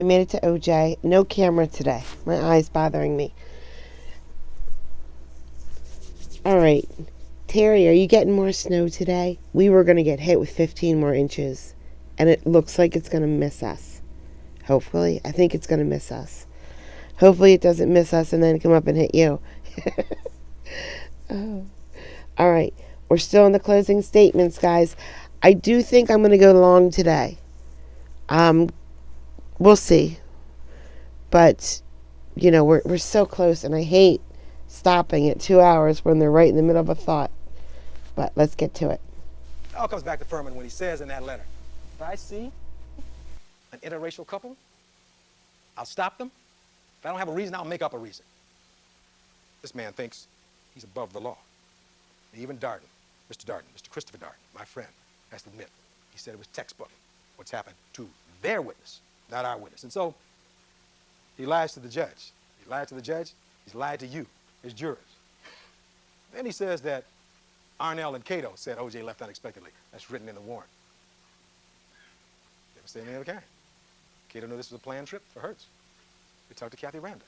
I made it to OJ. No camera today. My eye's bothering me. All right. Terry, are you getting more snow today? We were going to get hit with 15 more inches, and it looks like it's going to miss us. Hopefully. I think it's going to miss us. Hopefully it doesn't miss us and then come up and hit you. Oh. All right. We're still in the closing statements, guys. I do think I'm going to go long today. Um, we'll see. But, we're so close, and I hate stopping at 2 hours when they're right in the middle of a thought. But let's get to it. It all comes back to Furman when he says in that letter, if I see an interracial couple, I'll stop them. If I don't have a reason, I'll make up a reason. This man thinks he's above the law. And even Darden, Mr. Christopher Darden, my friend, has to admit, he said it was textbook what's happened to their witness, not our witness. And so he lies to the judge. He lied to the judge. He's lied to you, his jurors. Then he says that Arnell and Cato said OJ left unexpectedly. That's written in the warrant. Never say anything of the kind. Cato knew this was a planned trip for Hertz. He talked to Kathy Randa.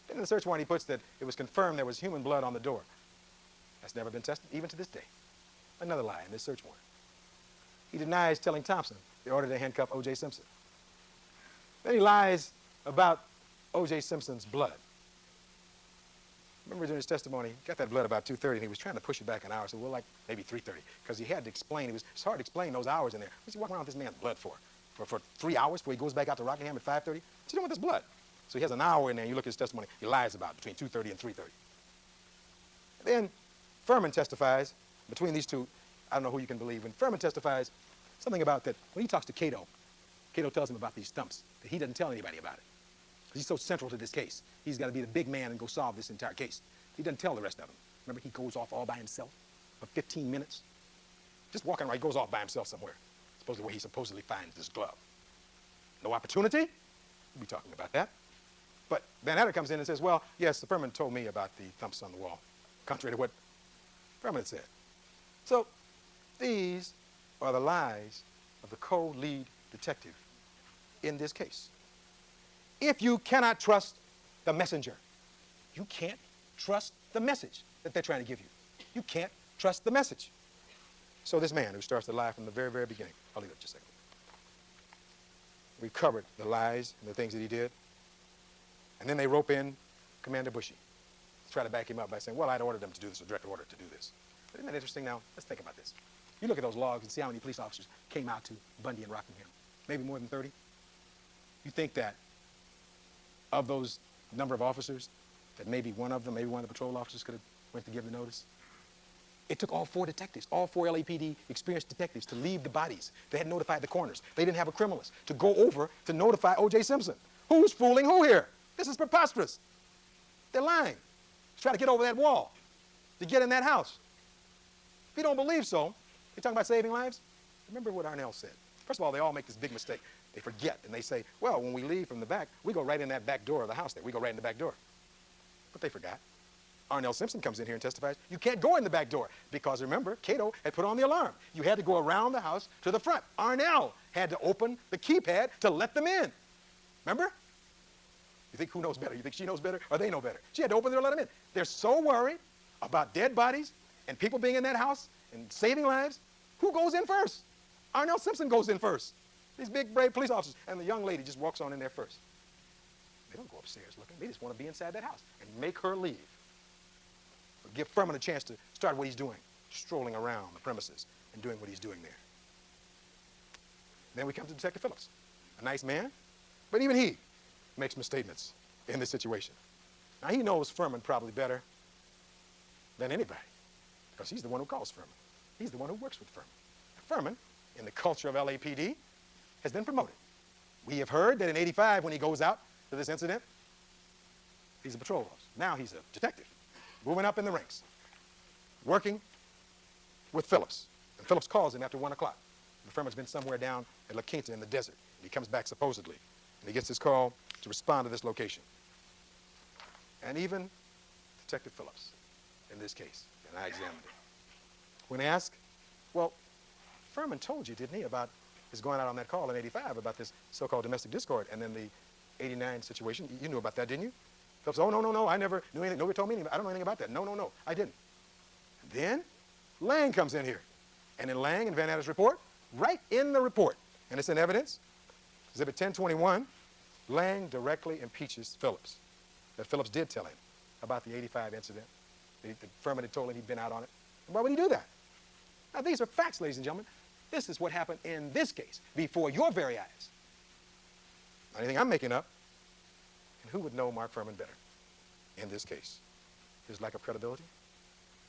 Then in the search warrant, he puts that it was confirmed there was human blood on the door. That's never been tested, even to this day. Another lie in this search warrant. He denies telling Thompson the order to handcuff OJ Simpson. Then he lies about OJ Simpson's blood. Remember during his testimony, he got that blood about 2:30, and he was trying to push it back an hour, so like maybe 3:30, because he had to explain. It's hard to explain those hours in there. What's he walking around with this man's blood for? For 3 hours before he goes back out to Rockingham at 5:30? What's he doing with his blood? So he has an hour in there, and you look at his testimony, he lies about between 2:30 and 3:30. Then Furman testifies, between these two, I don't know who you can believe. When Furman testifies, something about that, when he talks to Cato, Cato tells him about these stumps, that he doesn't tell anybody about it. Because he's so central to this case. He's got to be the big man and go solve this entire case. He doesn't tell the rest of them. Remember, he goes off all by himself for 15 minutes. Just walking around, he goes off by himself somewhere. Supposedly where he supposedly finds this glove. No opportunity? We'll be talking about that. But Van Hatter comes in and says, well, yes, the Furman told me about the thumps on the wall, contrary to what Furman had said. So these are the lies of the co-lead detective in this case. If you cannot trust the messenger, you can't trust the message that they're trying to give you. You can't trust the message. So this man who starts to lie from the very, very beginning, I'll leave it just a second. We covered the lies and the things that he did. And then they rope in Commander Bushy to try to back him up by saying, well, I'd ordered them to do this, or direct order to do this. But isn't that interesting now? Let's think about this. You look at those logs and see how many police officers came out to Bundy and Rockingham. Maybe more than 30. You think that of those number of officers, that maybe one of them, maybe one of the patrol officers could have went to give the notice? It took all 4 detectives, all 4 LAPD experienced detectives to leave the bodies. They had notified the coroners. They didn't have a criminalist to go over to notify OJ Simpson. Who's fooling who here? This is preposterous. They're lying. Let's try to get over that wall, to get in that house. If you don't believe so, you're talking about saving lives? Remember what Arnell said. First of all, they all make this big mistake. They forget, and they say, well, when we leave from the back, we go right in that back door of the house there. We go right in the back door. But they forgot. Arnell Simpson comes in here and testifies, you can't go in the back door, because remember, Cato had put on the alarm. You had to go around the house to the front. Arnell had to open the keypad to let them in. Remember? You think who knows better? You think she knows better, or they know better? She had to open the door to let them in. They're so worried about dead bodies and people being in that house and saving lives. Who goes in first? Arnell Simpson goes in first. These big, brave police officers. And the young lady just walks on in there first. They don't go upstairs looking. They just want to be inside that house and make her leave. Or give Furman a chance to start what he's doing, strolling around the premises and doing what he's doing there. Then we come to Detective Phillips, a nice man, but even he makes misstatements in this situation. Now, he knows Furman probably better than anybody, because he's the one who calls Furman. He's the one who works with Furman. Furman, in the culture of LAPD, has been promoted. We have heard that in '85, when he goes out to this incident, he's a patrol officer. Now he's a detective, moving up in the ranks, working with Phillips. And Phillips calls him after 1 o'clock. The Furman's been somewhere down at La Quinta in the desert. And he comes back supposedly, and he gets his call to respond to this location. And even Detective Phillips, in this case, and I examined it, when asked, well, Furman told you, didn't he, about is going out on that call in 85 about this so-called domestic discord, and then the 89 situation. You knew about that, didn't you? Phillips, oh, no, I never knew anything. Nobody told me anything. I don't know anything about that. No, I didn't. Then Lang comes in here. And in Lang and Van Natter's report, right in the report, and it's in evidence, Exhibit 1021, Lang directly impeaches Phillips, that Phillips did tell him about the 85 incident. The Furman had told him he'd been out on it. And why would he do that? Now, these are facts, ladies and gentlemen. This is what happened in this case, before your very eyes. Not anything I'm making up. And who would know Mark Furman better in this case? His lack of credibility,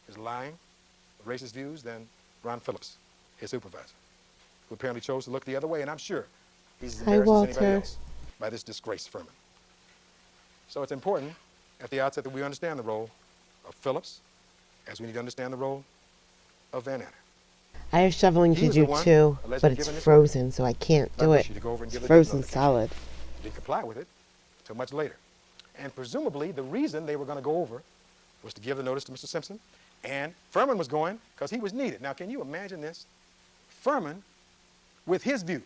his lying, racist views, than Ron Phillips, his supervisor, who apparently chose to look the other way, and I'm sure he's as embarrassed as anybody else by this disgraced Furman. So it's important at the outset that we understand the role of Phillips, as we need to understand the role of Van Natter. I have shoveling to do too, but it's frozen, so I can't do it. It's frozen solid. Didn't comply with it until much later. And presumably the reason they were going to go over was to give the notice to Mr. Simpson, and Furman was going because he was needed. Now, can you imagine this? Furman, with his views,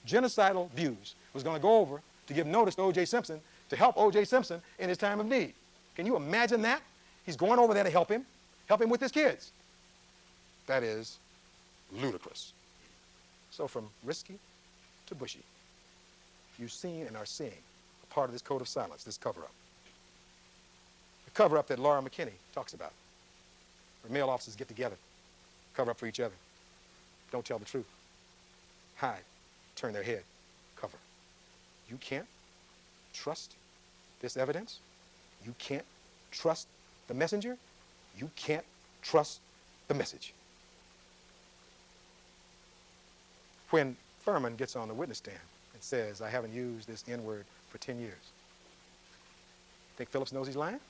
genocidal views, was going to go over to give notice to OJ Simpson to help OJ Simpson in his time of need. Can you imagine that? He's going over there to help him with his kids. That is ludicrous. So from risky to bushy, you've seen and are seeing a part of this code of silence, this cover-up. The cover-up that Laura McKinney talks about, where male officers get together, cover up for each other, don't tell the truth, hide, turn their head, cover. You can't trust this evidence. You can't trust the messenger. You can't trust the message. When Furman gets on the witness stand and says, I haven't used this N-word for 10 years, think Phillips knows he's lying?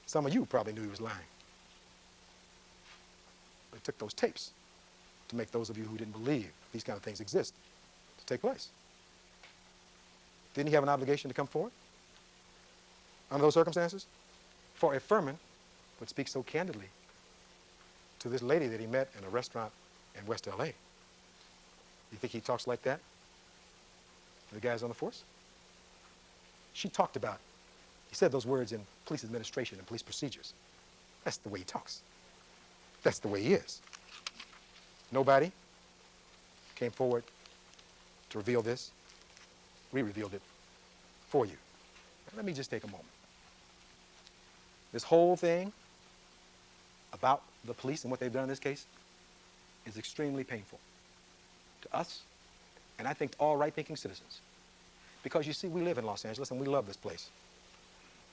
Some of you probably knew he was lying. But it took those tapes to make those of you who didn't believe these kind of things exist to take place. Didn't he have an obligation to come forward under those circumstances? For if Furman would speak so candidly to this lady that he met in a restaurant in West LA, you think he talks like that to the guys on the force? She talked about, he said those words in police administration and police procedures. That's the way he talks. That's the way he is. Nobody came forward to reveal this. We revealed it for you. Now, let me just take a moment. This whole thing about the police and what they've done in this case is extremely painful to us, and I think to all right-thinking citizens. Because you see, we live in Los Angeles and we love this place.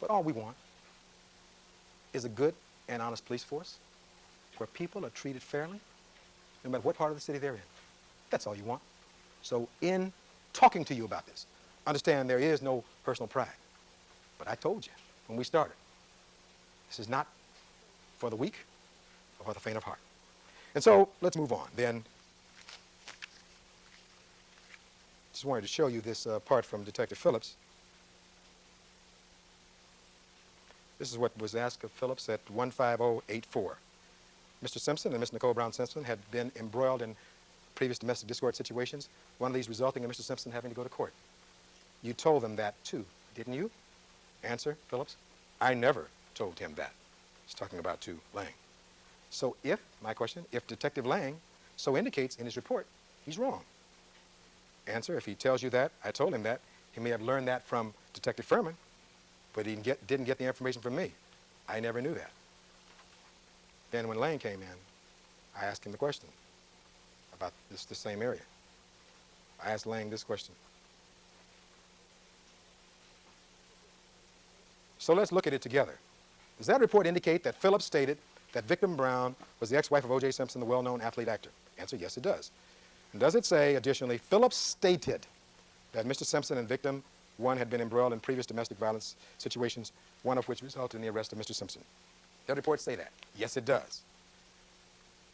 But all we want is a good and honest police force where people are treated fairly, no matter what part of the city they're in. That's all you want. So in talking to you about this, understand there is no personal pride. But I told you when we started, this is not for the weak or for the faint of heart. And so let's move on. Then, just wanted to show you this part from Detective Phillips. This is what was asked of Phillips at 15084. Mr. Simpson and Miss Nicole Brown Simpson had been embroiled in previous domestic discord situations, one of these resulting in Mr. Simpson having to go to court. You told them that too, didn't you? Answer, Phillips, I never told him that. He's talking about to Lang. So if, my question, if Detective Lang so indicates in his report, he's wrong. Answer, if he tells you that, I told him that, he may have learned that from Detective Furman, but he didn't get the information from me. I never knew that. Then when Lang came in, I asked him the question about the same area. I asked Lang this question. So let's look at it together. Does that report indicate that Phillips stated that victim Brown was the ex-wife of OJ Simpson, the well-known athlete actor? Answer, yes, it does. And does it say, additionally, Phillips stated that Mr. Simpson and victim one had been embroiled in previous domestic violence situations, one of which resulted in the arrest of Mr. Simpson? Does that report say that? Yes, it does.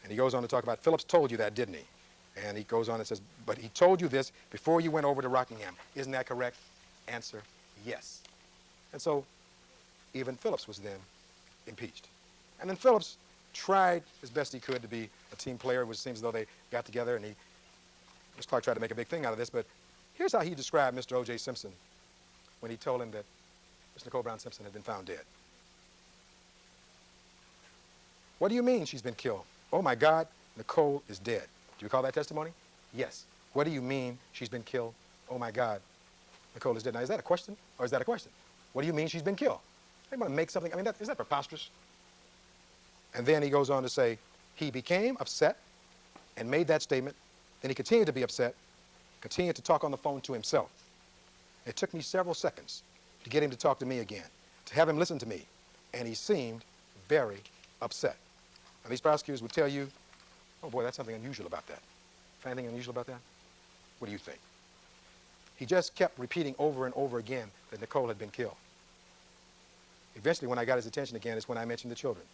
And he goes on to talk about, Phillips told you that, didn't he? And he goes on and says, but he told you this before you went over to Rockingham. Isn't that correct? Answer, yes. And so even Phillips was then impeached. And then Phillips tried as best he could to be a team player, which seems as though they got together, and Mr. Clark tried to make a big thing out of this, but here's how he described Mr. OJ Simpson when he told him that Mr. Nicole Brown Simpson had been found dead. What do you mean she's been killed? Oh my God, Nicole is dead. Do you recall that testimony? Yes. What do you mean she's been killed? Oh my God, Nicole is dead. Now, is that a question or is that a question? What do you mean she's been killed? They want to make something, I mean, is that preposterous? And then he goes on to say, he became upset and made that statement. Then he continued to be upset, continued to talk on the phone to himself. It took me several seconds to get him to talk to me again, to have him listen to me. And he seemed very upset. Now, these prosecutors would tell you, oh boy, that's something unusual about that. Find anything unusual about that? What do you think? He just kept repeating over and over again that Nicole had been killed. Eventually, when I got his attention again, is when I mentioned the children.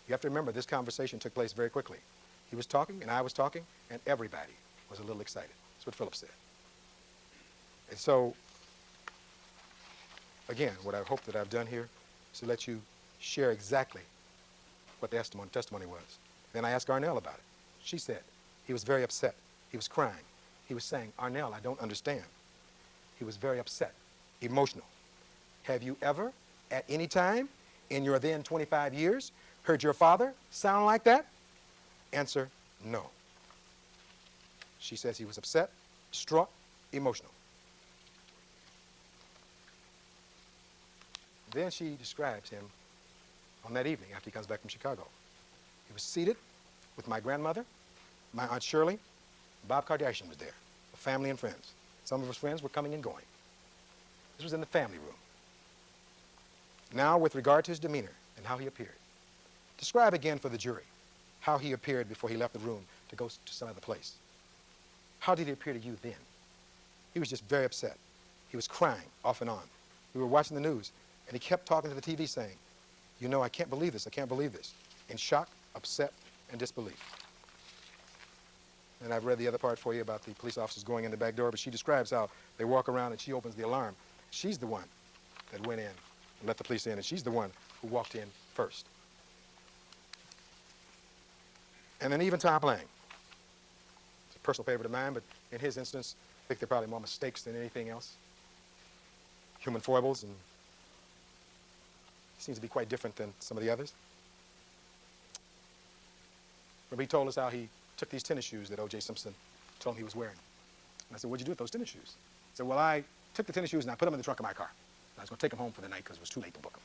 You have to remember, this conversation took place very quickly. He was talking, and I was talking, and everybody was a little excited. That's what Philip said. And so, again, what I hope that I've done here is to let you share exactly what the testimony was. Then I asked Arnell about it. She said he was very upset. He was crying. He was saying, Arnell, I don't understand. He was very upset, emotional. Have you ever, at any time in your then 25 years, heard your father sound like that? Answer, no. She says he was upset, distraught, emotional. Then she describes him on that evening after he comes back from Chicago. He was seated with my grandmother, my Aunt Shirley, Bob Kardashian was there, family and friends. Some of his friends were coming and going. This was in the family room. Now, with regard to his demeanor and how he appeared, describe again for the jury how he appeared before he left the room to go to some other place. How did he appear to you then? He was just very upset. He was crying off and on. We were watching the news, and he kept talking to the TV saying, you know, I can't believe this, I can't believe this. In shock, upset, and disbelief. And I've read the other part for you about the police officers going in the back door, but she describes how they walk around and she opens the alarm. She's the one that went in and let the police in, and she's the one who walked in first. And then even Tom Lang. It's a personal favorite of mine, but in his instance, I think there are probably more mistakes than anything else. Human foibles, and he seems to be quite different than some of the others. But he told us how he took these tennis shoes that OJ Simpson told him he was wearing. And I said, what'd you do with those tennis shoes? He said, well, I took the tennis shoes and I put them in the trunk of my car. I was going to take them home for the night because it was too late to book them.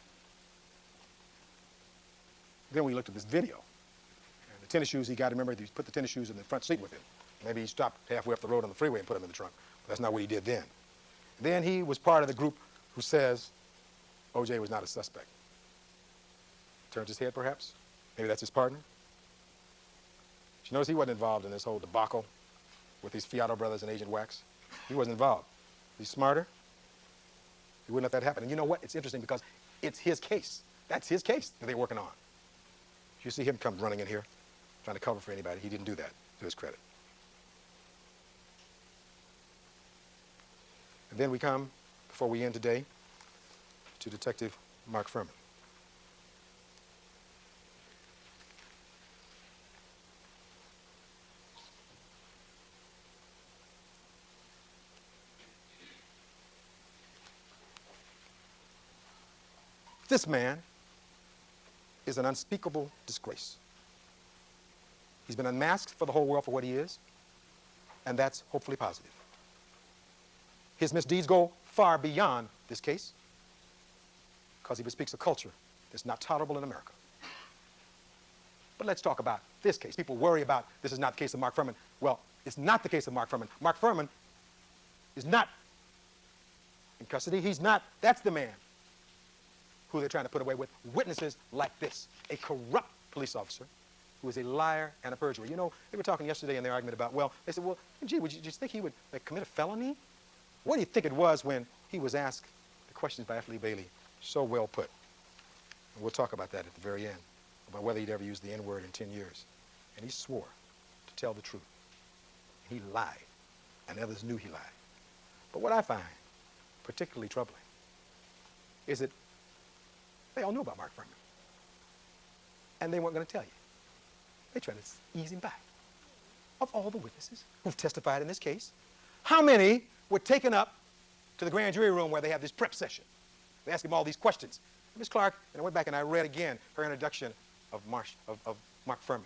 Then we looked at this video. And the tennis shoes he got, remember, he put the tennis shoes in the front seat with him. Maybe he stopped halfway up the road on the freeway and put them in the trunk. But that's not what he did then. Then he was part of the group who says OJ was not a suspect. Turns his head, perhaps. Maybe that's his partner. She knows he wasn't involved in this whole debacle with these Fiato brothers and Agent Wax. He wasn't involved. He's smarter. He wouldn't let that happen. And you know what? It's interesting because it's his case. That's his case that they're working on. You see him come running in here, trying to cover for anybody. He didn't do that, to his credit. And then we come, before we end today, to Detective Mark Furman. This man is an unspeakable disgrace. He's been unmasked for the whole world for what he is, and that's hopefully positive. His misdeeds go far beyond this case because he bespeaks a culture that's not tolerable in America. But let's talk about this case. People worry about this is not the case of Mark Furman. Well, it's not the case of Mark Furman. Mark Furman is not in custody. He's not. That's the man who they're trying to put away with witnesses like this, a corrupt police officer who is a liar and a perjurer. You know, they were talking yesterday in their argument about, well, they said, well, gee, would you just think he would commit a felony? What do you think it was when he was asked the questions by F. Lee Bailey? So well put. And we'll talk about that at the very end, about whether he'd ever used the N-word in 10 years. And he swore to tell the truth. He lied, and others knew he lied. But what I find particularly troubling is that they all knew about Mark Furman. And they weren't going to tell you. They tried to ease him back. Of all the witnesses who've testified in this case, how many were taken up to the grand jury room where they have this prep session? They ask him all these questions. Ms. Clark, and I went back and I read again her introduction of Mark Furman.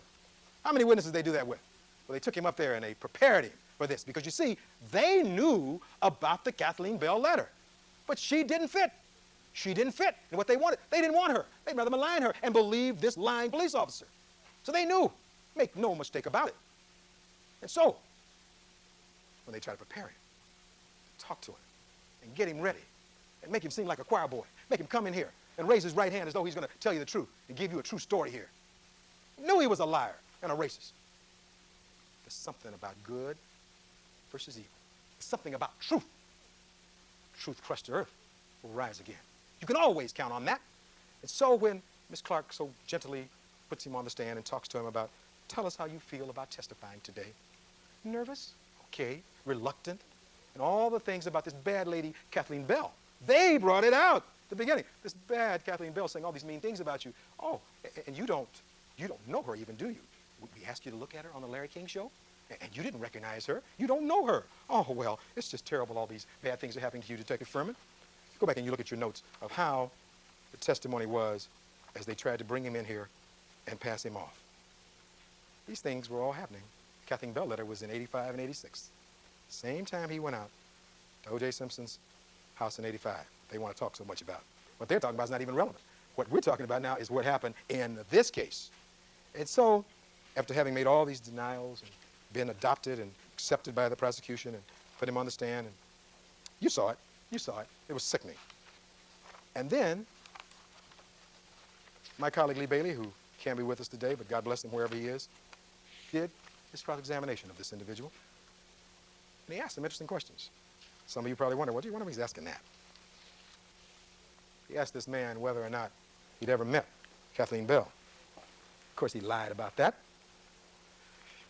How many witnesses did they do that with? Well, they took him up there and they prepared him for this because, you see, they knew about the Kathleen Bell letter, but she didn't fit. She didn't fit in what they wanted. They didn't want her. They'd rather malign her and believe this lying police officer. So they knew. Make no mistake about it. And so, when they try to prepare him, talk to him, and get him ready, and make him seem like a choir boy, make him come in here and raise his right hand as though he's going to tell you the truth and give you a true story here. Knew he was a liar and a racist. There's something about good versus evil. There's something about truth. Truth crushed to earth will rise again. You can always count on that. And so when Ms. Clark so gently puts him on the stand and talks to him about, tell us how you feel about testifying today. Nervous? Okay. Reluctant? And all the things about this bad lady, Kathleen Bell. They brought it out at the beginning. This bad Kathleen Bell saying all these mean things about you. Oh, and you don't know her even, do you? We asked you to look at her on the Larry King show, and you didn't recognize her. You don't know her. Oh, well, it's just terrible, all these bad things are happening to you, Detective Furman. Go back and you look at your notes of how the testimony was as they tried to bring him in here and pass him off. These things were all happening. Kathleen Bell letter was in 85 and 86. Same time he went out to OJ Simpson's house in 85. They want to talk so much about. What they're talking about is not even relevant. What we're talking about now is what happened in this case. And so, after having made all these denials and been adopted and accepted by the prosecution and put him on the stand, and you saw it. It was sickening. And then, my colleague Lee Bailey, who can't be with us today, but God bless him wherever he is, did his cross-examination of this individual. And he asked some interesting questions. Some of you probably wonder, what do you wonder he's asking that? He asked this man whether or not he'd ever met Kathleen Bell. Of course, he lied about that.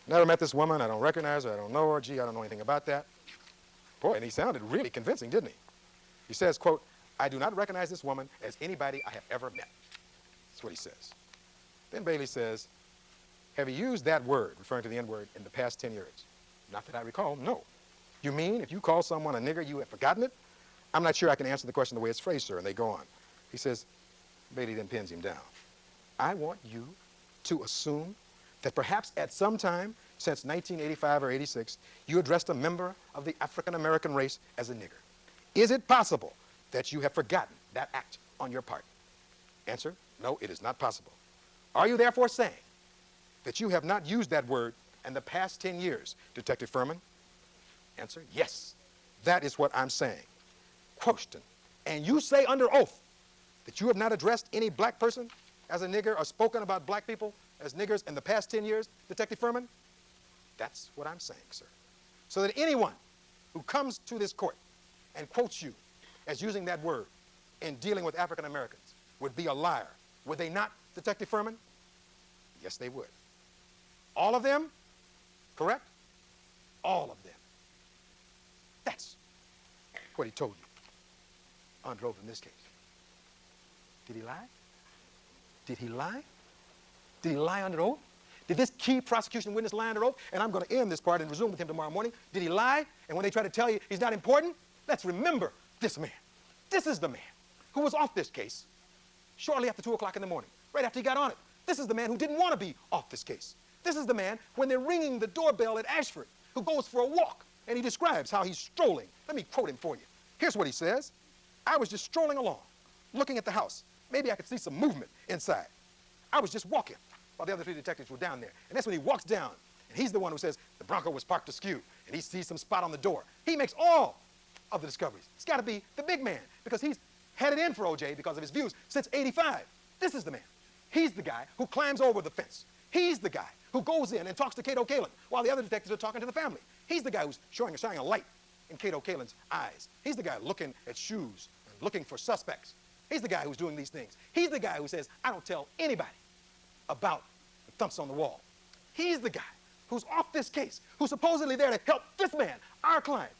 Never met this woman. I don't recognize her. I don't know her. Gee, I don't know anything about that. Boy, and he sounded really convincing, didn't he? He says, quote, I do not recognize this woman as anybody I have ever met. That's what he says. Then Bailey says, have you used that word, referring to the N-word, in the past 10 years? Not that I recall, no. You mean if you call someone a nigger, you have forgotten it? I'm not sure I can answer the question the way it's phrased, sir, and they go on. He says, Bailey then pins him down. I want you to assume that perhaps at some time since 1985 or 86, you addressed a member of the African-American race as a nigger. Is it possible that you have forgotten that act on your part? Answer, no, it is not possible. Are you therefore saying that you have not used that word in the past 10 years, Detective Furman? Answer, yes, that is what I'm saying. Question, and you say under oath that you have not addressed any black person as a nigger or spoken about black people as niggers in the past 10 years, Detective Furman? That's what I'm saying, sir. So that anyone who comes to this court and quotes you as using that word in dealing with African Americans would be a liar. Would they not, Detective Furman? Yes, they would. All of them? Correct? All of them. That's what he told you under oath in this case. Did he lie? Did he lie? Did he lie under oath? Did this key prosecution witness lie under oath? And I'm going to end this part and resume with him tomorrow morning. Did he lie? And when they try to tell you he's not important, let's remember this man. This is the man who was off this case shortly after 2 o'clock in the morning, right after he got on it. This is the man who didn't want to be off this case. This is the man, when they're ringing the doorbell at Ashford, who goes for a walk, and he describes how he's strolling. Let me quote him for you. Here's what he says. I was just strolling along, looking at the house. Maybe I could see some movement inside. I was just walking while the other 3 detectives were down there. And that's when he walks down, and he's the one who says the Bronco was parked askew, and he sees some spot on the door. He makes all of the discoveries. It's got to be the big man, because he's had it in for OJ because of his views since 85. This is the man. He's the guy who climbs over the fence. He's the guy who goes in and talks to Cato Kalin while the other detectives are talking to the family. He's the guy who's shining a light in Cato Kalin's eyes. He's the guy looking at shoes and looking for suspects. He's the guy who's doing these things. He's the guy who says, I don't tell anybody about the thumps on the wall. He's the guy who's off this case, who's supposedly there to help this man, our client,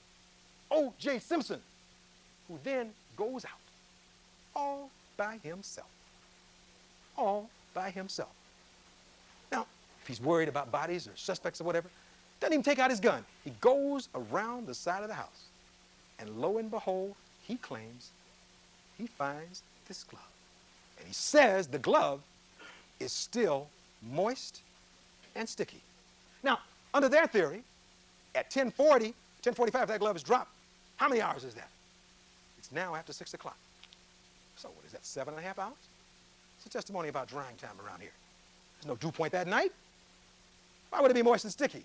OJ Simpson, who then goes out all by himself. All by himself. Now, if he's worried about bodies or suspects or whatever, doesn't even take out his gun. He goes around the side of the house, and lo and behold, he claims he finds this glove. And he says the glove is still moist and sticky. Now, under their theory, at 10:40, 10:45, that glove is dropped. How many hours is that? It's now after 6 o'clock. So what is that, 7.5 hours? It's a testimony about drying time around here. There's no dew point that night. Why would it be moist and sticky?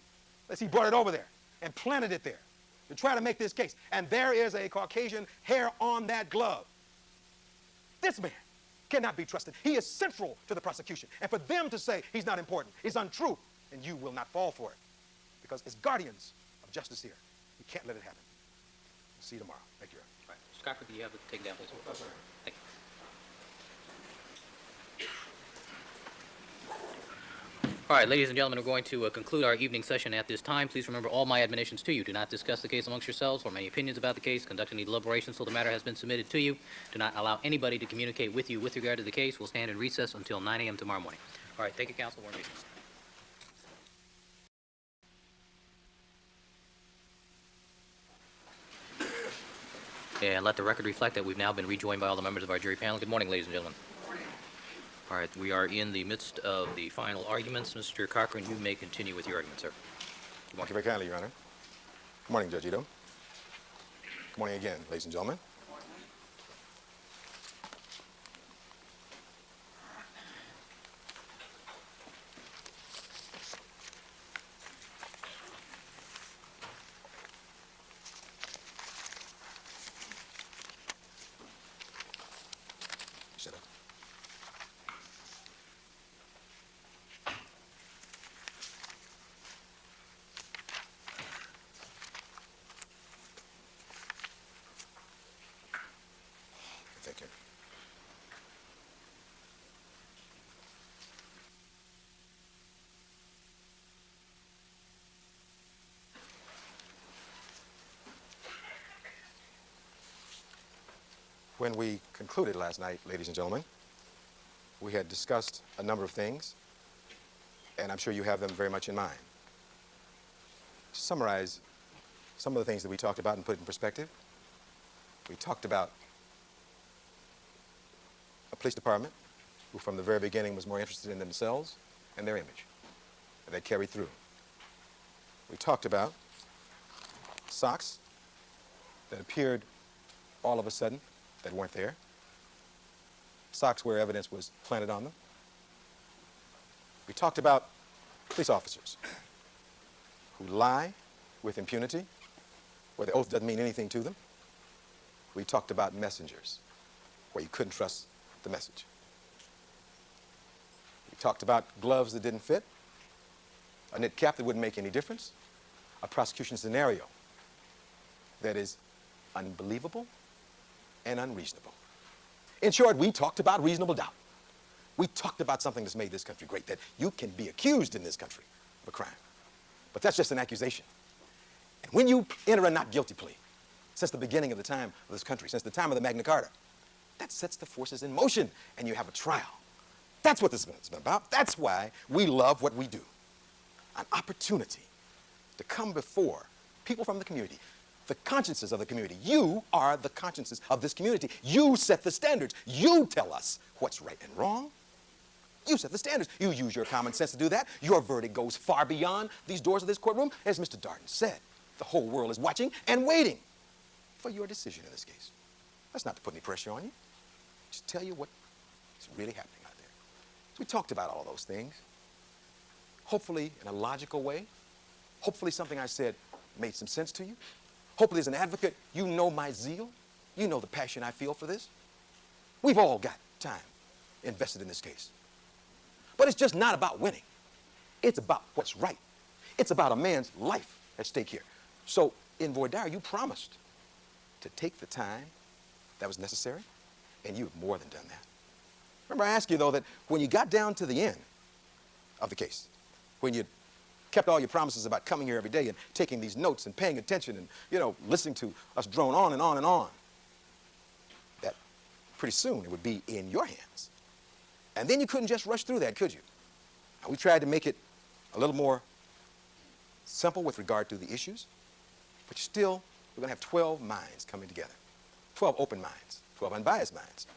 Unless he brought it over there and planted it there to try to make this case. And there is a Caucasian hair on that glove. This man cannot be trusted. He is central to the prosecution. And for them to say he's not important is untrue, and you will not fall for it. Because as guardians of justice here, we can't let it happen. We'll see you tomorrow. Thank you. All right. Mr. Cochran, do you have the takedown, please? Yes, sir. Thank you. All right, ladies and gentlemen, we're going to conclude our evening session at this time. Please remember all my admonitions to you. Do not discuss the case amongst yourselves, form any opinions about the case, conduct any deliberations until the matter has been submitted to you. Do not allow anybody to communicate with you with regard to the case. We'll stand in recess until 9 a.m. tomorrow morning. All right, thank you, counsel. We're in recess. And let the record reflect that we've now been rejoined by all the members of our jury panel. Good morning, ladies and gentlemen. All right, we are in the midst of the final arguments. Mr. Cochran, you may continue with your argument, sir. Thank you very kindly, Your Honor. Good morning, Judge Ito. Good morning again, ladies and gentlemen. Shut up. Thank you. When we concluded last night, ladies and gentlemen, we had discussed a number of things, and I'm sure you have them very much in mind. To summarize some of the things that we talked about and put in perspective, we talked about a police department who from the very beginning was more interested in themselves and their image, and they carried through. We talked about socks that appeared all of a sudden that weren't there, socks where evidence was planted on them. We talked about police officers who lie with impunity, where the oath doesn't mean anything to them. We talked about messengers, where you couldn't trust the message. We talked about gloves that didn't fit, a knit cap that wouldn't make any difference, a prosecution scenario that is unbelievable and unreasonable. In short, we talked about reasonable doubt. We talked about something that's made this country great, that you can be accused in this country of a crime. But that's just an accusation. And when you enter a not guilty plea, since the beginning of the time of this country, since the time of the Magna Carta, that sets the forces in motion, and you have a trial. That's what this has been about. That's why we love what we do. An opportunity to come before people from the community, the consciences of the community. You are the consciences of this community. You set the standards. You tell us what's right and wrong. You set the standards. You use your common sense to do that. Your verdict goes far beyond these doors of this courtroom. As Mr. Darden said, the whole world is watching and waiting for your decision in this case. That's not to put any pressure on you. Just tell you what is really happening out there. So we talked about all those things. Hopefully in a logical way. Hopefully something I said made some sense to you. Hopefully as an advocate, you know my zeal. You know the passion I feel for this. We've all got time invested in this case. But it's just not about winning. It's about what's right. It's about a man's life at stake here. So in voir dire, you promised to take the time that was necessary, and you've more than done that. Remember, I asked you, though, that when you got down to the end of the case, when you kept all your promises about coming here every day and taking these notes and paying attention and, listening to us drone on and on and on, that pretty soon it would be in your hands. And then you couldn't just rush through that, could you? And we tried to make it a little more simple with regard to the issues, but still, we're going to have 12 minds coming together, 12 open minds, 12 unbiased minds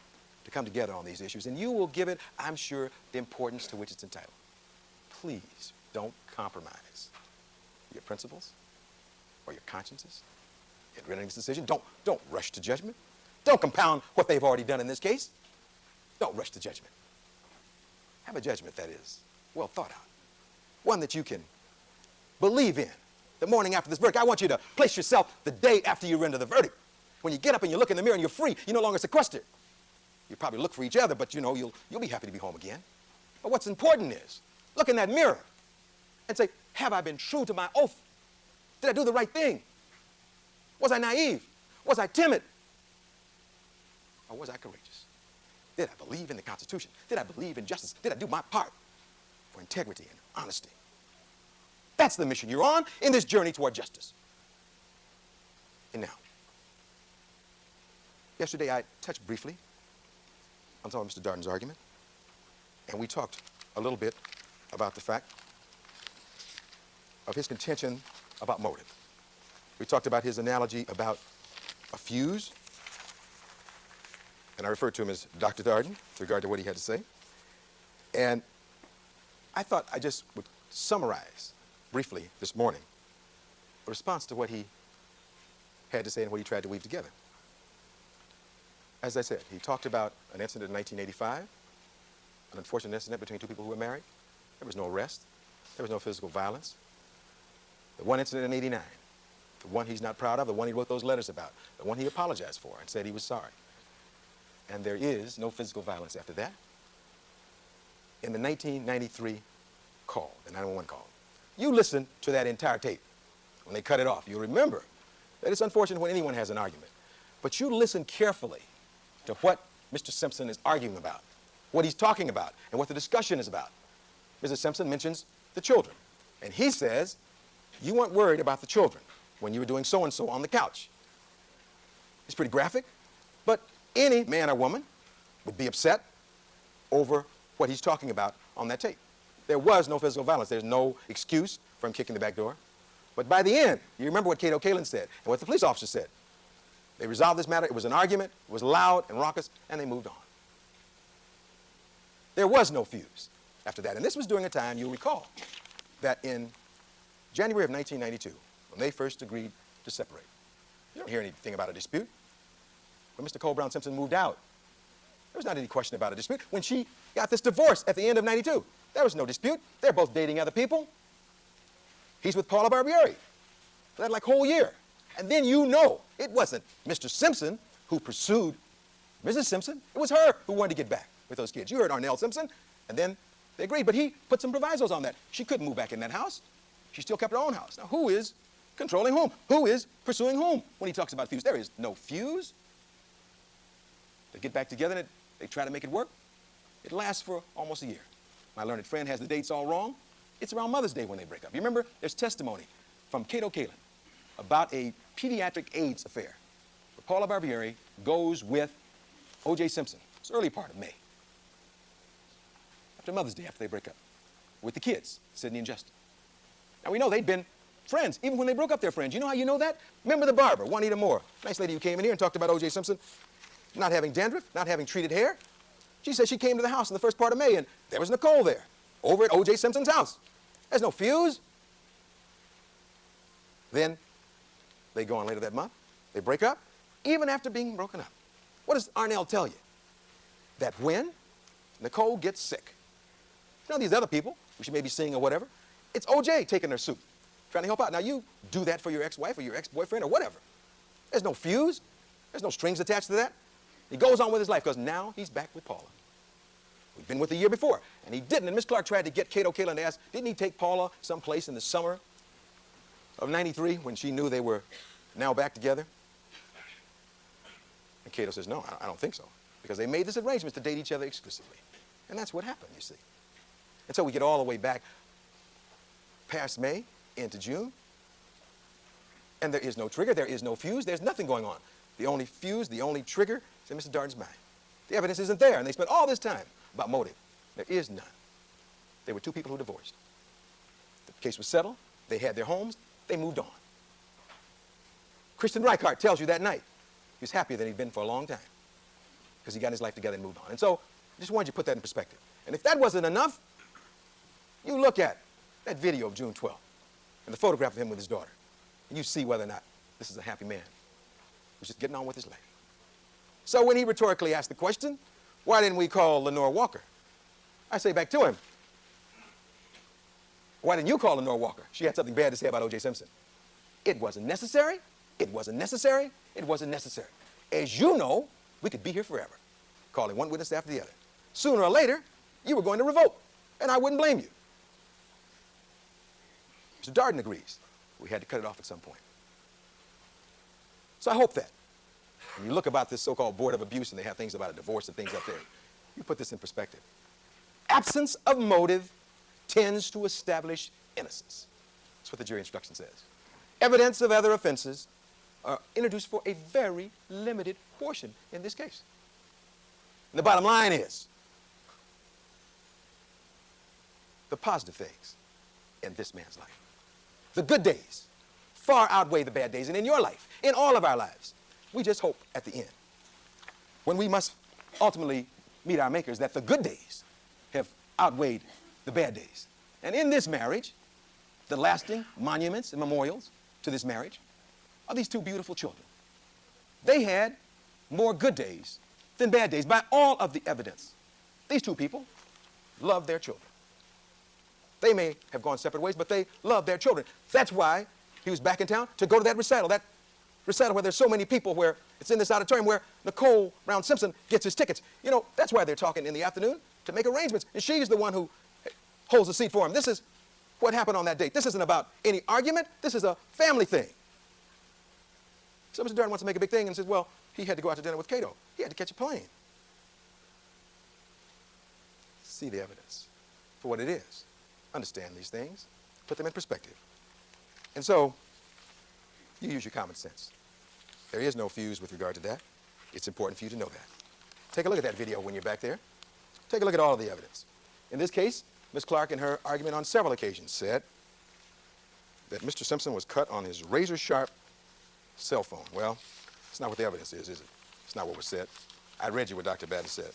to come together on these issues, and you will give it, I'm sure, the importance to which it's entitled. Please don't compromise your principles or your consciences in rendering this decision. Don't rush to judgment. Don't compound what they've already done in this case. Don't rush to judgment. Have a judgment that is well thought out, one that you can believe in. The morning after this verdict, I want you to place yourself the day after you render the verdict. When you get up and you look in the mirror and you're free, you're no longer sequestered. You probably look for each other, but you know, you'll be happy to be home again. But what's important is, look in that mirror and say, have I been true to my oath? Did I do the right thing? Was I naive? Was I timid? Or was I courageous? Did I believe in the Constitution? Did I believe in justice? Did I do my part for integrity and honesty? That's the mission you're on in this journey toward justice. And now, yesterday I touched briefly on some of Mr. Darden's argument, and we talked a little bit about the fact of his contention about motive. We talked about his analogy about a fuse, and I referred to him as Dr. Darden with regard to what he had to say. And I thought I just would summarize briefly this morning a response to what he had to say and what he tried to weave together. As I said, he talked about an incident in 1985, an unfortunate incident between two people who were married. There was no arrest. There was no physical violence. The one incident in 89, the one he's not proud of, the one he wrote those letters about, the one he apologized for and said he was sorry. And there is no physical violence after that. In the 1993 call, the 911 call, you listen to that entire tape. When they cut it off, you'll remember that it's unfortunate when anyone has an argument. But you listen carefully to what Mr. Simpson is arguing about, what he's talking about, and what the discussion is about. Mrs. Simpson mentions the children. And he says, you weren't worried about the children when you were doing so-and-so on the couch. It's pretty graphic, but any man or woman would be upset over what he's talking about on that tape. There was no physical violence. There's no excuse for him kicking the back door. But by the end, you remember what Cato Kalin said and what the police officer said. They resolved this matter. It was an argument. It was loud and raucous, and they moved on. There was no fuse after that. And this was during a time, you'll recall, that in January of 1992, when they first agreed to separate, you don't hear anything about a dispute. When Mr. Cole Brown Simpson moved out, there was not any question about a dispute. When she got this divorce at the end of 92, there was no dispute. They're both dating other people. He's with Paula Barbieri for that like whole year. And then you know it wasn't Mr. Simpson who pursued Mrs. Simpson. It was her who wanted to get back with those kids. You heard Arnell Simpson, and then they agreed. But he put some provisos on that. She couldn't move back in that house. She still kept her own house. Now, who is controlling whom? Who is pursuing whom when he talks about fuse? There is no fuse. They get back together and they try to make it work. It lasts for almost a year. My learned friend has the dates all wrong. It's around Mother's Day when they break up. You remember, there's testimony from Cato Kalin about a pediatric AIDS affair where Paula Barbieri goes with OJ Simpson. It's the early part of May. After Mother's Day, after they break up, with the kids, Sidney and Justin. Now, we know they'd been friends, even when they broke up, they're friends. You know how you know that? Remember the barber, Juanita Moore, nice lady who came in here and talked about OJ Simpson not having dandruff, not having treated hair. She said she came to the house in the first part of May, and there was Nicole there, over at OJ Simpson's house. There's no fuse. Then they go on later that month. They break up, even after being broken up. What does Arnell tell you? That when Nicole gets sick, you know these other people who she may be seeing or whatever, it's OJ taking their soup, trying to help out. Now, you do that for your ex-wife or your ex-boyfriend or whatever. There's no fuse. There's no strings attached to that. He goes on with his life because now he's back with Paula. We've been with the year before, and he didn't. And Miss Clark tried to get Cato Kalin to ask, didn't he take Paula someplace in the summer of 93 when she knew they were now back together? And Cato says, no, I don't think so, because they made this arrangement to date each other exclusively. And that's what happened, you see. And so we get all the way back past May into June, and there is no trigger, there is no fuse, there's nothing going on. The only fuse, the only trigger is in Mr. Darden's mind. The evidence isn't there, and they spent all this time about motive. There is none. They were two people who divorced. The case was settled. They had their homes. They moved on. Christian Reichardt tells you that night he was happier than he'd been for a long time because he got his life together and moved on. And so I just wanted you to put that in perspective. And if that wasn't enough, you look at that video of June 12th and the photograph of him with his daughter, and you see whether or not this is a happy man who's just getting on with his life. So when he rhetorically asked the question, why didn't we call Lenore Walker? I say back to him, why didn't you call Lenore Walker? She had something bad to say about OJ Simpson. It wasn't necessary. It wasn't necessary. It wasn't necessary. As you know, we could be here forever, calling one witness after the other. Sooner or later, you were going to revolt, and I wouldn't blame you. Mr. Darden agrees. We had to cut it off at some point. So I hope that when you look about this so-called board of abuse and they have things about a divorce and things up there, you put this in perspective. Absence of motive tends to establish innocence. That's what the jury instruction says. Evidence of other offenses are introduced for a very limited portion in this case. And the bottom line is, the positive things in this man's life, the good days, far outweigh the bad days. And in your life, in all of our lives, we just hope at the end, when we must ultimately meet our makers, that the good days have outweighed the bad days. And in this marriage, the lasting monuments and memorials to this marriage are these two beautiful children. They had more good days than bad days by all of the evidence. These two people loved their children. They may have gone separate ways, but they loved their children. That's why he was back in town to go to that recital where there's so many people, where it's in this auditorium where Nicole Brown Simpson gets his tickets. You know, that's why they're talking in the afternoon, to make arrangements. And she's the one who holds the seat for him. This is what happened on that date. This isn't about any argument. This is a family thing. So Mr. Darden wants to make a big thing and says, well, he had to go out to dinner with Cato. He had to catch a plane. See the evidence for what it is. Understand these things. Put them in perspective. And so you use your common sense. There is no fuse with regard to that. It's important for you to know that. Take a look at that video when you're back there. Take a look at all of the evidence. In this case, Ms. Clark, in her argument on several occasions, said that Mr. Simpson was cut on his razor-sharp cell phone. Well, it's not what the evidence is it? It's not what was said. I read you what Dr. Batten said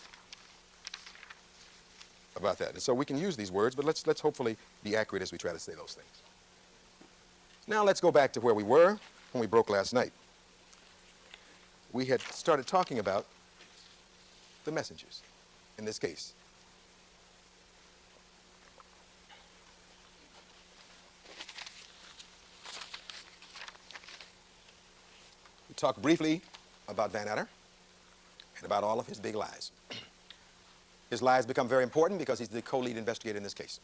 about that. And so we can use these words, but let's hopefully be accurate as we try to say those things. Now let's go back to where we were when we broke last night. We had started talking about the messengers in this case. We talked briefly about Van Adder and about all of his big lies. His lies become very important because he's the co-lead investigator in this case.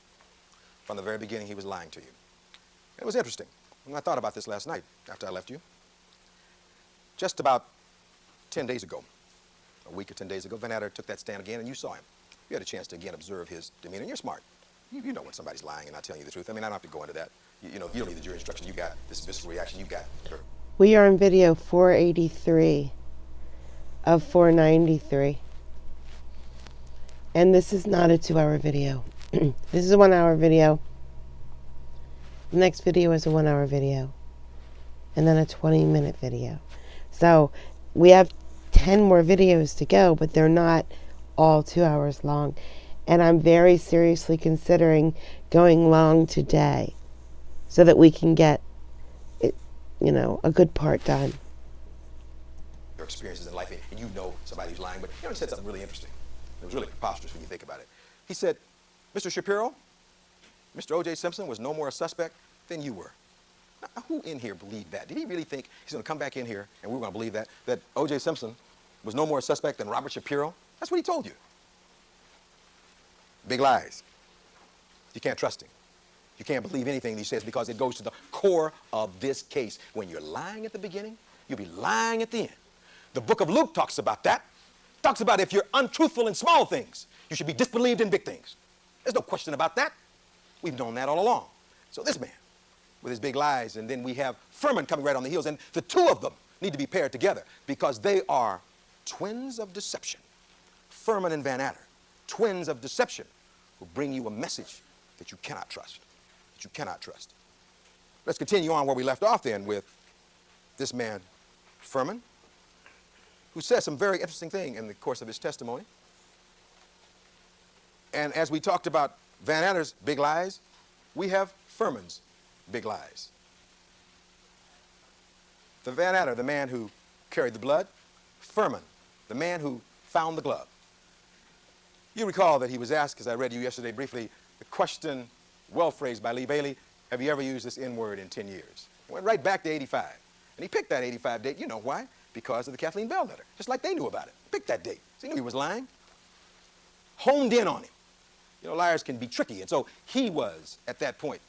From the very beginning, he was lying to you. And it was interesting. And I thought about this last night after I left you. Just about 10 days ago, a week or 10 days ago, Van Adder took that stand again, and you saw him. You had a chance to again observe his demeanor. And you're smart. You know when somebody's lying and not telling you the truth. I mean, I don't have to go into that. You know, if you don't need the jury instruction, you got this visceral reaction, you got her. We are on video 483 of 493. And this is not a 2-hour video. This is a 1-hour video. The next video is a 1-hour video. And then a 20-minute video. So we have 10 more videos to go, but they're not all 2 hours long. And I'm very seriously considering going long today so that we can get it, you know, a good part done. Your experiences in life, and you know somebody who's lying, but he said something really interesting. It was really preposterous when you think about it. He said, Mr. Shapiro, Mr. OJ Simpson was no more a suspect than you were. Now, who in here believed that? Did he really think he's going to come back in here and we're going to believe that OJ Simpson was no more a suspect than Robert Shapiro? That's what he told you. Big lies. You can't trust him. You can't believe anything he says because it goes to the core of this case. When you're lying at the beginning, you'll be lying at the end. The book of Luke talks about that. Talks about if you're untruthful in small things, you should be disbelieved in big things. There's no question about that. We've known that all along. So this man, with his big lies, and then we have Furman coming right on the heels, and the two of them need to be paired together because they are twins of deception. Furman and Van Adder, twins of deception, will bring you a message that you cannot trust. that you cannot trust. Let's continue on where we left off then with this man, Furman, who says some very interesting thing in the course of his testimony. And as we talked about Van Adder's big lies, we have Furman's big lies. The Van Adder, the man who carried the blood. Furman, the man who found the glove. You recall that he was asked, as I read to you yesterday briefly, the question well phrased by Lee Bailey, have you ever used this N-word in 10 years? It went right back to 85. And he picked that 85 date. You know why? Because of the Kathleen Bell letter. Just like they knew about it. Picked that date. So he knew he was lying. Honed in on him. You know, liars can be tricky. And so he was, at that point,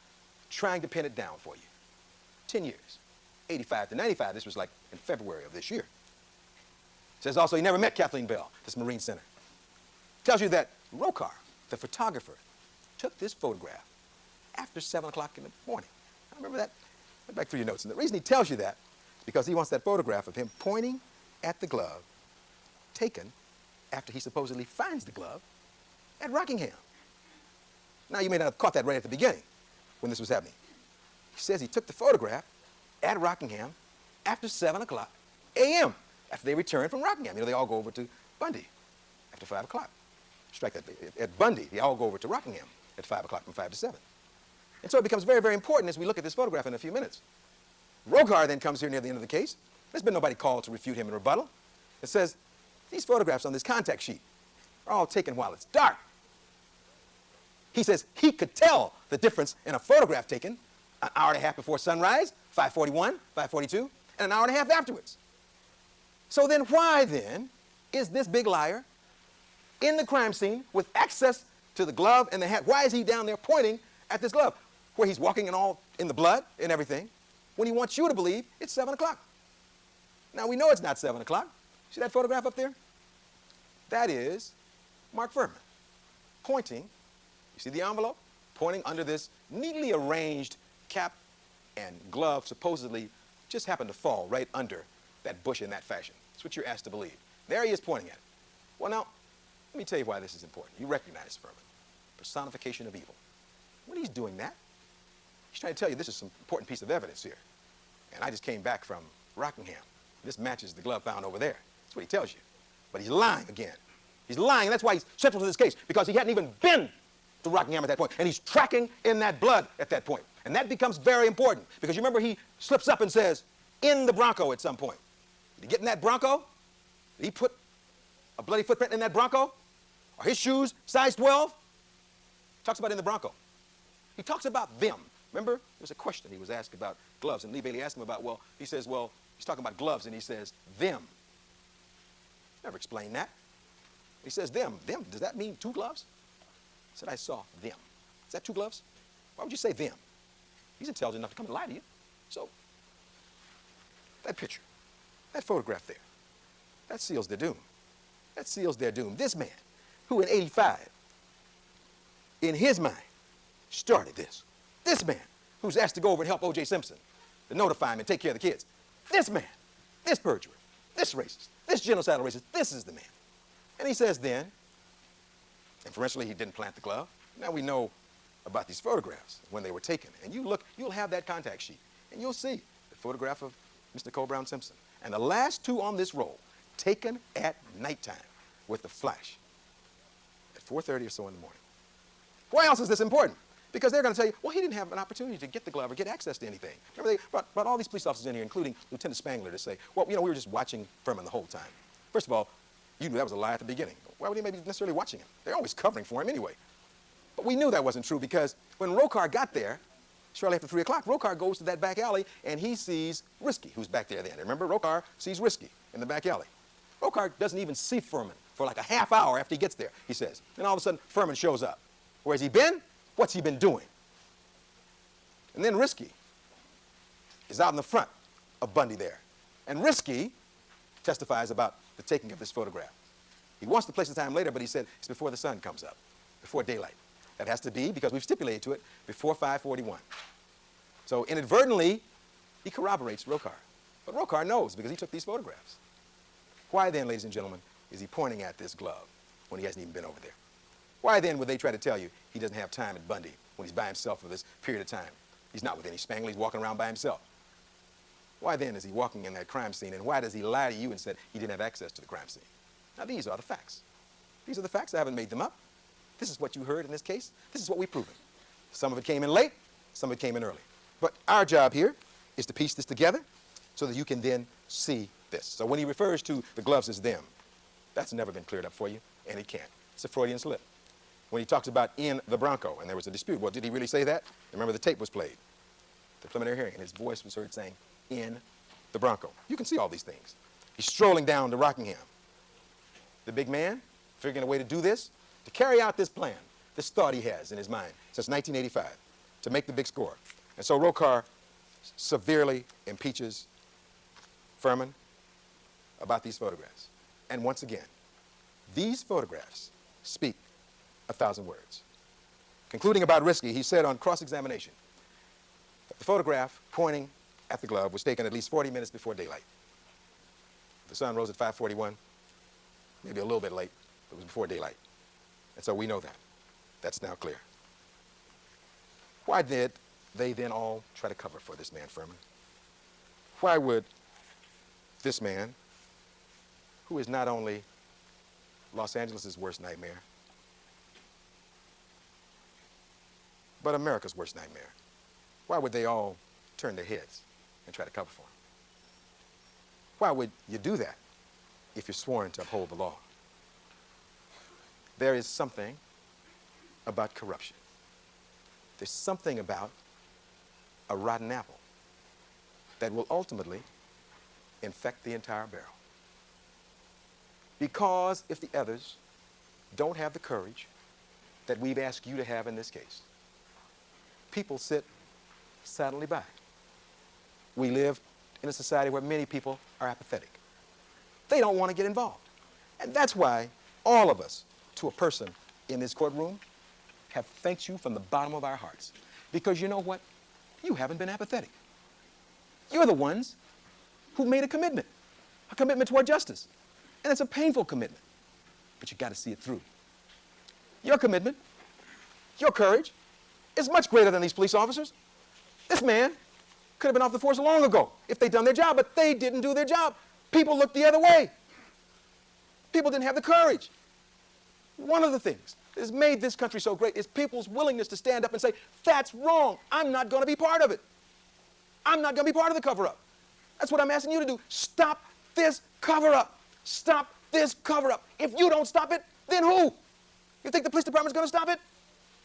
trying to pin it down for you. 10 years. 85 to 95. This was like in February of this year. Says also he never met Kathleen Bell, this Marine Center. Tells you that Rokar, the photographer, took this photograph after 7 o'clock in the morning. I remember that. Went back through your notes. And the reason he tells you that is because he wants that photograph of him pointing at the glove taken after he supposedly finds the glove at Rockingham. Now, you may not have caught that right at the beginning when this was happening. He says he took the photograph at Rockingham after 7 o'clock a.m. after they returned from Rockingham. You know, they all go over to Bundy after 5 o'clock. Strike that. At Bundy, they all go over to Rockingham at 5 o'clock from 5 to 7. And so it becomes very, very important as we look at this photograph in a few minutes. Rokar then comes here near the end of the case. There's been nobody called to refute him in rebuttal. It says these photographs on this contact sheet are all taken while it's dark. He says he could tell the difference in a photograph taken an hour and a half before sunrise, 5:41, 5:42, and an hour and a half afterwards. So then why then is this big liar in the crime scene with access to the glove and the hat? Why is he down there pointing at this glove where he's walking in the blood and everything when he wants you to believe it's 7 o'clock? Now we know it's not 7 o'clock. See that photograph up there? That is Mark Furman pointing. You see the envelope? Pointing under this neatly arranged cap and glove supposedly just happened to fall right under that bush in that fashion. That's what you're asked to believe. There he is pointing at it. Well, now, let me tell you why this is important. You recognize Furman. Personification of evil. When he's doing that, he's trying to tell you this is some important piece of evidence here. And I just came back from Rockingham. This matches the glove found over there. That's what he tells you. But he's lying again. He's lying, and that's why he's central to this case, because he hadn't even been to Rockingham at that point, and he's tracking in that blood at that point. And that becomes very important, because you remember he slips up and says, in the Bronco at some point. Did he get in that Bronco? Did he put a bloody footprint in that Bronco? Are his shoes size 12? Talks about in the Bronco. He talks about them. Remember, there was a question he was asked about gloves, and Lee Bailey asked him about, he says, he's talking about gloves, and he says, them. Never explained that. He says, them. Them, does that mean 2 gloves? He said, I saw them. Is that 2 gloves? Why would you say them? He's intelligent enough to come and lie to you. So, that picture, that photograph there, that seals their doom. That seals their doom. This man, who in 85, in his mind, started this. This man, who's asked to go over and help OJ Simpson, to notify him and take care of the kids. This man, this perjurer, this racist, this genocidal racist, this is the man. And he says then, inferentially, he didn't plant the glove. Now we know about these photographs when they were taken. And you look, you'll have that contact sheet, and you'll see the photograph of Mr. Cole Brown Simpson. And the last 2 on this roll, taken at nighttime with the flash at 4:30 or so in the morning. Why else is this important? Because they're going to tell you, he didn't have an opportunity to get the glove or get access to anything. Remember, they brought all these police officers in here, including Lieutenant Spangler, to say, we were just watching Furman the whole time. First of all, you knew that was a lie at the beginning. Why would anybody be necessarily watching him? They're always covering for him anyway. But we knew that wasn't true because when Rokar got there, shortly after 3 o'clock, Rokar goes to that back alley and he sees Risky, who's back there then. Remember, Rokar sees Risky in the back alley. Rokar doesn't even see Furman for like a half hour after he gets there, he says. And all of a sudden, Furman shows up. Where's he been? What's he been doing? And then Risky is out in the front of Bundy there. And Risky testifies about the taking of this photograph. He wants to place the time later, but he said it's before the sun comes up, before daylight. That has to be, because we've stipulated to it, before 5:41. So inadvertently, he corroborates Rokar. But Rokar knows because he took these photographs. Why then, ladies and gentlemen, is he pointing at this glove when he hasn't even been over there? Why then would they try to tell you he doesn't have time at Bundy when he's by himself for this period of time. He's not with any spangler. He's walking around by himself. Why then is he walking in that crime scene, and why does he lie to you and said he didn't have access to the crime scene? Now, these are the facts. These are the facts. I haven't made them up. This is what you heard in this case. This is what we've proven. Some of it came in late. Some of it came in early. But our job here is to piece this together so that you can then see this. So when he refers to the gloves as them, that's never been cleared up for you, and it can't. It's a Freudian slip. When he talks about in the Bronco, and there was a dispute, well, did he really say that? Remember, the tape was played, the preliminary hearing, and his voice was heard saying, in the Bronco. You can see all these things. He's strolling down to Rockingham. The big man, figuring a way to do this, to carry out this plan, this thought he has in his mind since 1985, to make the big score. And so Rokar severely impeaches Furman about these photographs. And once again, these photographs speak 1,000 words. Concluding about Risky, he said on cross-examination that the photograph pointing at the glove was taken at least 40 minutes before daylight. The sun rose at 5:41, maybe a little bit late, but it was before daylight. And so we know that. That's now clear. Why did they then all try to cover for this man, Furman? Why would this man, who is not only Los Angeles' worst nightmare, but America's worst nightmare, why would they all turn their heads and try to cover for him? Why would you do that if you're sworn to uphold the law? There is something about corruption. There's something about a rotten apple that will ultimately infect the entire barrel. Because if the others don't have the courage that we've asked you to have in this case, people sit silently by. We live in a society where many people are apathetic. They don't want to get involved. And that's why all of us, to a person in this courtroom, have thanked you from the bottom of our hearts. Because you know what? You haven't been apathetic. You're the ones who made a commitment toward justice. And it's a painful commitment, but you got to see it through. Your commitment, your courage, is much greater than these police officers. This man could have been off the force long ago if they'd done their job, but they didn't do their job. People looked the other way. People didn't have the courage. One of the things that has made this country so great is people's willingness to stand up and say, that's wrong. I'm not going to be part of it. I'm not going to be part of the cover-up. That's what I'm asking you to do. Stop this cover-up. Stop this cover-up. If you don't stop it, then who? You think the police department's going to stop it?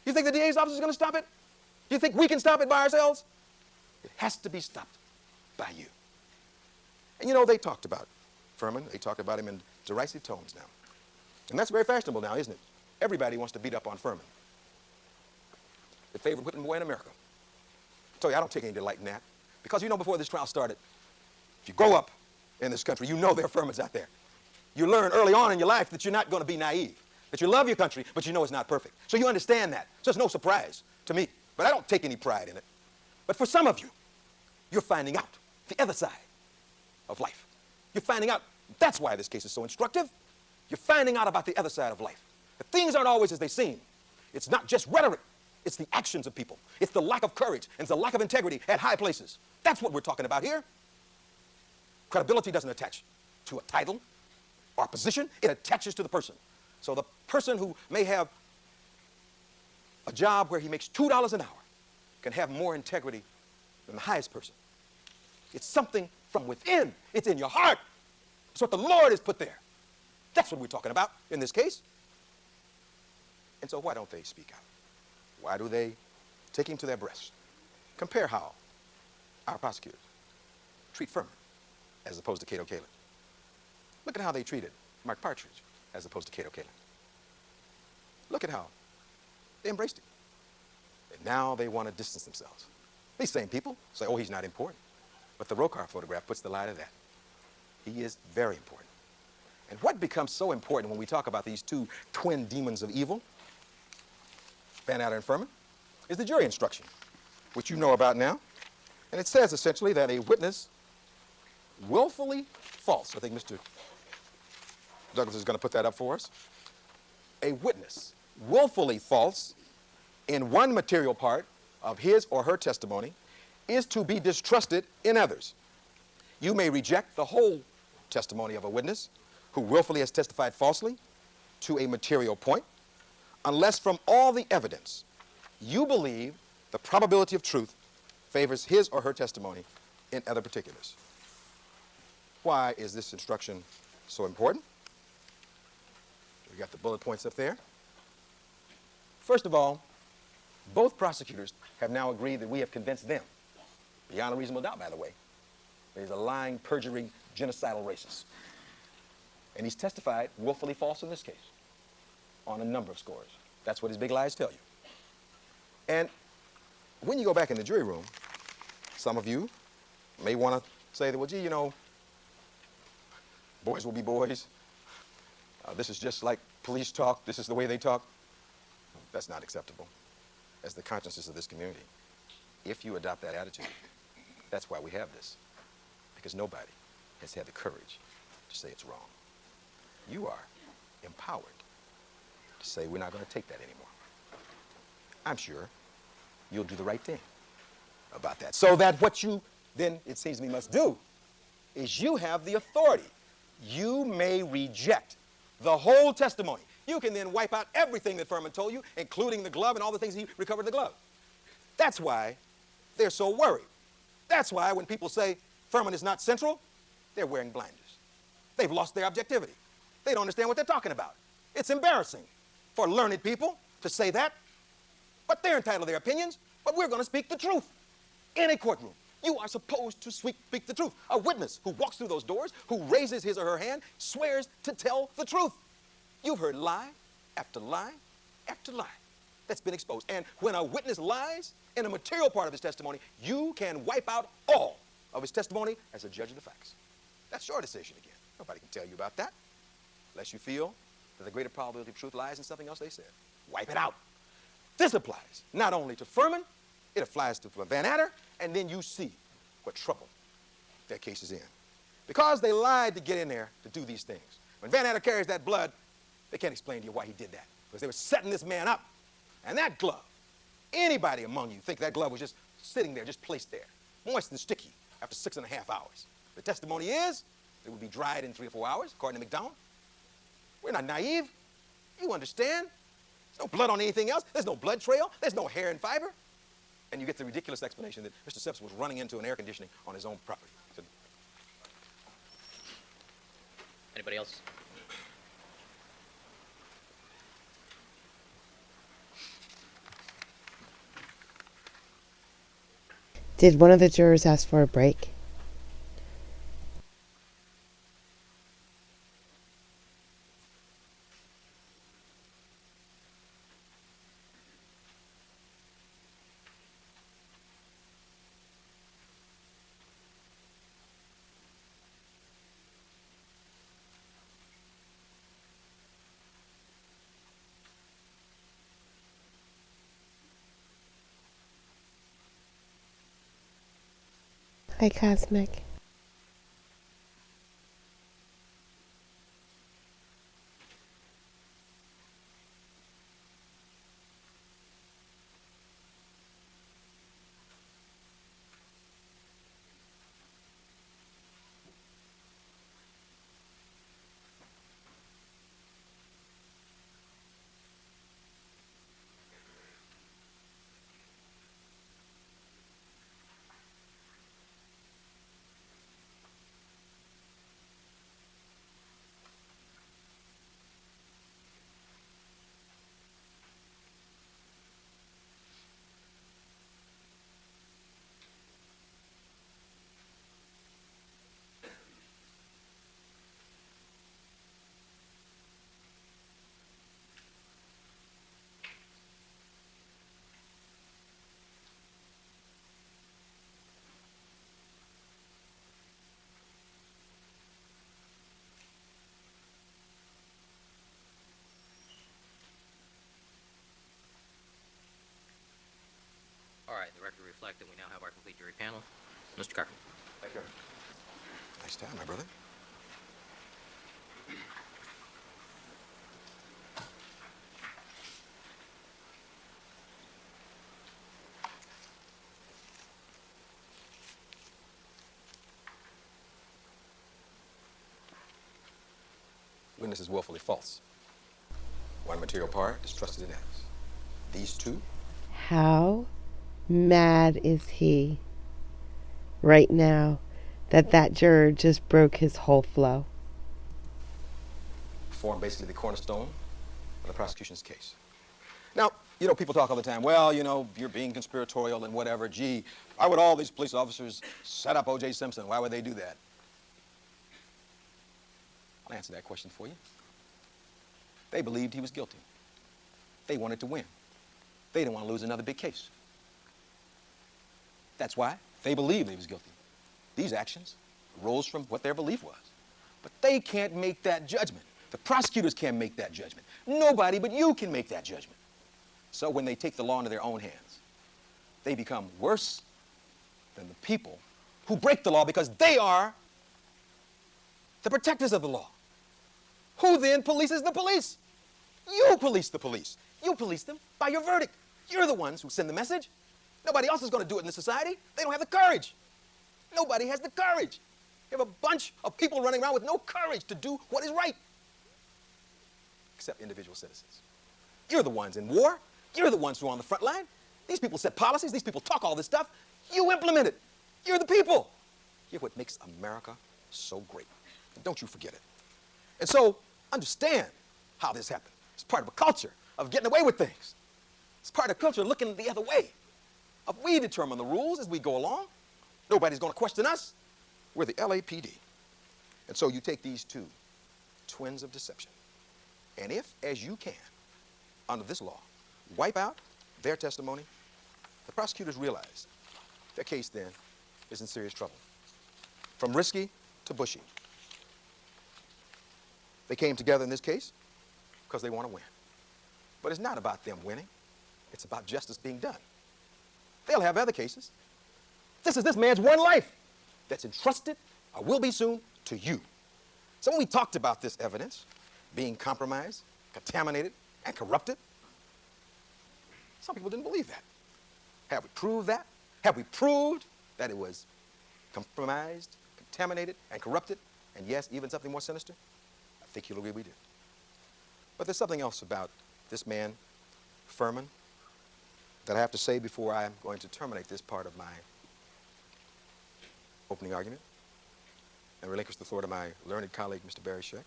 You think the DA's office is going to stop it? You think we can stop it by ourselves? It has to be stopped by you. And you know, they talked about Furman. They talked about him in derisive tones now. And that's very fashionable now, isn't it? Everybody wants to beat up on Furman, the favorite whipping boy in America. I tell you, I don't take any delight in that. Because you know, before this trial started, if you grow up in this country, you know there are Furmans out there. You learn early on in your life that you're not going to be naive, that you love your country, but you know it's not perfect. So you understand that. So it's no surprise to me. But I don't take any pride in it. But for some of you, you're finding out the other side of life. You're finding out. That's why this case is so instructive. You're finding out about the other side of life. That things aren't always as they seem. It's not just rhetoric. It's the actions of people. It's the lack of courage and it's the lack of integrity at high places. That's what we're talking about here. Credibility doesn't attach to a title or a position. It attaches to the person. So the person who may have a job where he makes $2 an hour can have more integrity than the highest person. It's something from within. It's in your heart. It's what the Lord has put there. That's what we're talking about in this case. And so why don't they speak out? Why do they take him to their breast? Compare how our prosecutors treat Furman as opposed to Cato Kalin. Look at how they treated Mark Partridge as opposed to Cato Kalin. Look at how they embraced him. And now they want to distance themselves. These same people say, oh, he's not important. But the Rokar photograph puts the lie to that. He is very important. And what becomes so important when we talk about these two twin demons of evil, Van Adder and Furman, is the jury instruction, which you know about now. And it says essentially that a witness willfully false, I think Mr. Douglas is going to put that up for us. A witness willfully false in one material part of his or her testimony is to be distrusted in others. You may reject the whole testimony of a witness who willfully has testified falsely to a material point unless from all the evidence you believe the probability of truth favors his or her testimony in other particulars. Why is this instruction so important? We got the bullet points up there. First of all, both prosecutors have now agreed that we have convinced them, beyond a reasonable doubt, by the way, that he's a lying, perjuring, genocidal racist. And he's testified willfully false in this case on a number of scores. That's what his big lies tell you. And when you go back in the jury room, some of you may want to say that, well, gee, you know, boys will be boys. This is just like police talk. This is the way they talk. That's not acceptable as the consciences of this community. If you adopt that attitude, that's why we have this. Because nobody has had the courage to say it's wrong. You are empowered to say we're not going to take that anymore. I'm sure you'll do the right thing about that. So that what you then, it seems to me, must do is you have the authority. You may reject the whole testimony. You can then wipe out everything that Furman told you, including the glove and all the things he recovered in the glove. That's why they're so worried. That's why when people say Furman is not central, they're wearing blinders. They've lost their objectivity. They don't understand what they're talking about. It's embarrassing for learned people to say that, but they're entitled to their opinions, but we're going to speak the truth in a courtroom. You are supposed to speak the truth. A witness who walks through those doors, who raises his or her hand, swears to tell the truth. You've heard lie after lie after lie that's been exposed. And when a witness lies in a material part of his testimony, you can wipe out all of his testimony as a judge of the facts. That's your decision again. Nobody can tell you about that unless you feel that the greater probability of truth lies in something else they said. Wipe it out. This applies not only to Furman, it applies to Van Adder, and then you see what trouble their case is in. Because they lied to get in there to do these things. When Van Adder carries that blood, they can't explain to you why he did that. Because they were setting this man up. And that glove, anybody among you think that glove was just sitting there, just placed there, moist and sticky after 6.5 hours. The testimony is it would be dried in 3 or 4 hours, according to McDonald. We're not naive. You understand. There's no blood on anything else. There's no blood trail. There's no hair and fiber. And you get the ridiculous explanation that Mr. Sept was running into an air conditioning on his own property. So, Anybody else? Did one of the jurors ask for a break? Hi, Cosmic. All right, the record reflects that we now have our complete jury panel. Mr. Carter. thank you. Nice time, my brother. Witness is willfully false. One material part is trusted in evidence. These two, How mad is he right now that that juror just broke his whole flow? form basically the cornerstone of the prosecution's case. Now, you know, people talk all the time, well, you know, you're being conspiratorial and whatever. Gee, why would all these police officers set up OJ Simpson? Why would they do that? I'll answer that question for you. They believed he was guilty. They wanted to win. They didn't want to lose another big case. That's why they believed he was guilty. These actions arose from what their belief was. But they can't make that judgment. The prosecutors can't make that judgment. Nobody but you can make that judgment. So when they take the law into their own hands, they become worse than the people who break the law because they are the protectors of the law. Who then polices the police? You police the police. You police them by your verdict. You're the ones who send the message. Nobody else is going to do it in this society. They don't have the courage. Nobody has the courage. You have a bunch of people running around with no courage to do what is right, except individual citizens. You're the ones in war. You're the ones who are on the front line. These people set policies. These people talk all this stuff. You implement it. You're the people. You're what makes America so great. And don't you forget it. And so understand how this happened. It's part of a culture of getting away with things. It's part of a culture of looking the other way. We determine the rules as we go along. Nobody's going to question us. We're the LAPD. And so you take these two twins of deception, and if, as you can, under this law, wipe out their testimony, the prosecutors realize their case then is in serious trouble. From risky to bushy. They came together in this case because they want to win. But it's not about them winning. It's about justice being done. They'll have other cases. This is this man's one life that's entrusted, or will be soon, to you. So when we talked about this evidence being compromised, contaminated, and corrupted, some people didn't believe that. Have we proved that? Have we proved that it was compromised, contaminated, and corrupted? And yes, even something more sinister? I think you'll agree we did. But there's something else about this man, Furman, that I have to say before I'm going to terminate this part of my opening argument and relinquish the floor to my learned colleague, Mr. Barry Scheck.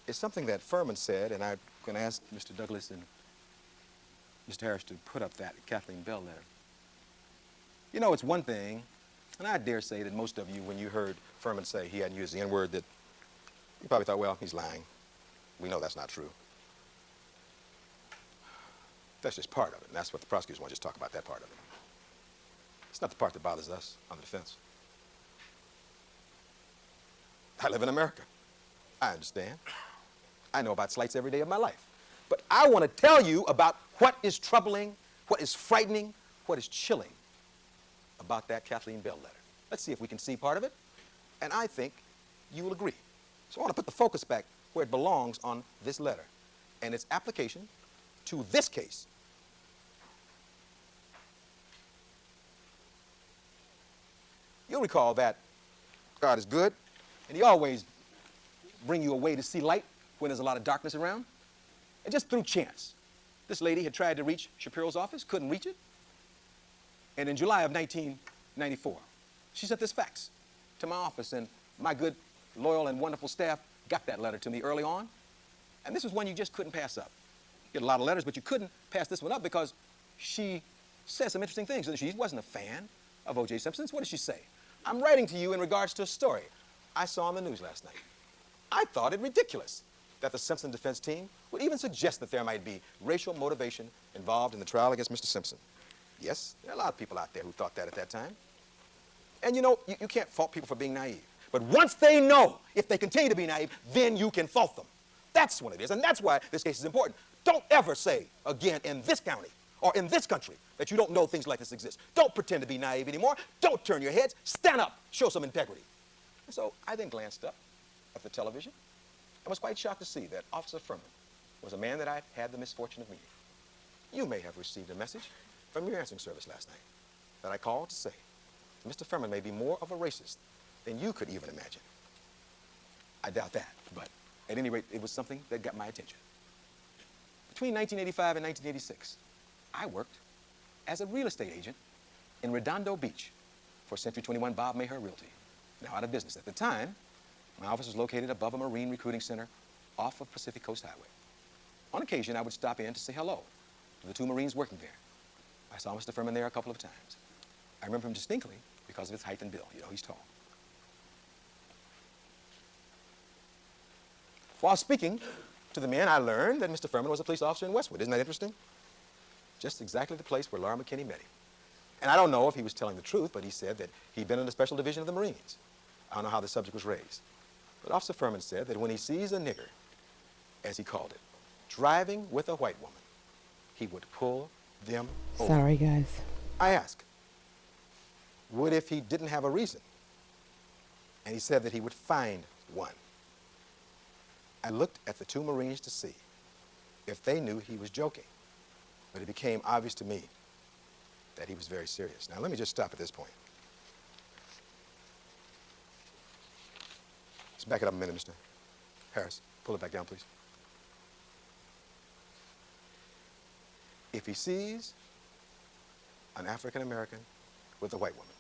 It's something that Furman said, and I'm going to ask Mr. Douglas and Mr. Harris to put up that Kathleen Bell letter. You know, it's one thing, and I dare say that most of you, when you heard Furman say he hadn't used the N-word, that you probably thought, well, he's lying. We know that's not true. That's just part of it, and that's what the prosecutors want to just talk about, that part of it. It's not the part that bothers us on the defense. I live in America. I understand. I know about slights every day of my life. But I want to tell you about what is troubling, what is frightening, what is chilling about that Kathleen Bell letter. Let's see if we can see part of it, and I think you will agree. So I want to put the focus back where it belongs on this letter and its application to this case. You'll recall that God is good, and he always brings you a way to see light when there's a lot of darkness around. And just through chance, this lady had tried to reach Shapiro's office, couldn't reach it. And in July of 1994, she sent this fax to my office, and my good, loyal, and wonderful staff got that letter to me early on. And this was one you just couldn't pass up. You get a lot of letters, but you couldn't pass this one up because she said some interesting things. And she wasn't a fan of OJ Simpson. What did she say? I'm writing to you in regards to a story I saw on the news last night. I thought it ridiculous that the Simpson defense team would even suggest that there might be racial motivation involved in the trial against Mr. Simpson. Yes, there are a lot of people out there who thought that at that time. And you know, you can't fault people for being naive. But once they know, if they continue to be naive, then you can fault them. That's what it is, and that's why this case is important. Don't ever say again in this county or in this country that you don't know things like this exist. Don't pretend to be naive anymore. Don't turn your heads. Stand up. Show some integrity. And so I then glanced up at the television and was quite shocked to see that Officer Furman was a man that I've had the misfortune of meeting. You may have received a message from your answering service last night that I called to say Mr. Furman may be more of a racist than you could even imagine. I doubt that, but at any rate, it was something that got my attention. Between 1985 and 1986, I worked as a real estate agent in Redondo Beach for Century 21 Bob Maher Realty, now out of business. At the time, my office was located above a Marine recruiting center off of Pacific Coast Highway. On occasion, I would stop in to say hello to the 2 Marines working there. I saw Mr. Furman there a couple of times. I remember him distinctly because of his height and build. You know, he's tall. While speaking to the men, I learned that Mr. Furman was a police officer in Westwood. Isn't that interesting? Just exactly the place where Laura McKinney met him. And I don't know if he was telling the truth, but he said that he'd been in the special division of the Marines. I don't know how the subject was raised. But Officer Furman said that when he sees a nigger, as he called it, driving with a white woman, he would pull them over. Sorry, guys. I asked, what if he didn't have a reason? And he said that he would find one. I looked at the 2 Marines to see if they knew he was joking, but it became obvious to me that he was very serious. Now, let me just stop at this point. Let's back it up a minute, Mr. Harris. Pull it back down, please. If he sees an African American with a white woman,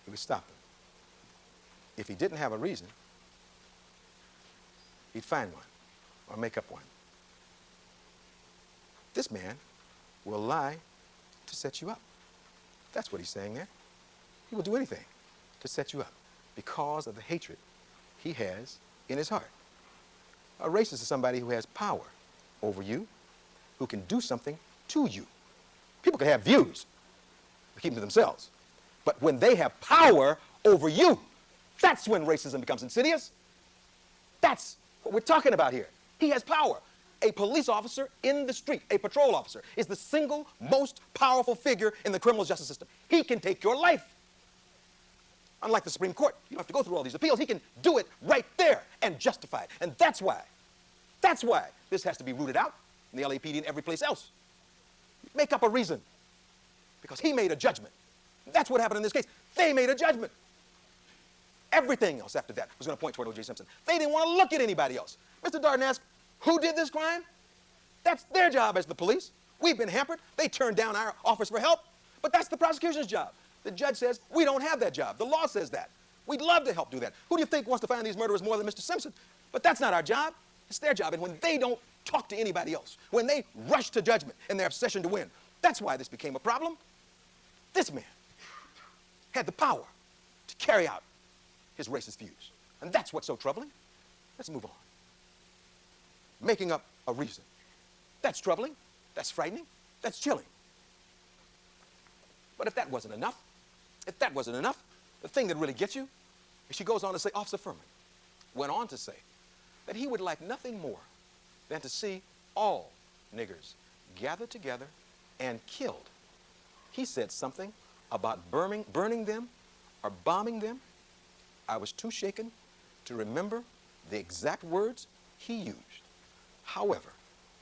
he would stop him. If he didn't have a reason, he'd find one or make up one. This man will lie to set you up. That's what he's saying there. He will do anything to set you up because of the hatred he has in his heart. A racist is somebody who has power over you, who can do something to you. People can have views, but keep them to themselves. But when they have power over you, that's when racism becomes insidious. That's what we're talking about here. He has power. A police officer in the street, a patrol officer, is the single most powerful figure in the criminal justice system. He can take your life. Unlike the Supreme Court, you don't have to go through all these appeals. He can do it right there and justify it. And that's why this has to be rooted out in the LAPD and every place else. Make up a reason. Because he made a judgment. That's what happened in this case. They made a judgment. Everything else after that was going to point toward OJ Simpson. They didn't want to look at anybody else. Mr. Darden asked, who did this crime? That's their job as the police. We've been hampered. They turned down our offers for help. But that's the prosecution's job. The judge says, we don't have that job. The law says that. We'd love to help do that. Who do you think wants to find these murderers more than Mr. Simpson? But that's not our job. It's their job. And when they don't talk to anybody else, when they rush to judgment in their obsession to win, that's why this became a problem. This man had the power to carry out his racist views. And that's what's so troubling. Let's move on. Making up a reason. That's troubling. That's frightening. That's chilling. But if that wasn't enough, the thing that really gets you, she goes on to say, Officer Furman went on to say that he would like nothing more than to see all niggers gathered together and killed. He said something about burning them or bombing them. I was too shaken to remember the exact words he used. However,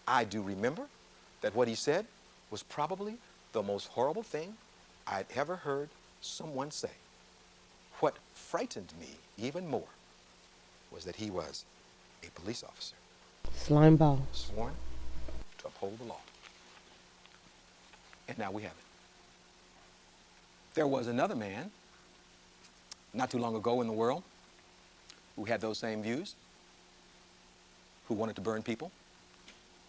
I do remember that what he said was probably the most horrible thing I'd ever heard someone say. What frightened me even more was that he was a police officer. Slime ball. Sworn to uphold the law. And now we have it. There was another man not too long ago in the world who had those same views, who wanted to burn people,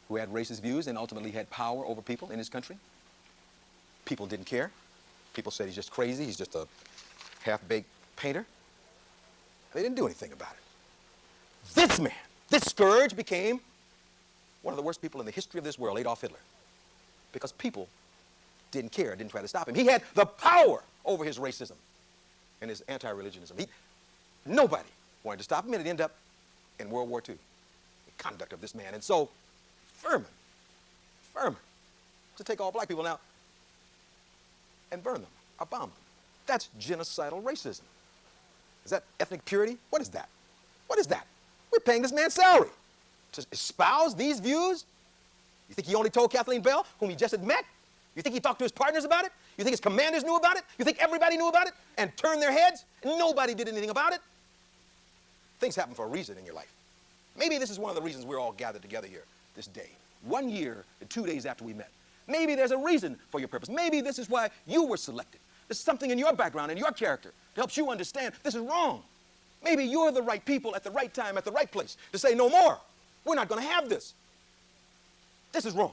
who had racist views and ultimately had power over people in his country. People didn't care. People said he's just crazy, he's just a half-baked painter. They didn't do anything about it. This man, this scourge, became one of the worst people in the history of this world, Adolf Hitler, because people didn't care, didn't try to stop him. He had the power over his racism and his anti-religionism. Nobody wanted to stop him, and it ended up in World War II, the conduct of this man. And so, Furman, to take all black people now and burn them or bomb them. That's genocidal racism. Is that ethnic purity? What is that? What is that? We're paying this man's salary to espouse these views. You think he only told Kathleen Bell, whom he just had met? You think he talked to his partners about it? You think his commanders knew about it? You think everybody knew about it and turned their heads and nobody did anything about it? Things happen for a reason in your life. Maybe this is one of the reasons we're all gathered together here this day. 1 year and 2 days after we met. Maybe there's a reason for your purpose. Maybe this is why you were selected. There's something in your background, in your character, that helps you understand this is wrong. Maybe you're the right people at the right time, at the right place to say no more. We're not going to have this. This is wrong.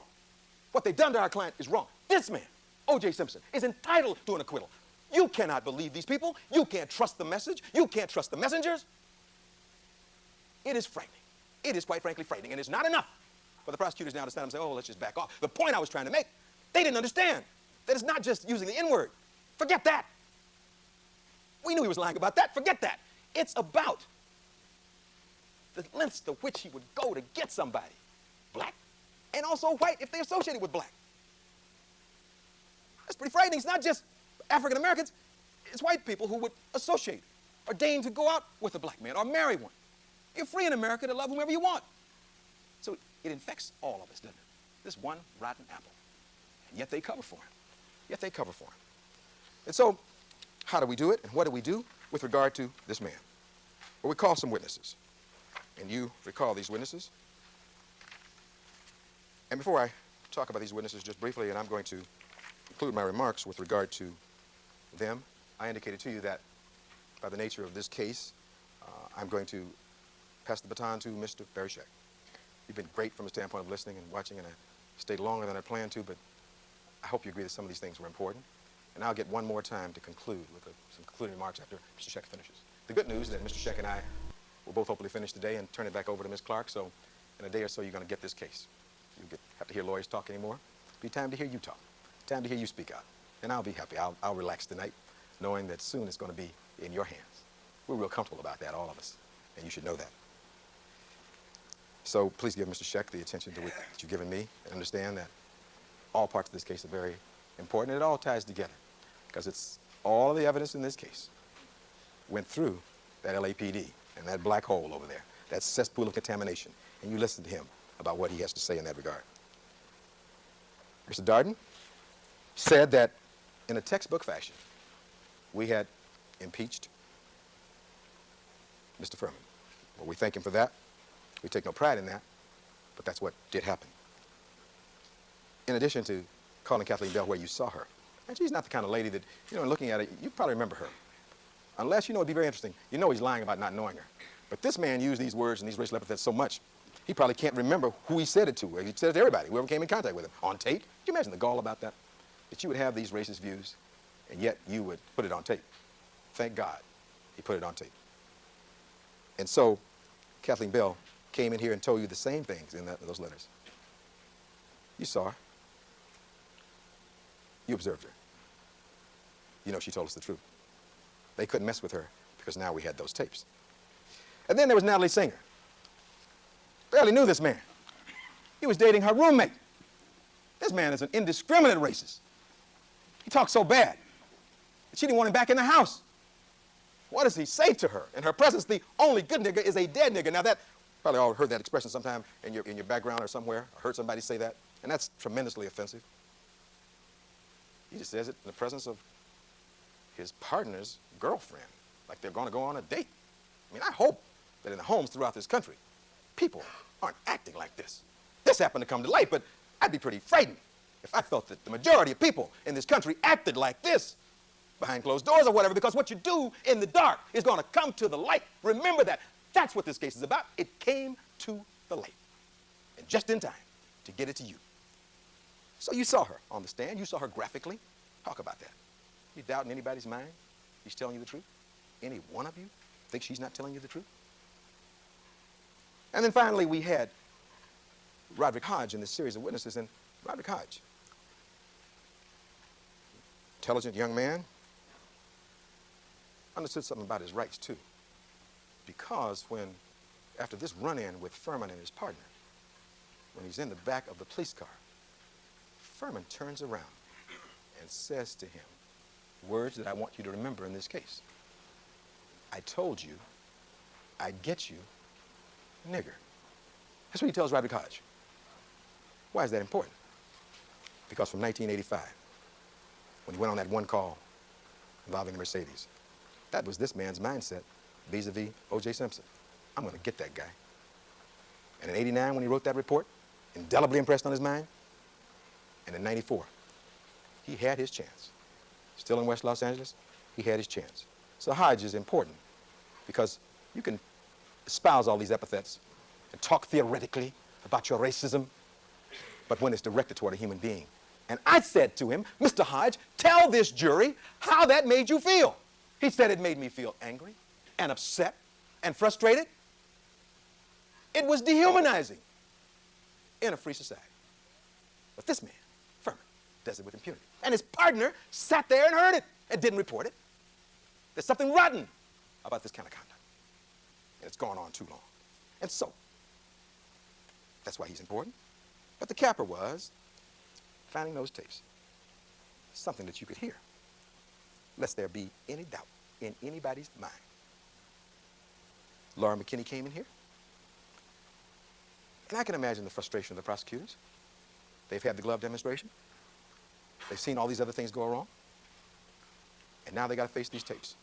What they've done to our client is wrong. This man, OJ Simpson, is entitled to an acquittal. You cannot believe these people. You can't trust the message. You can't trust the messengers. It is frightening. It is quite frankly frightening, and it's not enough for the prosecutors now to stand up and say, oh, let's just back off. The point I was trying to make, they didn't understand that it's not just using the N-word. Forget that. We knew he was lying about that. Forget that. It's about the lengths to which he would go to get somebody, black and also white if they associated with black. That's pretty frightening. It's not just African Americans, it's white people who would associate or deign to go out with a black man or marry one. You're free in America to love whomever you want. So it infects all of us, doesn't it? This one rotten apple. And yet they cover for him. Yet they cover for him. And so, how do we do it? And what do we do with regard to this man? Well, we call some witnesses. And you recall these witnesses. And before I talk about these witnesses just briefly, and I'm going to conclude my remarks with regard to them, I indicated to you that by the nature of this case, I'm going to pass the baton to Mr. Barishek. You've been great from the standpoint of listening and watching, and I stayed longer than I planned to, but I hope you agree that some of these things were important. And I'll get one more time to conclude with some concluding remarks after Mr. Sheck finishes. The good news is that Mr. Sheck and I will both hopefully finish today and turn it back over to Ms. Clark, so in a day or so you're going to get this case. You have to hear lawyers talk anymore. It'll be time to hear you talk, time to hear you speak out. And I'll be happy. I'll relax tonight, knowing that soon it's going to be in your hands. We're real comfortable about that, all of us, and you should know that. So please give Mr. Sheck the attention that you've given me, and understand that all parts of this case are very important, and it all ties together, because it's all of the evidence in this case went through that LAPD and that black hole over there, that cesspool of contamination, and you listen to him about what he has to say in that regard. Mr. Darden said that in a textbook fashion, we had impeached Mr. Furman. Well, we thank him for that. We take no pride in that, but that's what did happen. In addition to calling Kathleen Bell where you saw her, and she's not the kind of lady that, you know, looking at it, you probably remember her. Unless, you know, it'd be very interesting. You know he's lying about not knowing her. But this man used these words and these racial epithets so much, he probably can't remember who he said it to. He said it to everybody, whoever came in contact with him. On tape. Can you imagine the gall about that? That you would have these racist views, and yet you would put it on tape. Thank God he put it on tape. And so Kathleen Bell came in here and told you the same things in those letters. You saw her. You observed her. You know she told us the truth. They couldn't mess with her because now we had those tapes. And then there was Natalie Singer. Barely knew this man. He was dating her roommate. This man is an indiscriminate racist. He talks so bad that she didn't want him back in the house. What does he say to her? In her presence, the only good nigga is a dead nigga. Now that, probably all heard that expression sometime in your background or somewhere, or heard somebody say that, and that's tremendously offensive. He just says it in the presence of his partner's girlfriend, like they're going to go on a date. I mean, I hope that in the homes throughout this country, people aren't acting like this. This happened to come to light, but I'd be pretty frightened if I felt that the majority of people in this country acted like this behind closed doors or whatever, because what you do in the dark is going to come to the light. Remember that. That's what this case is about. It came to the light, and just in time to get it to you. So you saw her on the stand. You saw her graphically. Talk about that. You doubt in anybody's mind she's telling you the truth? Any one of you think she's not telling you the truth? And then finally we had Roderick Hodge in this series of witnesses, and Roderick Hodge, intelligent young man, understood something about his rights too. Because after this run-in with Furman and his partner, when he's in the back of the police car, Furman turns around and says to him words that I want you to remember in this case. I told you, I'd get you, nigger. That's what he tells Roderick Hodge. Why is that important? Because from 1985, when he went on that one call involving a Mercedes, that was this man's mindset vis-a-vis OJ Simpson. I'm going to get that guy. And in '89, when he wrote that report, indelibly impressed on his mind, and in '94, he had his chance. Still in West Los Angeles, he had his chance. So Hodge is important because you can espouse all these epithets and talk theoretically about your racism, but when it's directed toward a human being. And I said to him, Mr. Hodge, tell this jury how that made you feel. He said it made me feel angry and upset and frustrated. It was dehumanizing in a free society. But this man, Furman, does it with impunity. And his partner sat there and heard it and didn't report it. There's something rotten about this kind of conduct. And it's gone on too long. And so, that's why he's important. But the capper was finding those tapes. Something that you could hear, lest there be any doubt in anybody's mind. Laura McKinney came in here. And I can imagine the frustration of the prosecutors. They've had the glove demonstration. They've seen all these other things go wrong. And now they got to face these tapes.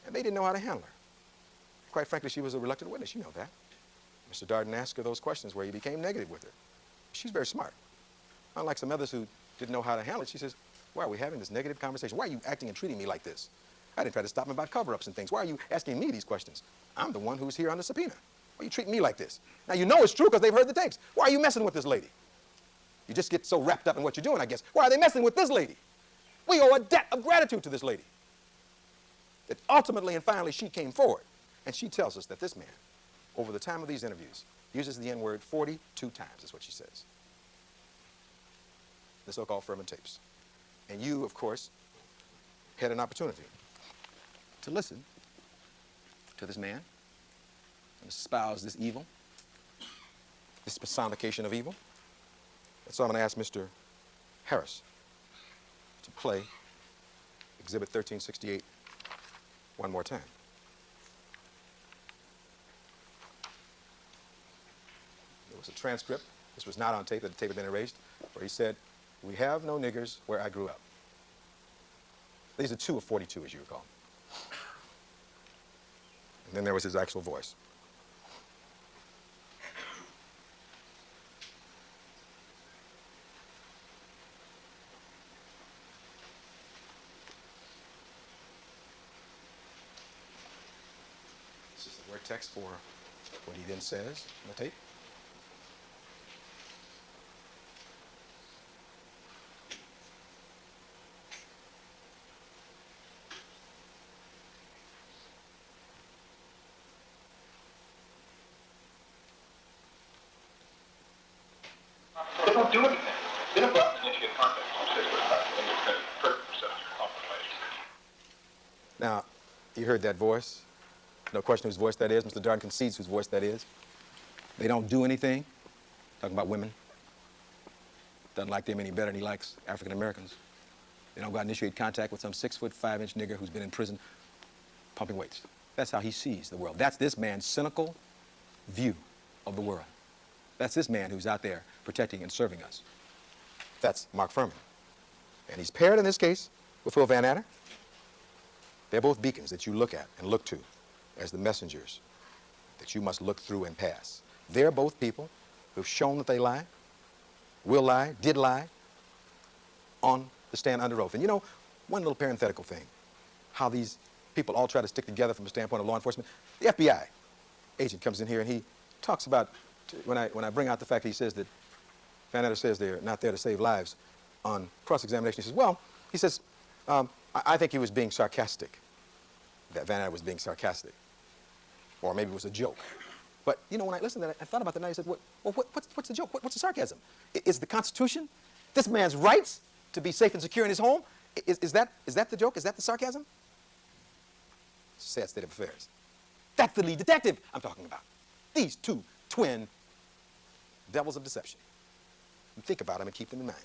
And they didn't know how to handle her. Quite frankly, she was a reluctant witness. You know that. Mr. Darden asked her those questions where he became negative with her. She's very smart. Unlike some others who didn't know how to handle it, she says, why are we having this negative conversation? Why are you acting and treating me like this? I didn't try to stop him about cover-ups and things. Why are you asking me these questions? I'm the one who's here on the subpoena. Why are you treating me like this? Now, you know it's true because they've heard the tapes. Why are you messing with this lady? You just get so wrapped up in what you're doing, I guess. Why are they messing with this lady? We owe a debt of gratitude to this lady. That ultimately and finally she came forward. And she tells us that this man, over the time of these interviews, uses the N-word 42 times, is what she says. The so-called Furman tapes. And you, of course, had an opportunity to listen to this man and espouse this evil, this personification of evil. And so I'm going to ask Mr. Harris to play Exhibit 1368 one more time. There was a transcript. This was not on tape, the tape had been erased, where he said, "We have no niggers where I grew up." These are 2 of 42, as you recall. And then there was his actual voice. This is the word text for what he then says on the tape. They don't do anything. They don't go out and get contact from 6 foot 5 and it's going to hurt themselves off the place. Now, you heard that voice. No question whose voice that is. Mr. Darden concedes whose voice that is. They don't do anything. Talking about women. Doesn't like them any better than he likes African Americans. They don't go out and initiate contact with some 6 foot 5 inch nigger who's been in prison pumping weights. That's how he sees the world. That's this man's cynical view of the world. That's this man who's out there protecting and serving us. That's Mark Furman. And he's paired in this case with Phil Van Adder. They're both beacons that you look at and look to as the messengers that you must look through and pass. They're both people who've shown that they lie, will lie, did lie on the stand under oath. And you know, one little parenthetical thing, how these people all try to stick together from the standpoint of law enforcement. The FBI agent comes in here and he talks about, when I bring out the fact that he says that Van Adder says they're not there to save lives on cross-examination, he says, well, he says, I think he was being sarcastic, that Van Adder was being sarcastic, or maybe it was a joke. But, you know, when I listened to that, I thought about that and I said, what's the joke? What's the sarcasm? Is the Constitution, this man's rights to be safe and secure in his home, is that the joke? Is that the sarcasm? It's a sad state of affairs. That's the lead detective I'm talking about. These 2 twin devils of deception. And think about them and keep them in mind.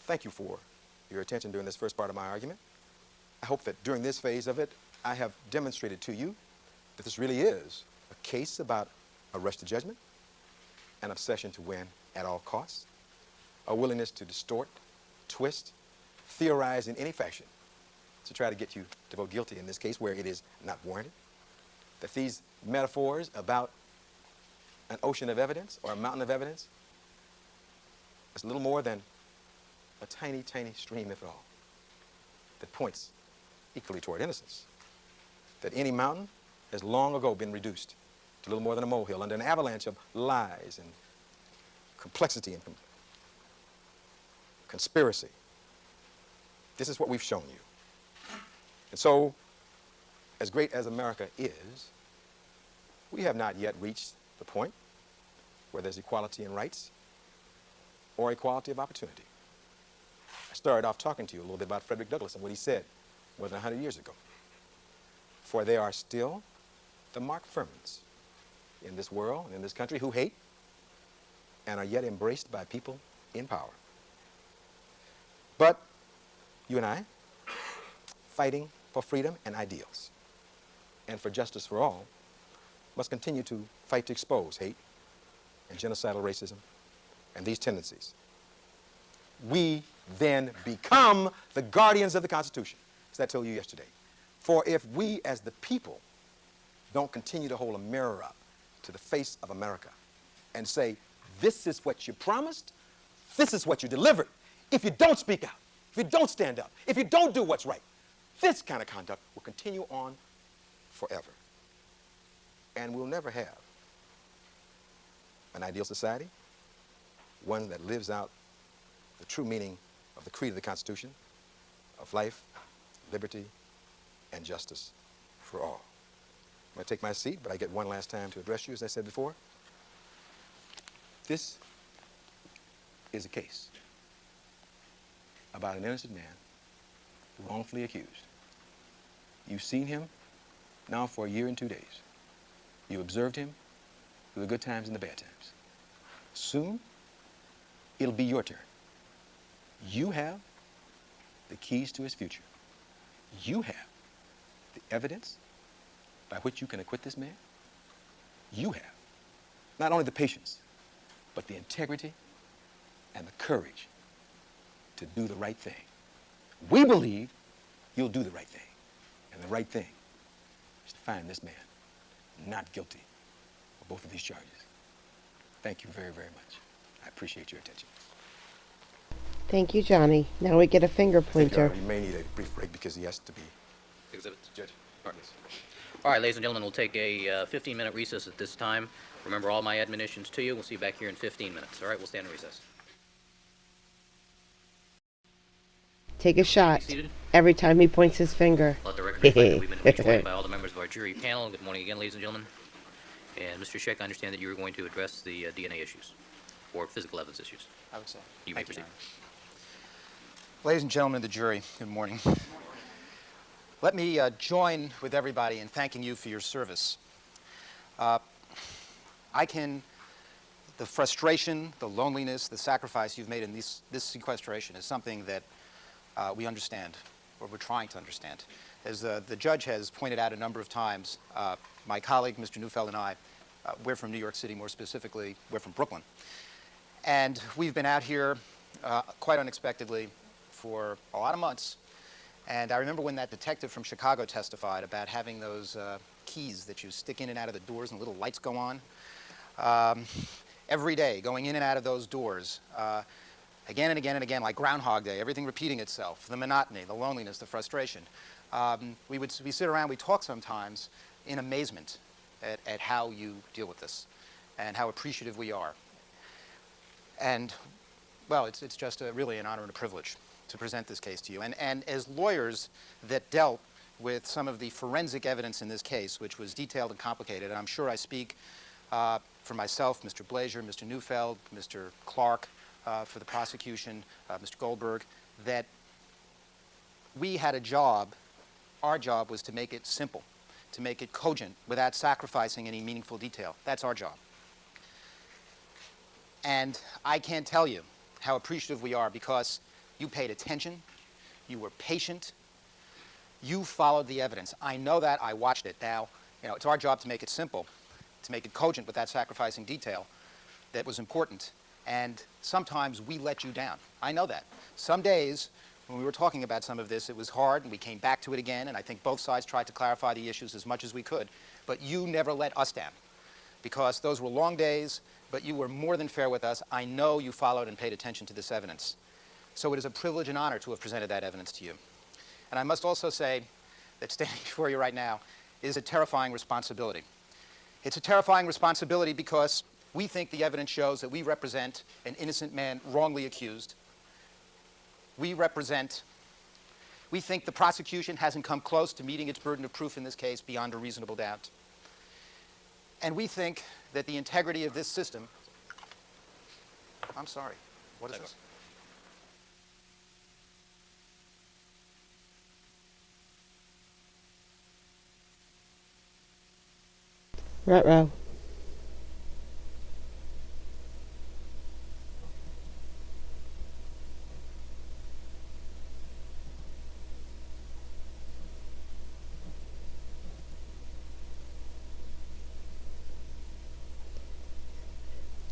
Thank you for your attention during this first part of my argument. I hope that during this phase of it, I have demonstrated to you that this really is a case about a rush to judgment, an obsession to win at all costs, a willingness to distort, twist, theorize in any fashion to try to get you to vote guilty in this case where it is not warranted, that these metaphors about an ocean of evidence or a mountain of evidence is little more than a tiny, tiny stream, if at all, that points equally toward innocence. That any mountain has long ago been reduced to little more than a molehill under an avalanche of lies and complexity and conspiracy. This is what we've shown you. And so, as great as America is, we have not yet reached the point where there's equality in rights or equality of opportunity. I started off talking to you a little bit about Frederick Douglass and what he said more than 100 years ago. For there are still the Mark Furmans in this world and in this country who hate and are yet embraced by people in power. But you and I, fighting for freedom and ideals and for justice for all, must continue to fight to expose hate and genocidal racism and these tendencies. We then become the guardians of the Constitution, as I told you yesterday. For if we as the people don't continue to hold a mirror up to the face of America and say, this is what you promised, this is what you delivered. If you don't speak out, if you don't stand up, if you don't do what's right, this kind of conduct will continue on forever. And we'll never have an ideal society, one that lives out the true meaning of the creed of the Constitution, of life, liberty, and justice for all. I'm going to take my seat, but I get one last time to address you, as I said before. This is a case about an innocent man wrongfully accused. You've seen him now for a year and 2 days. You observed him through the good times and the bad times. Soon, it'll be your turn. You have the keys to his future. You have the evidence by which you can acquit this man. You have not only the patience, but the integrity and the courage to do the right thing. We believe you'll do the right thing. And the right thing is to find this man not guilty of both of these charges. Thank you very, very much. I appreciate your attention. Thank you, Johnny. Now we get a finger pointer. You may need a brief break because he has to be Exhibits. judge. All right. All right, ladies and gentlemen, we'll take a 15-minute recess at this time. Remember all my admonitions to you. We'll see you back here in 15 minutes. All right, we'll stand in recess. Take a shot Be seated. every time he points his finger. Let the record reflect that we've been rejoined by all the members of our jury panel. Good morning again, ladies and gentlemen. And Mr. Sheck, I understand that you were going to address the DNA issues or physical evidence issues. I would say. You may Thank proceed. Your Honor. Ladies and gentlemen of the jury, good morning. Let me join with everybody in thanking you for your service. The frustration, the loneliness, the sacrifice you've made in this sequestration is something that we understand, or we're trying to understand. As the judge has pointed out a number of times, my colleague, Mr. Neufeld, and I, we're from New York City, more specifically, we're from Brooklyn. And we've been out here quite unexpectedly for a lot of months. And I remember when that detective from Chicago testified about having those keys that you stick in and out of the doors and little lights go on. Every day, going in and out of those doors, again and again and again, like Groundhog Day, everything repeating itself, the monotony, the loneliness, the frustration. We sit around, we talk sometimes in amazement at how you deal with this and how appreciative we are. And, well, it's just really an honor and a privilege to present this case to you. And as lawyers that dealt with some of the forensic evidence in this case, which was detailed and complicated, and I'm sure I speak for myself, Mr. Blazier, Mr. Neufeld, Mr. Clark, for the prosecution, Mr. Goldberg, that we had a job. Our job was to make it simple, to make it cogent without sacrificing any meaningful detail. That's our job. And I can't tell you how appreciative we are because you paid attention, you were patient, you followed the evidence. I know that, I watched it. Now, it's our job to make it simple, to make it cogent without sacrificing detail that was important. And sometimes we let you down. I know that. Some days, when we were talking about some of this, it was hard, and we came back to it again, and I think both sides tried to clarify the issues as much as we could. But you never let us down, because those were long days, but you were more than fair with us. I know you followed and paid attention to this evidence. So it is a privilege and honor to have presented that evidence to you. And I must also say that standing before you right now is a terrifying responsibility. It's a terrifying responsibility because we think the evidence shows that we represent an innocent man wrongly accused. We think the prosecution hasn't come close to meeting its burden of proof in this case beyond a reasonable doubt. And we think that the integrity of this system... I'm sorry, what is this? Ruh-roh.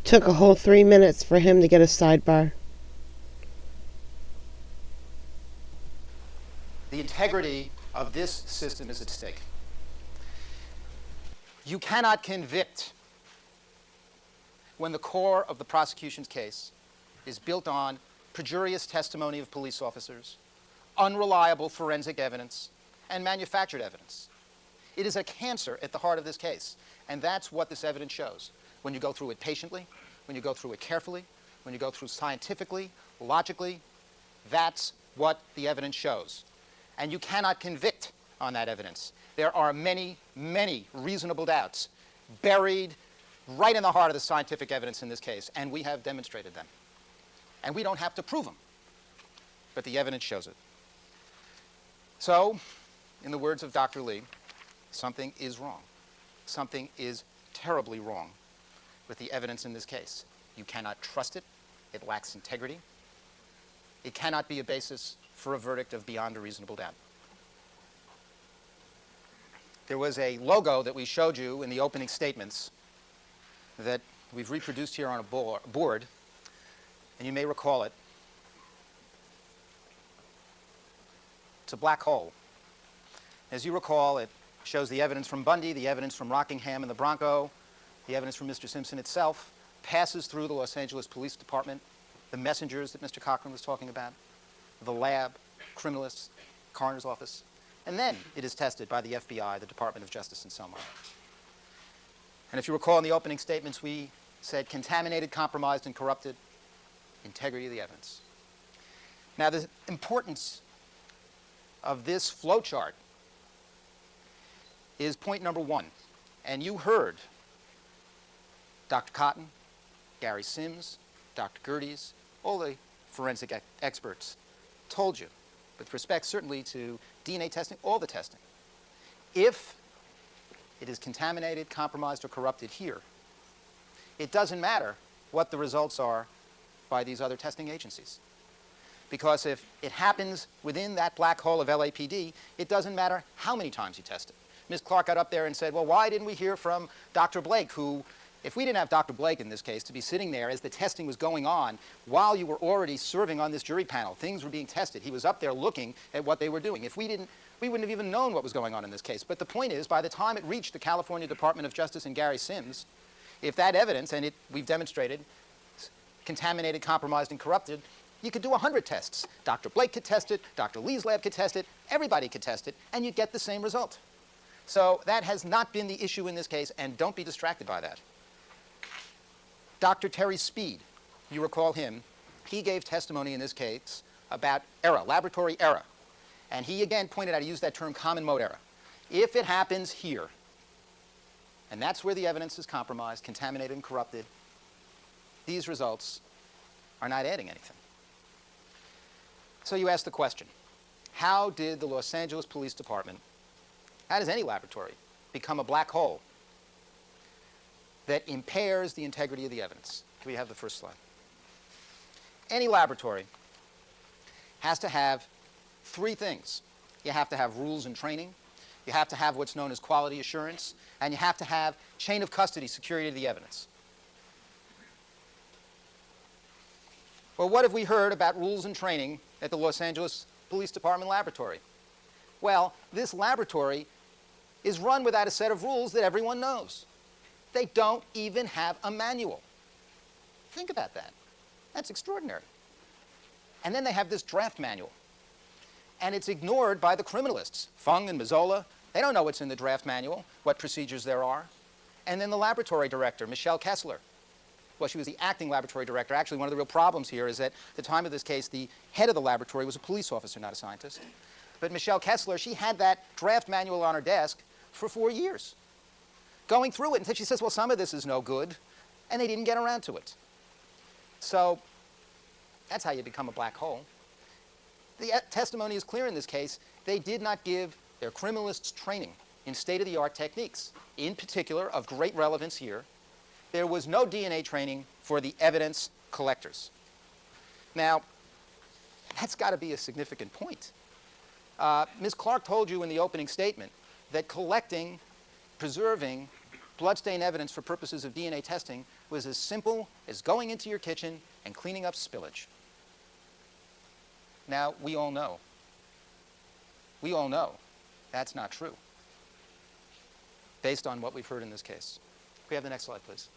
Took a whole 3 minutes for him to get a sidebar. The integrity of this system is at stake. You cannot convict when the core of the prosecution's case is built on perjurious testimony of police officers, unreliable forensic evidence, and manufactured evidence. It is a cancer at the heart of this case, and that's what this evidence shows. When you go through it patiently, when you go through it carefully, when you go through scientifically, logically, that's what the evidence shows. And you cannot convict on that evidence. There are many, many reasonable doubts buried right in the heart of the scientific evidence in this case, and we have demonstrated them. And we don't have to prove them, but the evidence shows it. So, in the words of Dr. Lee, something is wrong. Something is terribly wrong with the evidence in this case. You cannot trust it. It lacks integrity. It cannot be a basis for a verdict of beyond a reasonable doubt. There was a logo that we showed you in the opening statements that we've reproduced here on a board, and you may recall it. It's a black hole. As you recall, it shows the evidence from Bundy, the evidence from Rockingham and the Bronco, the evidence from Mr. Simpson itself, passes through the Los Angeles Police Department, the messengers that Mr. Cochran was talking about, the lab, criminalists, coroner's office, and then it is tested by the FBI, the Department of Justice, and so on. And if you recall in the opening statements, we said contaminated, compromised, and corrupted, integrity of the evidence. Now, the importance of this flow chart is point number one. And you heard Dr. Cotton, Gary Sims, Dr. Gerdes, all the forensic experts told you, with respect certainly to DNA testing, all the testing. If it is contaminated, compromised, or corrupted here, it doesn't matter what the results are by these other testing agencies. Because if it happens within that black hole of LAPD, it doesn't matter how many times you test it. Ms. Clark got up there and said, well, why didn't we hear from Dr. Blake, who, if we didn't have Dr. Blake in this case to be sitting there as the testing was going on while you were already serving on this jury panel, things were being tested. He was up there looking at what they were doing. If we didn't, we wouldn't have even known what was going on in this case. But the point is, by the time it reached the California Department of Justice and Gary Sims, if that evidence, and we've demonstrated, contaminated, compromised, and corrupted, you could do 100 tests. Dr. Blake could test it, Dr. Lee's lab could test it, everybody could test it, and you'd get the same result. So that has not been the issue in this case, and don't be distracted by that. Dr. Terry Speed, you recall him, he gave testimony in this case about error, laboratory error. And he again pointed out, he used that term common mode error. If it happens here, and that's where the evidence is compromised, contaminated, and corrupted, these results are not adding anything. So you ask the question, how did the Los Angeles Police Department, how does any laboratory become a black hole that impairs the integrity of the evidence? Can we have the first slide? Any laboratory has to have three things. You have to have rules and training, you have to have what's known as quality assurance, and you have to have chain of custody security of the evidence. Well, what have we heard about rules and training at the Los Angeles Police Department laboratory? Well, this laboratory is run without a set of rules that everyone knows. They don't even have a manual. Think about that. That's extraordinary. And then they have this draft manual. And it's ignored by the criminalists. Fung and Mazzola, they don't know what's in the draft manual, what procedures there are. And then the laboratory director, Michelle Kessler. Well, she was the acting laboratory director. Actually, one of the real problems here is that at the time of this case, the head of the laboratory was a police officer, not a scientist. But Michelle Kessler, she had that draft manual on her desk for 4 years, going through it until she says, well, some of this is no good, and they didn't get around to it. So that's how you become a black hole. The testimony is clear in this case. They did not give their criminalists training in state-of-the-art techniques. In particular, of great relevance here, there was no DNA training for the evidence collectors. Now, that's got to be a significant point. Ms. Clark told you in the opening statement that collecting, preserving bloodstain evidence for purposes of DNA testing was as simple as going into your kitchen and cleaning up spillage. Now, we all know that's not true, based on what we've heard in this case. Can we have the next slide, please?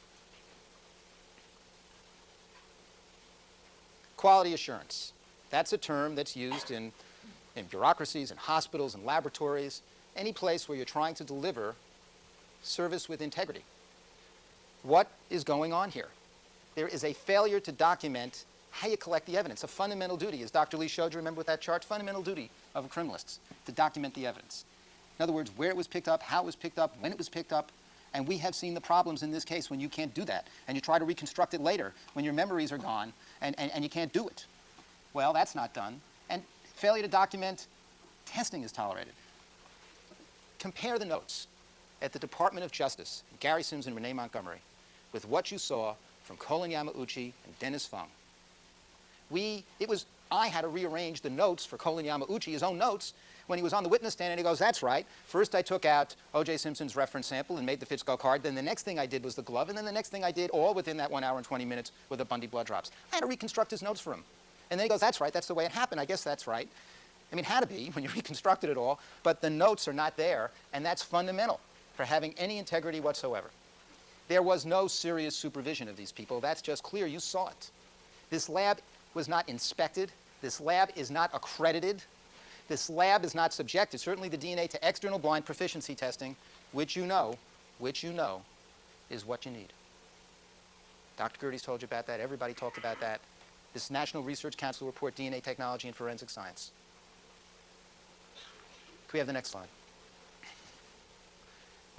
Quality assurance. That's a term that's used in bureaucracies, in hospitals, in laboratories, any place where you're trying to deliver service with integrity. What is going on here? There is a failure to document how you collect the evidence. A fundamental duty, as Dr. Lee showed you, remember with that chart? Fundamental duty of a criminalist, to document the evidence. In other words, where it was picked up, how it was picked up, when it was picked up. And we have seen the problems in this case when you can't do that. And you try to reconstruct it later when your memories are gone and you can't do it. Well, that's not done. And failure to document testing is tolerated. Compare the notes at the Department of Justice, Gary Sims and Renee Montgomery, with what you saw from Colin Yamauchi and Dennis Fung. I had to rearrange the notes for Colin Yamauchi, his own notes, when he was on the witness stand, and he goes, that's right. First I took out OJ Simpson's reference sample and made the Fitzgerald card. Then the next thing I did was the glove. And then the next thing I did, all within that 1 hour and 20 minutes, were the Bundy blood drops. I had to reconstruct his notes for him. And then he goes, that's right. That's the way it happened. I guess that's right. I mean, it had to be when you reconstructed it all. But the notes are not there. And that's fundamental for having any integrity whatsoever. There was no serious supervision of these people. That's just clear. You saw it. This lab was not inspected. This lab is not accredited. This lab is not subjected, certainly the DNA, to external blind proficiency testing, which you know is what you need. Dr. Gerdes told you about that. Everybody talked about that. This National Research Council report, DNA Technology and Forensic Science. Can we have the next slide?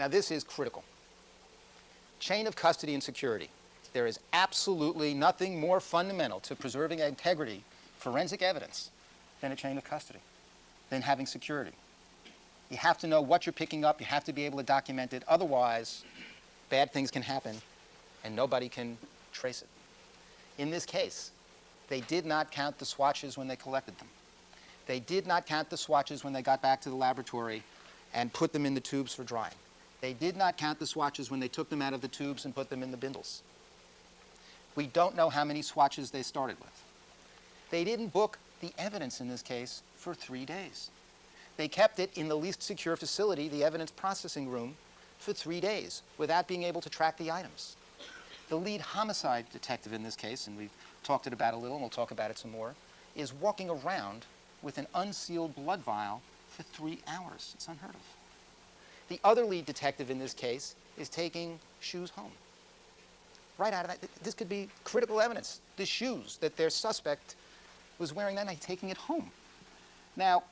Now, this is critical. Chain of custody and security. There is absolutely nothing more fundamental to preserving integrity, forensic evidence, than a chain of custody, than having security. You have to know what you're picking up. You have to be able to document it. Otherwise, bad things can happen, and nobody can trace it. In this case, they did not count the swatches when they collected them. They did not count the swatches when they got back to the laboratory and put them in the tubes for drying. They did not count the swatches when they took them out of the tubes and put them in the bindles. We don't know how many swatches they started with. They didn't book the evidence in this case for 3 days. They kept it in the least secure facility, the evidence processing room, for 3 days without being able to track the items. The lead homicide detective in this case, and we've talked about it a little and we'll talk about it some more, is walking around with an unsealed blood vial for 3 hours. It's unheard of. The other lead detective in this case is taking shoes home. Right out of that, this could be critical evidence. The shoes that their suspect was wearing that night, taking it home. Now,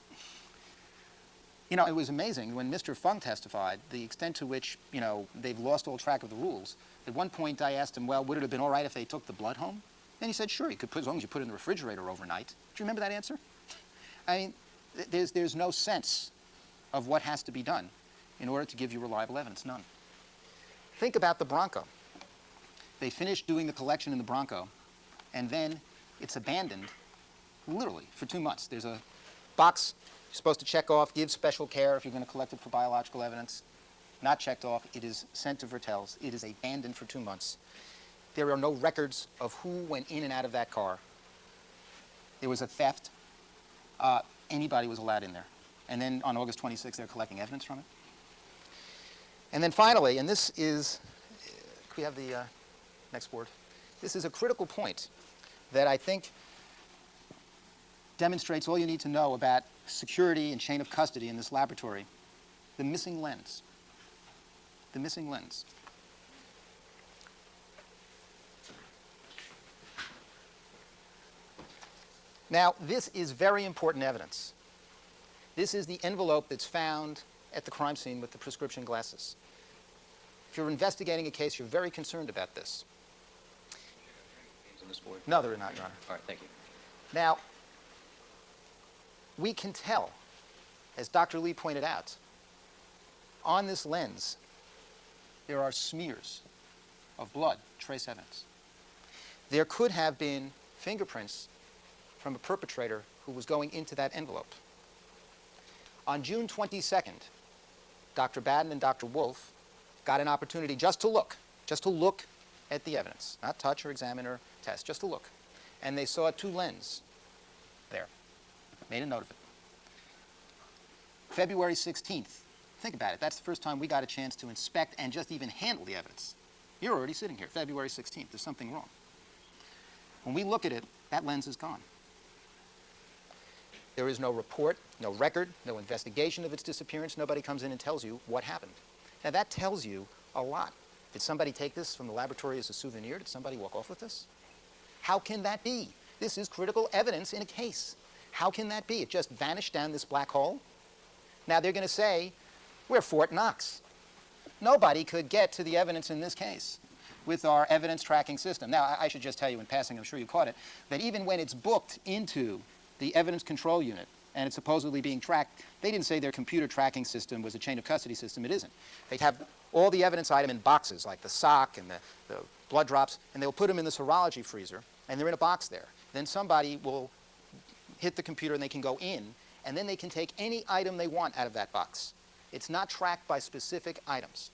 you know, it was amazing when Mr. Fung testified, the extent to which, you know, they've lost all track of the rules. At one point I asked him, well, would it have been all right if they took the blood home? And he said, sure, you could put, as long as you put it in the refrigerator overnight. Do you remember that answer? I mean, there's no sense of what has to be done in order to give you reliable evidence, none. Think about the Bronco. They finished doing the collection in the Bronco, and then it's abandoned, literally, for 2 months. There's a box you're supposed to check off, give special care if you're going to collect it for biological evidence. Not checked off. It is sent to Vertels. It is abandoned for 2 months. There are no records of who went in and out of that car. There was a theft. Anybody was allowed in there. And then on August 26th, they're collecting evidence from it. And then finally, and this is, could we have the next board? This is a critical point that I think demonstrates all you need to know about security and chain of custody in this laboratory. The missing lens. The missing lens. Now, this is very important evidence. This is the envelope that's found at the crime scene with the prescription glasses. If you're investigating a case, you're very concerned about this. On this board? No, there are not, Your Honor. All right, thank you. Now, we can tell, as Dr. Lee pointed out, on this lens, there are smears of blood, trace evidence. There could have been fingerprints from a perpetrator who was going into that envelope. On June 22nd, Dr. Baden and Dr. Wolf got an opportunity just to look at the evidence, not touch or examine or test, just to look. And they saw two lenses there. Made a note of it. February 16th, think about it, that's the first time we got a chance to inspect and just even handle the evidence. You're already sitting here, February 16th, there's something wrong. When we look at it, that lens is gone. There is no report, no record, no investigation of its disappearance. Nobody comes in and tells you what happened. Now that tells you a lot. Did somebody take this from the laboratory as a souvenir? Did somebody walk off with this? How can that be? This is critical evidence in a case. How can that be? It just vanished down this black hole? Now they're going to say, we're Fort Knox. Nobody could get to the evidence in this case with our evidence tracking system. Now, I should just tell you in passing, I'm sure you caught it, that even when it's booked into the evidence control unit and it's supposedly being tracked, they didn't say their computer tracking system was a chain of custody system. It isn't. They'd have all the evidence item in boxes, like the sock and the blood drops, and they'll put them in the serology freezer, and they're in a box there. Then somebody will hit the computer and they can go in, and then they can take any item they want out of that box. It's not tracked by specific items.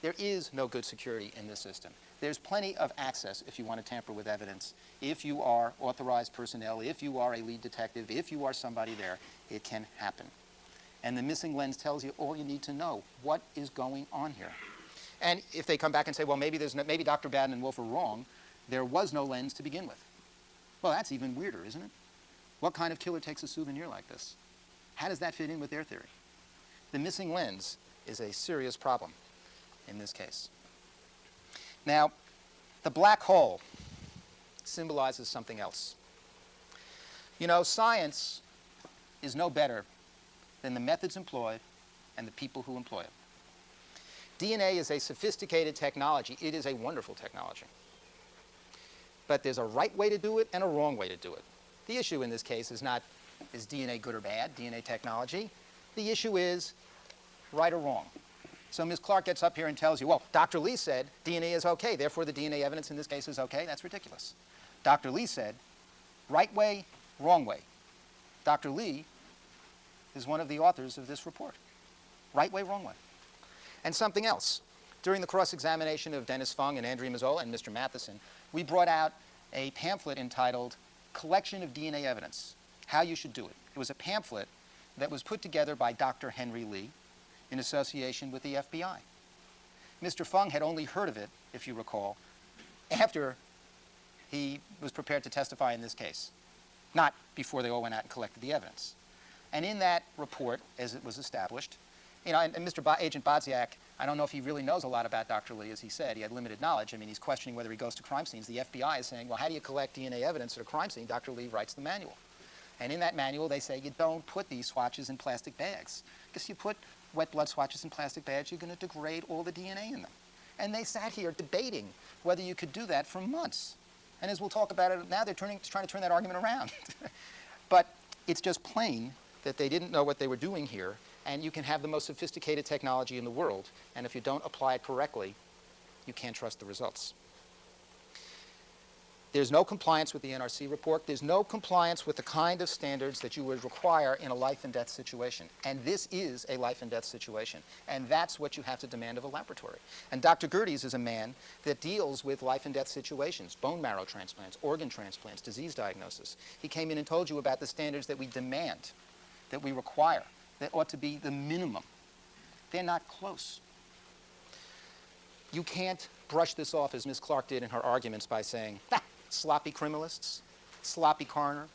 There is no good security in this system. There's plenty of access if you want to tamper with evidence. If you are authorized personnel, if you are a lead detective, if you are somebody there, it can happen. And the missing lens tells you all you need to know. What is going on here? And if they come back and say, well, maybe Dr. Baden and Wolf are wrong, there was no lens to begin with. Well, that's even weirder, isn't it? What kind of killer takes a souvenir like this? How does that fit in with their theory? The missing lens is a serious problem in this case. Now, the black hole symbolizes something else. You know, science is no better than the methods employed and the people who employ it. DNA is a sophisticated technology. It is a wonderful technology. But there's a right way to do it and a wrong way to do it. The issue in this case is not, is DNA good or bad, DNA technology? The issue is right or wrong. So Ms. Clark gets up here and tells you, well, Dr. Lee said DNA is okay, therefore the DNA evidence in this case is okay. That's ridiculous. Dr. Lee said, right way, wrong way. Dr. Lee is one of the authors of this report. Right way, wrong way. And something else. During the cross-examination of Dennis Fung and Andrea Mazzola and Mr. Matheson, we brought out a pamphlet entitled Collection of DNA Evidence, How You Should Do It. It was a pamphlet that was put together by Dr. Henry Lee in association with the FBI. Mr. Fung had only heard of it, if you recall, after he was prepared to testify in this case, not before they all went out and collected the evidence. And in that report, as it was established, you know, and Agent Bodziak, I don't know if he really knows a lot about Dr. Lee, as he said. He had limited knowledge. I mean, he's questioning whether he goes to crime scenes. The FBI is saying, well, how do you collect DNA evidence at a crime scene? Dr. Lee writes the manual. And in that manual, they say you don't put these swatches in plastic bags. Because you put wet blood swatches in plastic bags, you're going to degrade all the DNA in them. And they sat here debating whether you could do that for months. And as we'll talk about it now, they're trying to turn that argument around. But it's just plain that they didn't know what they were doing here. And you can have the most sophisticated technology in the world, and if you don't apply it correctly, you can't trust the results. There's no compliance with the NRC report. There's no compliance with the kind of standards that you would require in a life and death situation. And this is a life and death situation. And that's what you have to demand of a laboratory. And Dr. Gerdes is a man that deals with life and death situations, bone marrow transplants, organ transplants, disease diagnosis. He came in and told you about the standards that we demand, that we require, that ought to be the minimum. They're not close. You can't brush this off as Ms. Clark did in her arguments by saying, sloppy criminalists, sloppy coroner.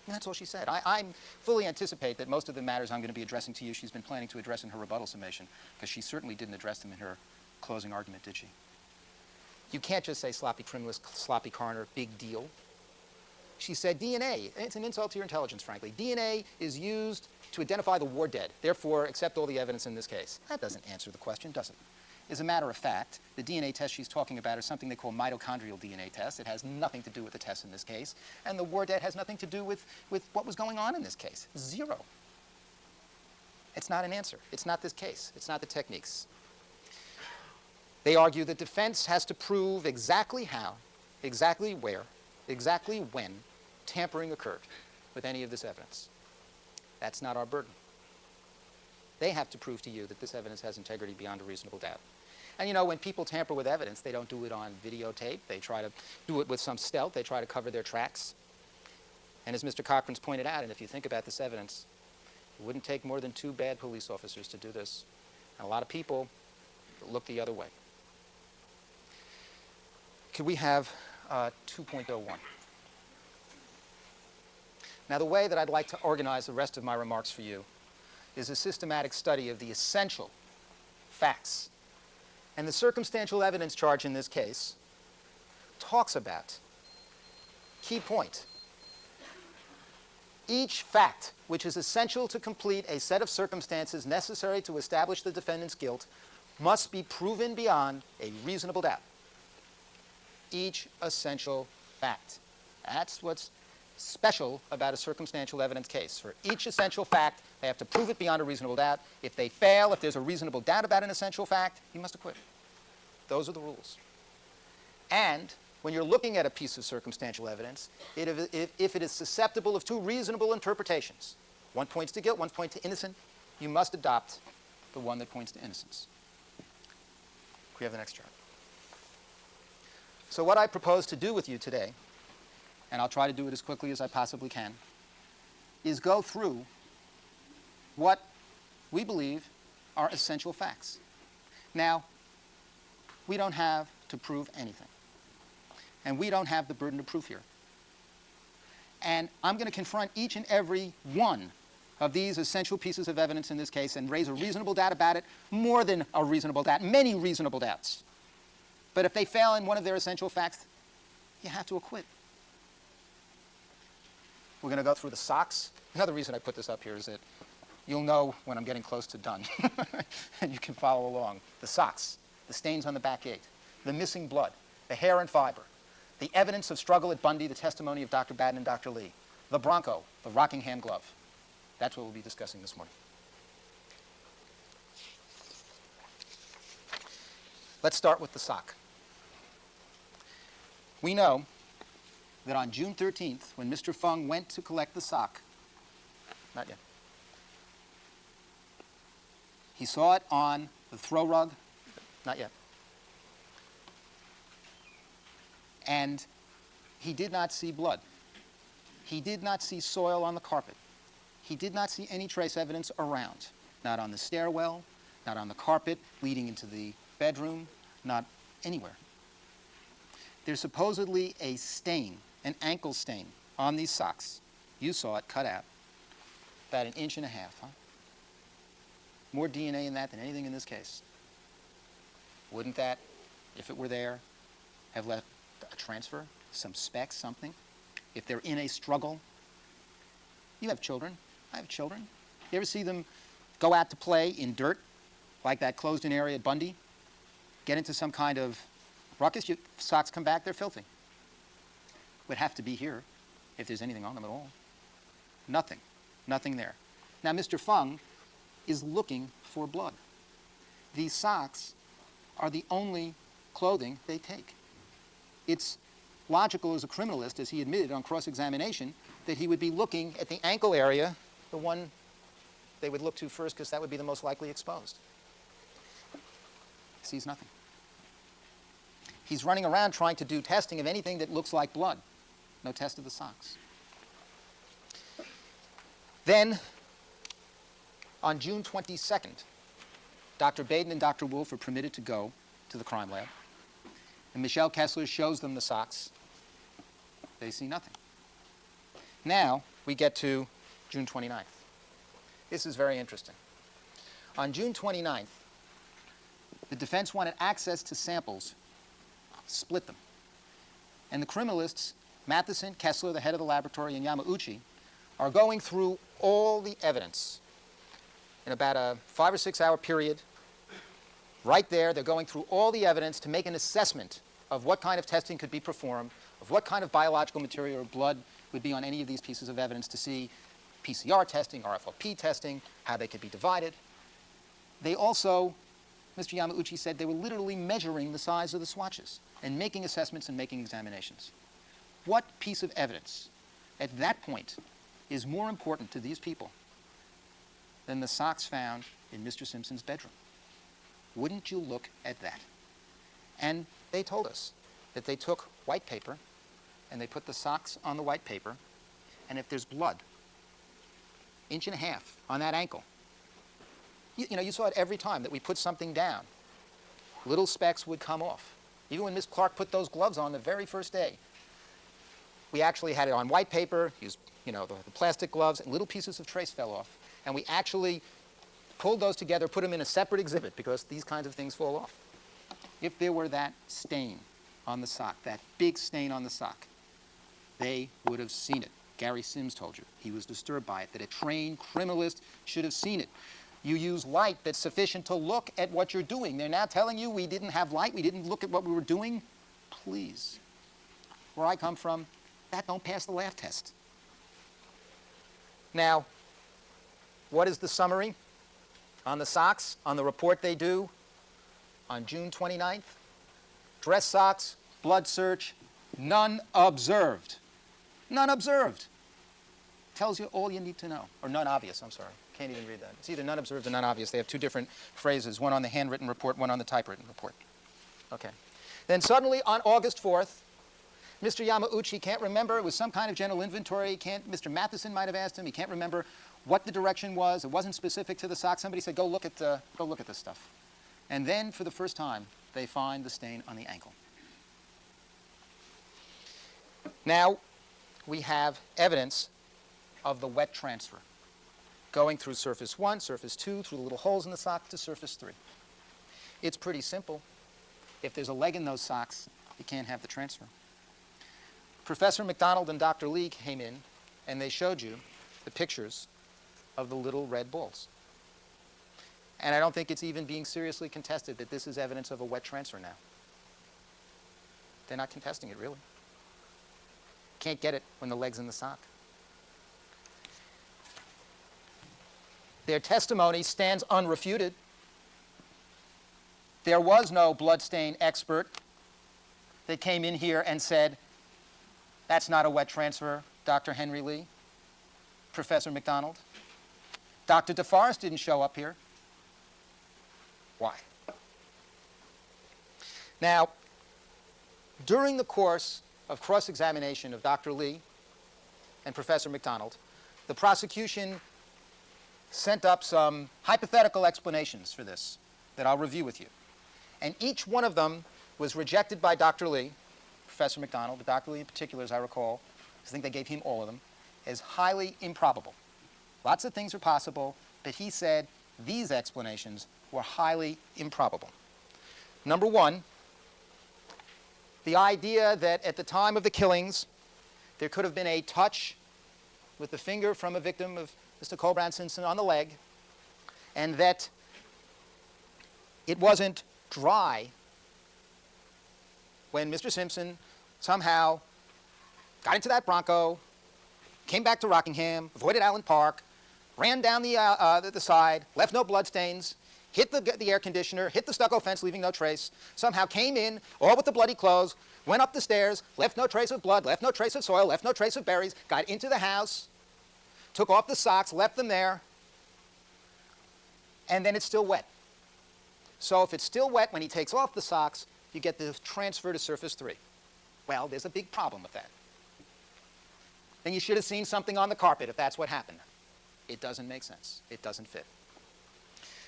And that's all she said. I fully anticipate that most of the matters I'm going to be addressing to you she's been planning to address in her rebuttal summation, because she certainly didn't address them in her closing argument, did she? You can't just say sloppy criminalist, sloppy coroner, big deal. She said DNA. It's an insult to your intelligence, frankly. DNA is used to identify the war dead. Therefore, accept all the evidence in this case. That doesn't answer the question, does it? As a matter of fact, the DNA test she's talking about is something they call mitochondrial DNA test. It has nothing to do with the test in this case. And the war dead has nothing to do with what was going on in this case. Zero. It's not an answer. It's not this case. It's not the techniques. They argue the defense has to prove exactly how, exactly where, exactly when tampering occurred with any of this evidence. That's not our burden. They have to prove to you that this evidence has integrity beyond a reasonable doubt. And you know, when people tamper with evidence, they don't do it on videotape. They try to do it with some stealth. They try to cover their tracks. And as Mr. Cochran's pointed out, and if you think about this evidence, it wouldn't take more than 2 bad police officers to do this. And a lot of people look the other way. Could we have 2.01? Now, the way that I'd like to organize the rest of my remarks for you is a systematic study of the essential facts. And the circumstantial evidence charge in this case talks about, key point, each fact which is essential to complete a set of circumstances necessary to establish the defendant's guilt must be proven beyond a reasonable doubt. Each essential fact. That's what's special about a circumstantial evidence case. For each essential fact, they have to prove it beyond a reasonable doubt. If they fail, if there's a reasonable doubt about an essential fact, you must acquit. Those are the rules. And when you're looking at a piece of circumstantial evidence, if it is susceptible of 2 reasonable interpretations, one points to guilt, one points to innocent, you must adopt the one that points to innocence. Can we have the next chart? So what I propose to do with you today, and I'll try to do it as quickly as I possibly can, is go through what we believe are essential facts. Now, we don't have to prove anything. And we don't have the burden of proof here. And I'm going to confront each and every one of these essential pieces of evidence in this case and raise a reasonable doubt about it, more than a reasonable doubt, many reasonable doubts. But if they fail in one of their essential facts, you have to acquit. We're going to go through the socks. Another reason I put this up here is that you'll know when I'm getting close to done, and you can follow along. The socks, the stains on the back gate, the missing blood, the hair and fiber, the evidence of struggle at Bundy, the testimony of Dr. Baden and Dr. Lee, the Bronco, the Rockingham glove. That's what we'll be discussing this morning. Let's start with the sock. We know that on June 13th, when Mr. Fung went to collect the sock, not yet, he saw it on the throw rug, not yet, and he did not see blood. He did not see soil on the carpet. He did not see any trace evidence around, not on the stairwell, not on the carpet leading into the bedroom, not anywhere. There's supposedly a stain, an ankle stain, on these socks. You saw it cut out, about 1.5 inches, huh? More DNA in that than anything in this case. Wouldn't that, if it were there, have left a transfer, some specks, something? If they're in a struggle? You have children. I have children. You ever see them go out to play in dirt, like that closed-in area at Bundy? Get into some kind of ruckus, socks come back, they're filthy. Would have to be here if there's anything on them at all. Nothing. Nothing there. Now, Mr. Fung is looking for blood. These socks are the only clothing they take. It's logical as a criminalist, as he admitted on cross-examination, that he would be looking at the ankle area, the one they would look to first because that would be the most likely exposed. He sees nothing. He's running around trying to do testing of anything that looks like blood. No test of the socks. Then, on June 22nd, Dr. Baden and Dr. Wolf are permitted to go to the crime lab. And Michelle Kessler shows them the socks. They see nothing. Now we get to June 29th. This is very interesting. On June 29th, the defense wanted access to samples, split them. And the criminalists, Matheson, Kessler, the head of the laboratory, and Yamauchi, are going through all the evidence in about a 5 or 6 hour period. Right there, they're going through all the evidence to make an assessment of what kind of testing could be performed, of what kind of biological material or blood would be on any of these pieces of evidence to see PCR testing, RFLP testing, how they could be divided. They also, Mr. Yamauchi said, they were literally measuring the size of the swatches and making assessments and making examinations. What piece of evidence at that point is more important to these people than the socks found in Mr. Simpson's bedroom? Wouldn't you look at that? And they told us that they took white paper and they put the socks on the white paper, and if there's blood, 1.5 inches on that ankle, you saw it every time that we put something down. Little specks would come off. Even when Miss Clark put those gloves on the very first day, we actually had it on white paper, used the plastic gloves, and little pieces of trace fell off. And we actually pulled those together, put them in a separate exhibit, because these kinds of things fall off. If there were that stain on the sock, that big stain on the sock, they would have seen it. Gary Sims told you. He was disturbed by it, that a trained criminalist should have seen it. You use light that's sufficient to look at what you're doing. They're now telling you we didn't have light, we didn't look at what we were doing. Please. Where I come from, that don't pass the laugh test. Now, what is the summary on the socks, on the report they do on June 29th? Dress socks, blood search, none observed. None observed. Tells you all you need to know. Or none obvious, I'm sorry. Can't even read that. It's either none observed or none obvious. They have two different phrases, one on the handwritten report, one on the typewritten report. Okay. Then suddenly on August 4th, Mr. Yamauchi can't remember. It was some kind of general inventory. Mr. Matheson might have asked him. He can't remember what the direction was. It wasn't specific to the sock. Somebody said, go look at this stuff. And then, for the first time, they find the stain on the ankle. Now, we have evidence of the wet transfer, going through surface 1, surface 2, through the little holes in the sock to surface 3. It's pretty simple. If there's a leg in those socks, you can't have the transfer. Professor McDonald and Dr. Lee came in, and they showed you the pictures of the little red balls. And I don't think it's even being seriously contested that this is evidence of a wet transfer now. They're not contesting it, really. Can't get it when the leg's in the sock. Their testimony stands unrefuted. There was no bloodstain expert that came in here and said, that's not a wet transfer, Dr. Henry Lee, Professor McDonald. Dr. DeForest didn't show up here. Why? Now, during the course of cross-examination of Dr. Lee and Professor McDonald, the prosecution sent up some hypothetical explanations for this that I'll review with you. And each one of them was rejected by Dr. Lee, Professor McDonald, but Dr. Lee in particular, as I recall, I think they gave him all of them, as highly improbable. Lots of things are possible, but he said these explanations were highly improbable. Number one, the idea that at the time of the killings, there could have been a touch with the finger from a victim of Mr. Colbrand Simpson on the leg, and that it wasn't dry when Mr. Simpson somehow got into that Bronco, came back to Rockingham, avoided Allen Park, ran down the side, left no bloodstains, hit the air conditioner, hit the stucco fence, leaving no trace, somehow came in, all with the bloody clothes, went up the stairs, left no trace of blood, left no trace of soil, left no trace of berries, got into the house, took off the socks, left them there, and then it's still wet. So if it's still wet when he takes off the socks, you get the transfer to surface 3. Well, there's a big problem with that. Then you should have seen something on the carpet if that's what happened. It doesn't make sense. It doesn't fit.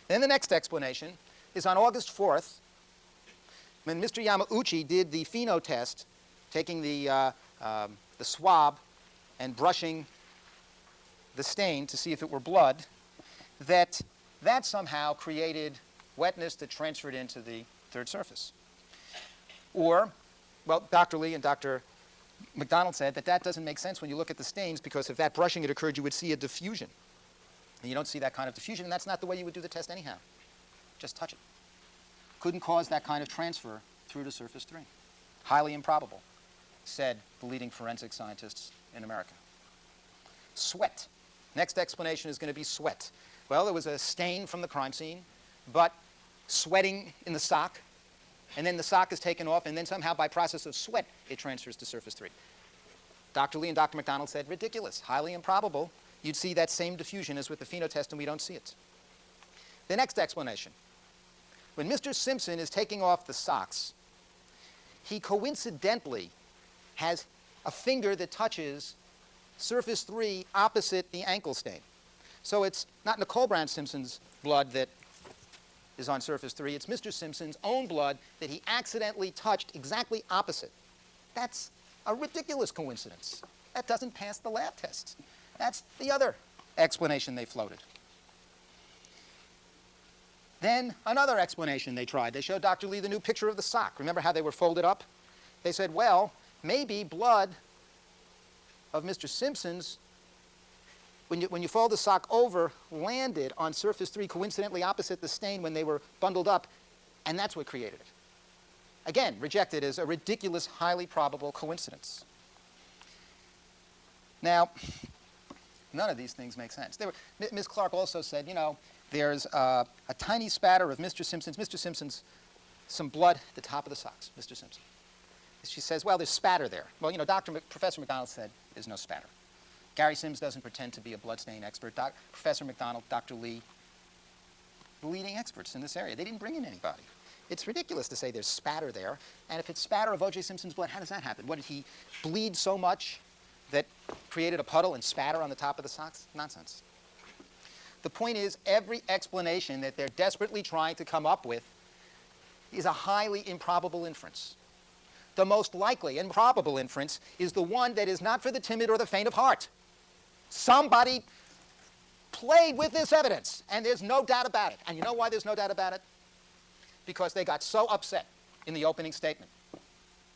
Then the next explanation is on August 4th, when Mr. Yamauchi did the pheno test, taking the swab and brushing the stain to see if it were blood, that somehow created wetness that transferred into the third surface. Or, well, Dr. Lee and Dr. McDonald said that doesn't make sense when you look at the stains, because if that brushing had occurred, you would see a diffusion. And you don't see that kind of diffusion, and that's not the way you would do the test anyhow. Just touch it. Couldn't cause that kind of transfer through to surface 3. Highly improbable, said the leading forensic scientists in America. Sweat. Next explanation is going to be sweat. Well, there was a stain from the crime scene, but sweating in the sock, and then the sock is taken off, and then somehow by process of sweat, it transfers to surface 3. Dr. Lee and Dr. McDonald said, ridiculous, highly improbable. You'd see that same diffusion as with the phenotest, and we don't see it. The next explanation. When Mr. Simpson is taking off the socks, he coincidentally has a finger that touches surface 3 opposite the ankle stain. So it's not Nicole Brown Simpson's blood that is on surface 3, it's Mr. Simpson's own blood that he accidentally touched exactly opposite. That's a ridiculous coincidence. That doesn't pass the lab test. That's the other explanation they floated. Then another explanation they tried. They showed Dr. Lee the new picture of the sock. Remember how they were folded up? They said, well, maybe blood of Mr. Simpson's, when you fold the sock over, landed on surface 3 coincidentally opposite the stain when they were bundled up, and that's what created it. Again, rejected as a ridiculous, highly probable coincidence. Now, none of these things make sense. Ms. Clark also said, you know, there's a tiny spatter of Mr. Simpson's, some blood at the top of the socks, Mr. Simpson. She says, well, there's spatter there. Well, you know, Professor McDonald said there's no spatter. Gary Sims doesn't pretend to be a bloodstain expert. Professor McDonald, Dr. Lee, the leading experts in this area. They didn't bring in anybody. It's ridiculous to say there's spatter there. And if it's spatter of OJ Simpson's blood, how does that happen? What, did he bleed so much that created a puddle and spatter on the top of the socks? Nonsense. The point is, every explanation that they're desperately trying to come up with is a highly improbable inference. The most likely and probable inference is the one that is not for the timid or the faint of heart. Somebody played with this evidence, and there's no doubt about it. And you know why there's no doubt about it? Because they got so upset in the opening statement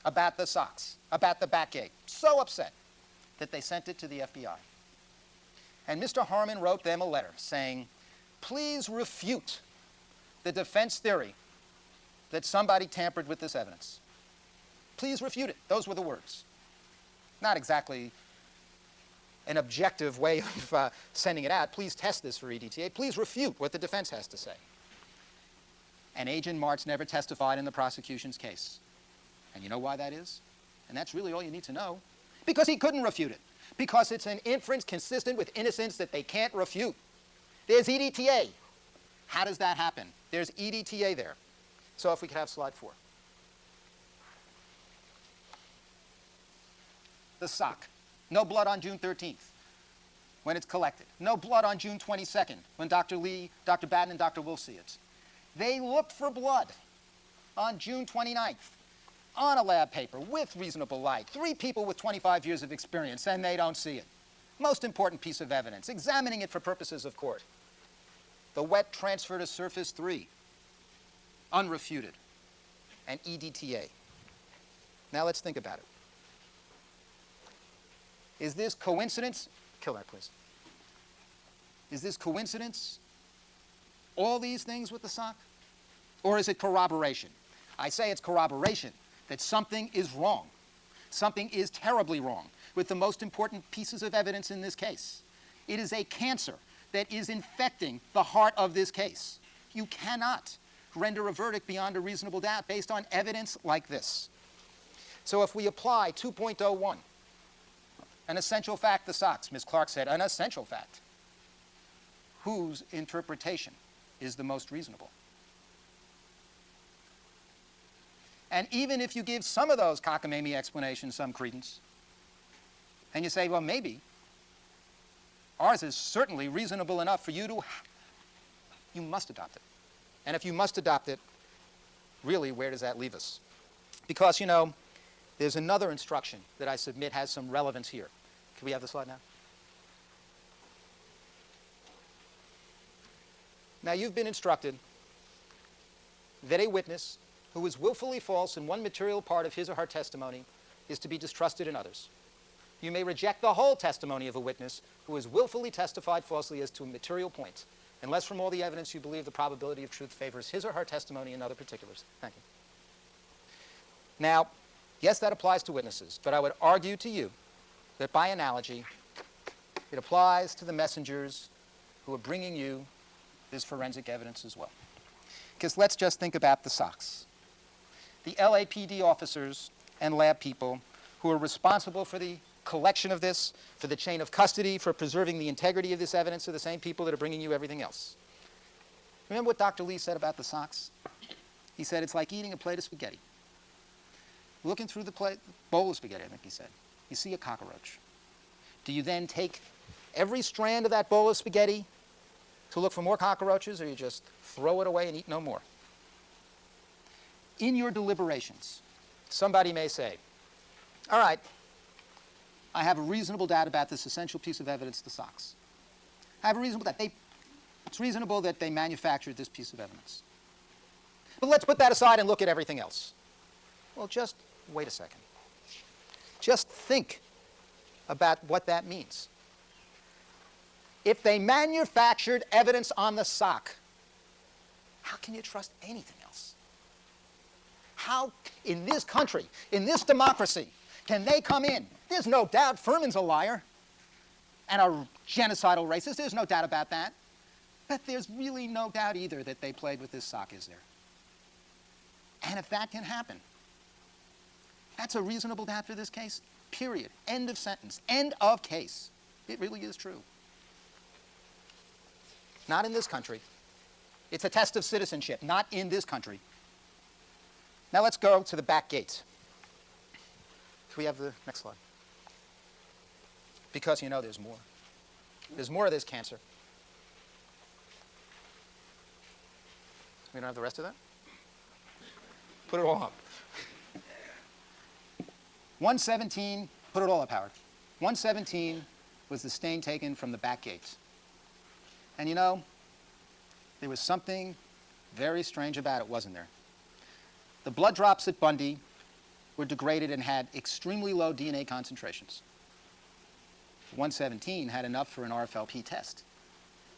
about the socks, about the Batgate, so upset that they sent it to the FBI. And Mr. Harmon wrote them a letter saying, please refute the defense theory that somebody tampered with this evidence. Please refute it. Those were the words. Not exactly an objective way of sending it out. Please test this for EDTA. Please refute what the defense has to say. And Agent Martz never testified in the prosecution's case. And you know why that is? And that's really all you need to know. Because he couldn't refute it. Because it's an inference consistent with innocence that they can't refute. There's EDTA. How does that happen? There's EDTA there. So if we could have slide 4. The sock. No blood on June 13th when it's collected. No blood on June 22nd when Dr. Lee, Dr. Batten, and Dr. Wolf see it. They looked for blood on June 29th on a lab paper with reasonable light. 3 people with 25 years of experience, and they don't see it. Most important piece of evidence, examining it for purposes of court. The wet transfer to surface 3, unrefuted, and EDTA. Now let's think about it. Is this coincidence? Kill that, please. Is this coincidence? All these things with the sock? Or is it corroboration? I say it's corroboration that something is wrong. Something is terribly wrong with the most important pieces of evidence in this case. It is a cancer that is infecting the heart of this case. You cannot render a verdict beyond a reasonable doubt based on evidence like this. So if we apply 2.01, an essential fact, the socks, Ms. Clark said, an essential fact. Whose interpretation is the most reasonable? And even if you give some of those cockamamie explanations some credence, and you say, well, maybe, ours is certainly reasonable enough for you to, you must adopt it. And if you must adopt it, really, where does that leave us? Because, you know, there's another instruction that I submit has some relevance here. Can we have the slide now? Now, you've been instructed that a witness who is willfully false in one material part of his or her testimony is to be distrusted in others. You may reject the whole testimony of a witness who has willfully testified falsely as to a material point, unless from all the evidence you believe the probability of truth favors his or her testimony in other particulars. Thank you. Now, yes, that applies to witnesses, but I would argue to you that by analogy, it applies to the messengers who are bringing you this forensic evidence as well. Because let's just think about the socks. The LAPD officers and lab people who are responsible for the collection of this, for the chain of custody, for preserving the integrity of this evidence are the same people that are bringing you everything else. Remember what Dr. Lee said about the socks? He said it's like eating a plate of spaghetti. Looking through the bowl of spaghetti, I think he said, you see a cockroach. Do you then take every strand of that bowl of spaghetti to look for more cockroaches, or you just throw it away and eat no more? In your deliberations, somebody may say, all right, I have a reasonable doubt about this essential piece of evidence, the socks. I have a reasonable doubt. It's reasonable that they manufactured this piece of evidence. But let's put that aside and look at everything else. Well, just wait a second. Just think about what that means. If they manufactured evidence on the sock, how can you trust anything else? How, in this country, in this democracy, can they come in? There's no doubt Furman's a liar and a genocidal racist. There's no doubt about that. But there's really no doubt either that they played with this sock, is there? And if that can happen, that's a reasonable doubt for this case, period. End of sentence. End of case. It really is true. Not in this country. It's a test of citizenship, not in this country. Now let's go to the back gate. Can we have the next slide? Because you know there's more. There's more of this cancer. We don't have the rest of that? Put it all up. 117, put it all up, Howard. 117 was the stain taken from the back gates. And you know, there was something very strange about it, wasn't there? The blood drops at Bundy were degraded and had extremely low DNA concentrations. 117 had enough for an RFLP test.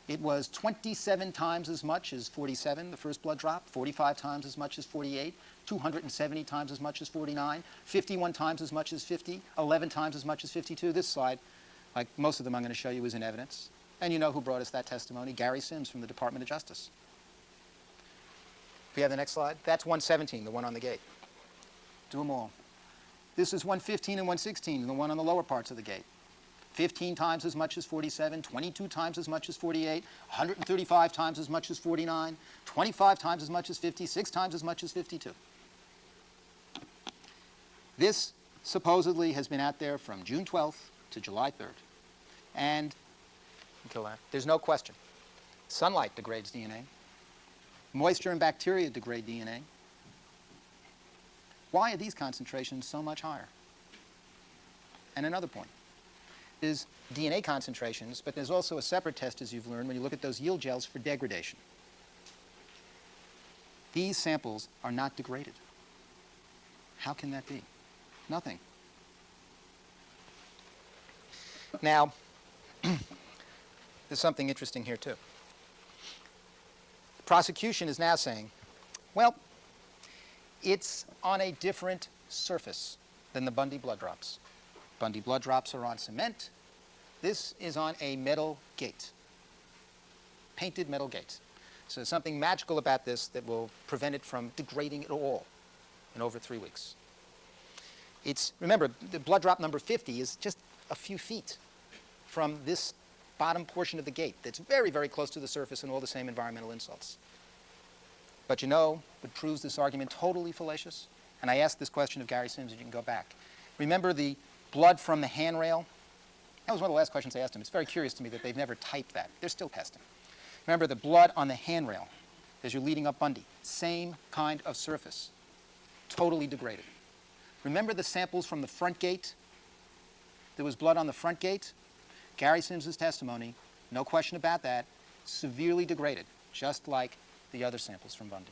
It was 27 times as much as 47, the first blood drop, 45 times as much as 48, 270 times as much as 49, 51 times as much as 50, 11 times as much as 52. This slide, like most of them I'm going to show you, is in evidence. And you know who brought us that testimony? Gary Sims from the Department of Justice. We have the next slide. That's 117, the one on the gate. Do them all. This is 115 and 116, the one on the lower parts of the gate. 15 times as much as 47, 22 times as much as 48, 135 times as much as 49, 25 times as much as 50, 6 times as much as 52. This supposedly has been out there from June 12th to July 3rd. And there's no question. Sunlight degrades DNA. Moisture and bacteria degrade DNA. Why are these concentrations so much higher? And another point is DNA concentrations, but there's also a separate test, as you've learned, when you look at those yield gels for degradation. These samples are not degraded. How can that be? Nothing. Now, there's something interesting here, too. The prosecution is now saying, well, it's on a different surface than the Bundy blood drops. Bundy blood drops are on cement. This is on a metal gate, painted metal gate. So there's something magical about this that will prevent it from degrading at all in over 3 weeks. Remember, the blood drop number 50 is just a few feet from this bottom portion of the gate that's very, very close to the surface and all the same environmental insults. But you know what proves this argument totally fallacious? And I asked this question of Gary Sims, and you can go back. Remember the blood from the handrail? That was one of the last questions I asked him. It's very curious to me that they've never typed that. They're still testing. Remember the blood on the handrail as you're leading up Bundy. Same kind of surface, totally degraded. Remember the samples from the front gate? There was blood on the front gate. Gary Sims's testimony, no question about that, severely degraded, just like the other samples from Bundy.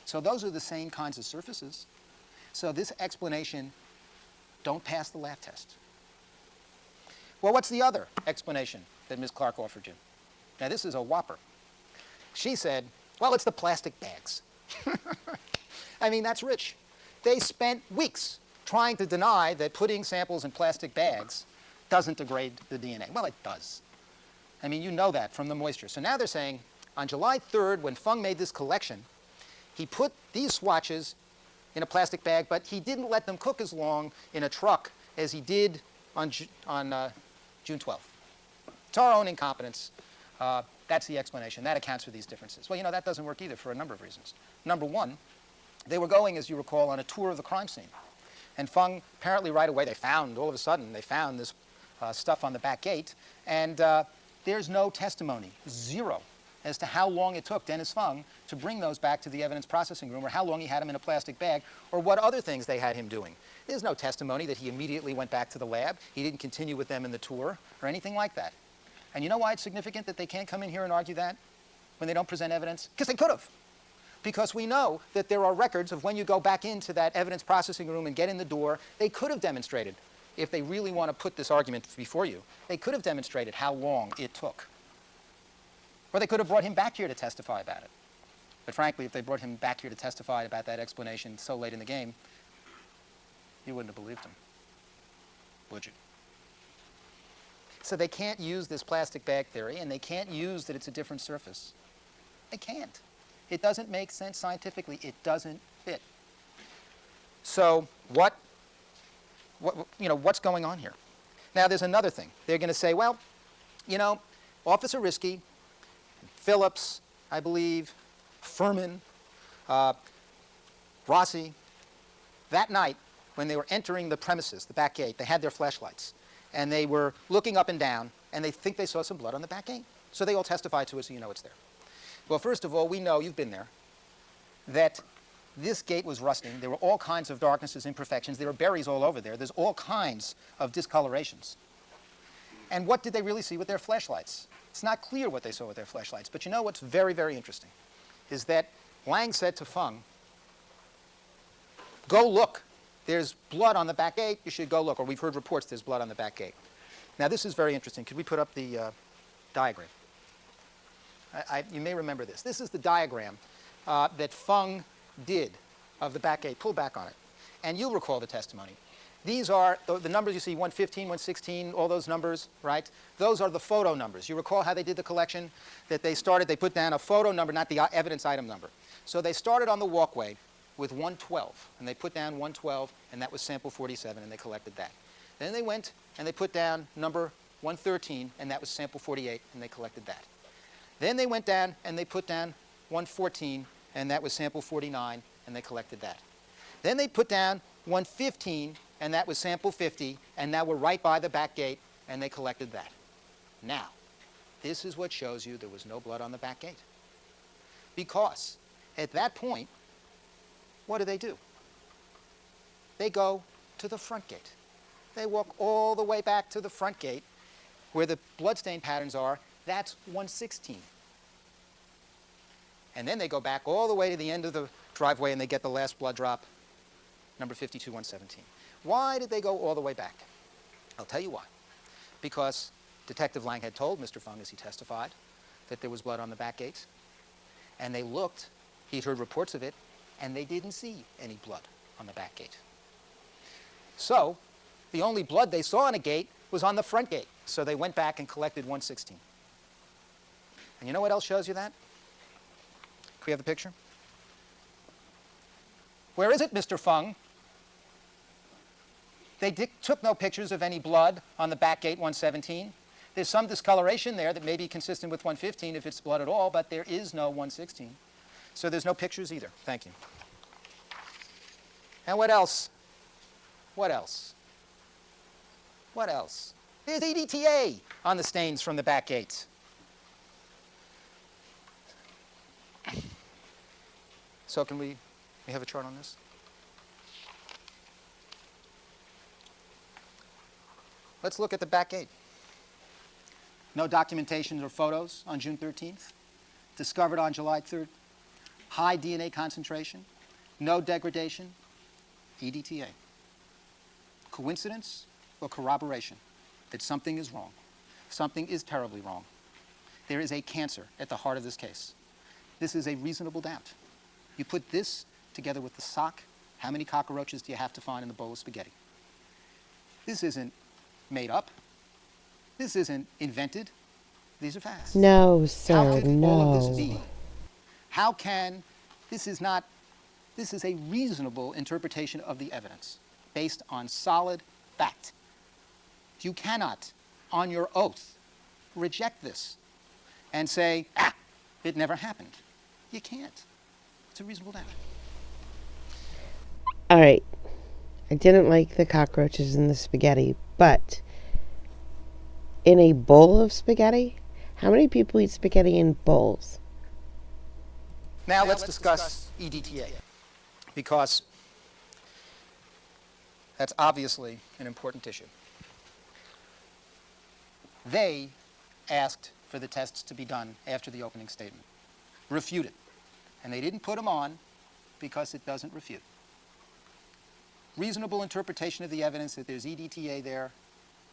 So those are the same kinds of surfaces. So this explanation, don't pass the laugh test. Well, what's the other explanation that Ms. Clark offered you? Now, this is a whopper. She said, well, it's the plastic bags. I mean, that's rich. They spent weeks trying to deny that putting samples in plastic bags doesn't degrade the DNA. Well, it does. I mean, you know that from the moisture. So now they're saying, on July 3rd, when Fung made this collection, he put these swatches in a plastic bag, but he didn't let them cook as long in a truck as he did on June 12th. It's our own incompetence. That's the explanation. That accounts for these differences. Well, you know, that doesn't work either for a number of reasons. Number one, they were going, as you recall, on a tour of the crime scene. And Fung, apparently right away, all of a sudden, they found this stuff on the back gate. And there's no testimony, zero, as to how long it took Dennis Fung to bring those back to the evidence processing room, or how long he had them in a plastic bag, or what other things they had him doing. There's no testimony that he immediately went back to the lab. He didn't continue with them in the tour, or anything like that. And you know why it's significant that they can't come in here and argue that when they don't present evidence? Because they could have. Because we know that there are records of when you go back into that evidence processing room and get in the door, they could have demonstrated, if they really want to put this argument before you, they could have demonstrated how long it took. Or they could have brought him back here to testify about it. But frankly, if they brought him back here to testify about that explanation so late in the game, you wouldn't have believed him, would you? So they can't use this plastic bag theory, and they can't use that it's a different surface. They can't. It doesn't make sense scientifically. It doesn't fit. So what's going on here? Now, there's another thing. They're going to say, well, you know, Officer Risky, Phillips, I believe, Furman, Rossi, that night when they were entering the premises, the back gate, they had their flashlights. And they were looking up and down, and they think they saw some blood on the back gate. So they all testify to it, so you know it's there. Well, first of all, we know, you've been there, that this gate was rusting. There were all kinds of darknesses, imperfections. There were berries all over there. There's all kinds of discolorations. And what did they really see with their flashlights? It's not clear what they saw with their flashlights. But you know what's very, very interesting is that Lang said to Fung, go look. There's blood on the back gate. You should go look. Or we've heard reports there's blood on the back gate. Now, this is very interesting. Could we put up the diagram? You may remember this. This is the diagram that Fung did of the back gate. Pull back on it. And you'll recall the testimony. These are the numbers you see, 115, 116, all those numbers, right? Those are the photo numbers. You recall how they did the collection? That they put down a photo number, not the evidence item number. So they started on the walkway with 112, and they put down 112, and that was sample 47, and they collected that. Then they went and they put down number 113, and that was sample 48, and they collected that. Then they went down and they put down 114, and that was sample 49, and they collected that. Then they put down 115, and that was sample 50, and now we're right by the back gate, and they collected that. Now, this is what shows you there was no blood on the back gate. Because at that point, what do? They go to the front gate. They walk all the way back to the front gate where the bloodstain patterns are. That's 116. And then they go back all the way to the end of the driveway and they get the last blood drop, number 52, 117. Why did they go all the way back? I'll tell you why. Because Detective Lang had told Mr. Fung, as he testified, that there was blood on the back gates. And they looked, he'd heard reports of it, and they didn't see any blood on the back gate. So the only blood they saw on a gate was on the front gate. So they went back and collected 116. And you know what else shows you that? Can we have the picture? Where is it, Mr. Fung? They took no pictures of any blood on the back gate 117. There's some discoloration there that may be consistent with 115 if it's blood at all, but there is no 116. So there's no pictures either. Thank you. And what else? What else? What else? There's EDTA on the stains from the back gates. So can we have a chart on this? Let's look at the back gate. No documentation or photos on June 13th. Discovered on July 3rd. High DNA concentration. No degradation. EDTA. Coincidence or corroboration that something is wrong? Something is terribly wrong. There is a cancer at the heart of this case. This is a reasonable doubt. You put this together with the sock, how many cockroaches do you have to find in the bowl of spaghetti? This isn't made up. This isn't invented. These are facts. No, How sir, could all of this no. be? How can, this is a reasonable interpretation of the evidence based on solid fact. You cannot, on your oath, reject this and say, it never happened. You can't. It's a reasonable doubt. All right. I didn't like the cockroaches in the spaghetti, but in a bowl of spaghetti, how many people eat spaghetti in bowls? Now let's discuss EDTA, because that's obviously an important issue. They asked for the tests to be done after the opening statement, refuted, and they didn't put them on because it doesn't refute. Reasonable interpretation of the evidence that there's EDTA there,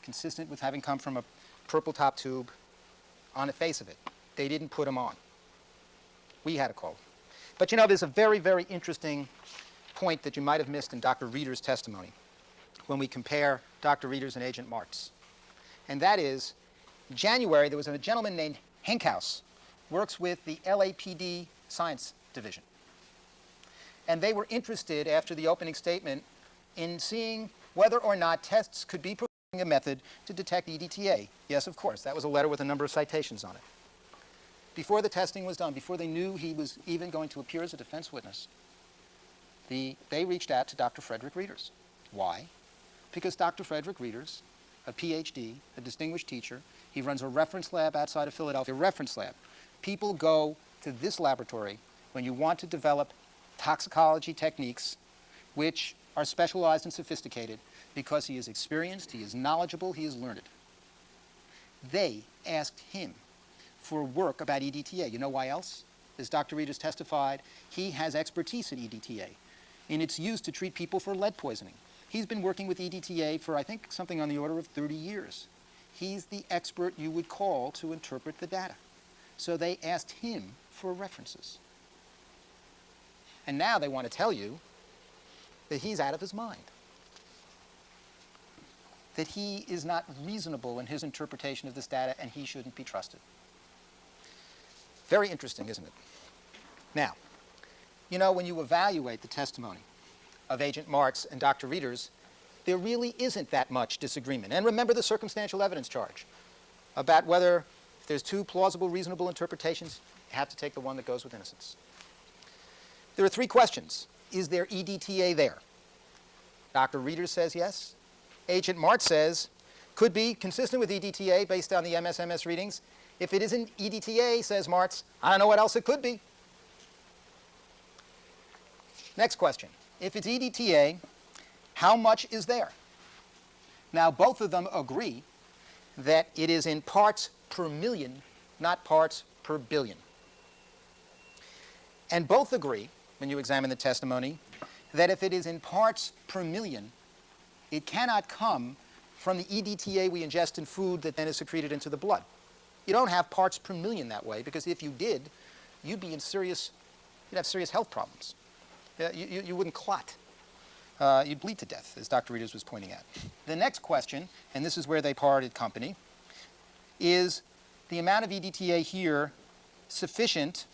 consistent with having come from a purple top tube, on the face of it. They didn't put them on. We had a call. But you know, there's a very, very interesting point that you might have missed in Dr. Reeder's testimony when we compare Dr. Reeder's and Agent Mart's. And that is, in January, there was a gentleman named Henkhaus, works with the LAPD Science Division. And they were interested, after the opening statement, in seeing whether or not tests could be performed a method to detect EDTA. Yes, of course. That was a letter with a number of citations on it. Before the testing was done, before they knew he was even going to appear as a defense witness, they reached out to Dr. Frederick Reeders. Why? Because Dr. Frederick Reeders, a PhD, a distinguished teacher, he runs a reference lab outside of Philadelphia, a reference lab. People go to this laboratory when you want to develop toxicology techniques which are specialized and sophisticated, because he is experienced, he is knowledgeable, he is learned. They asked him for work about EDTA. You know why else? As Dr. Reeders testified, he has expertise in EDTA, and it's used to treat people for lead poisoning. He's been working with EDTA for, I think, something on the order of 30 years. He's the expert you would call to interpret the data. So they asked him for references. And now they want to tell you that he's out of his mind, that he is not reasonable in his interpretation of this data and he shouldn't be trusted. Very interesting, isn't it? Now, you know, when you evaluate the testimony of Agent Martz and Dr. Reeders, there really isn't that much disagreement. And remember the circumstantial evidence charge about whether if there's two plausible, reasonable interpretations, you have to take the one that goes with innocence. There are three questions. Is there EDTA there? Dr. Reeders says yes. Agent Martz says could be consistent with EDTA based on the MSMS readings. If it isn't EDTA, says Martz, I don't know what else it could be. Next question. If it's EDTA, how much is there? Now, both of them agree that it is in parts per million, not parts per billion. And both agree, when you examine the testimony, that if it is in parts per million, it cannot come from the EDTA we ingest in food that then is secreted into the blood. You don't have parts per million that way, because if you did, you'd have serious health problems. You wouldn't clot. You'd bleed to death, as Dr. Reeders was pointing out. The next question, and this is where they parted company, is the amount of EDTA here sufficient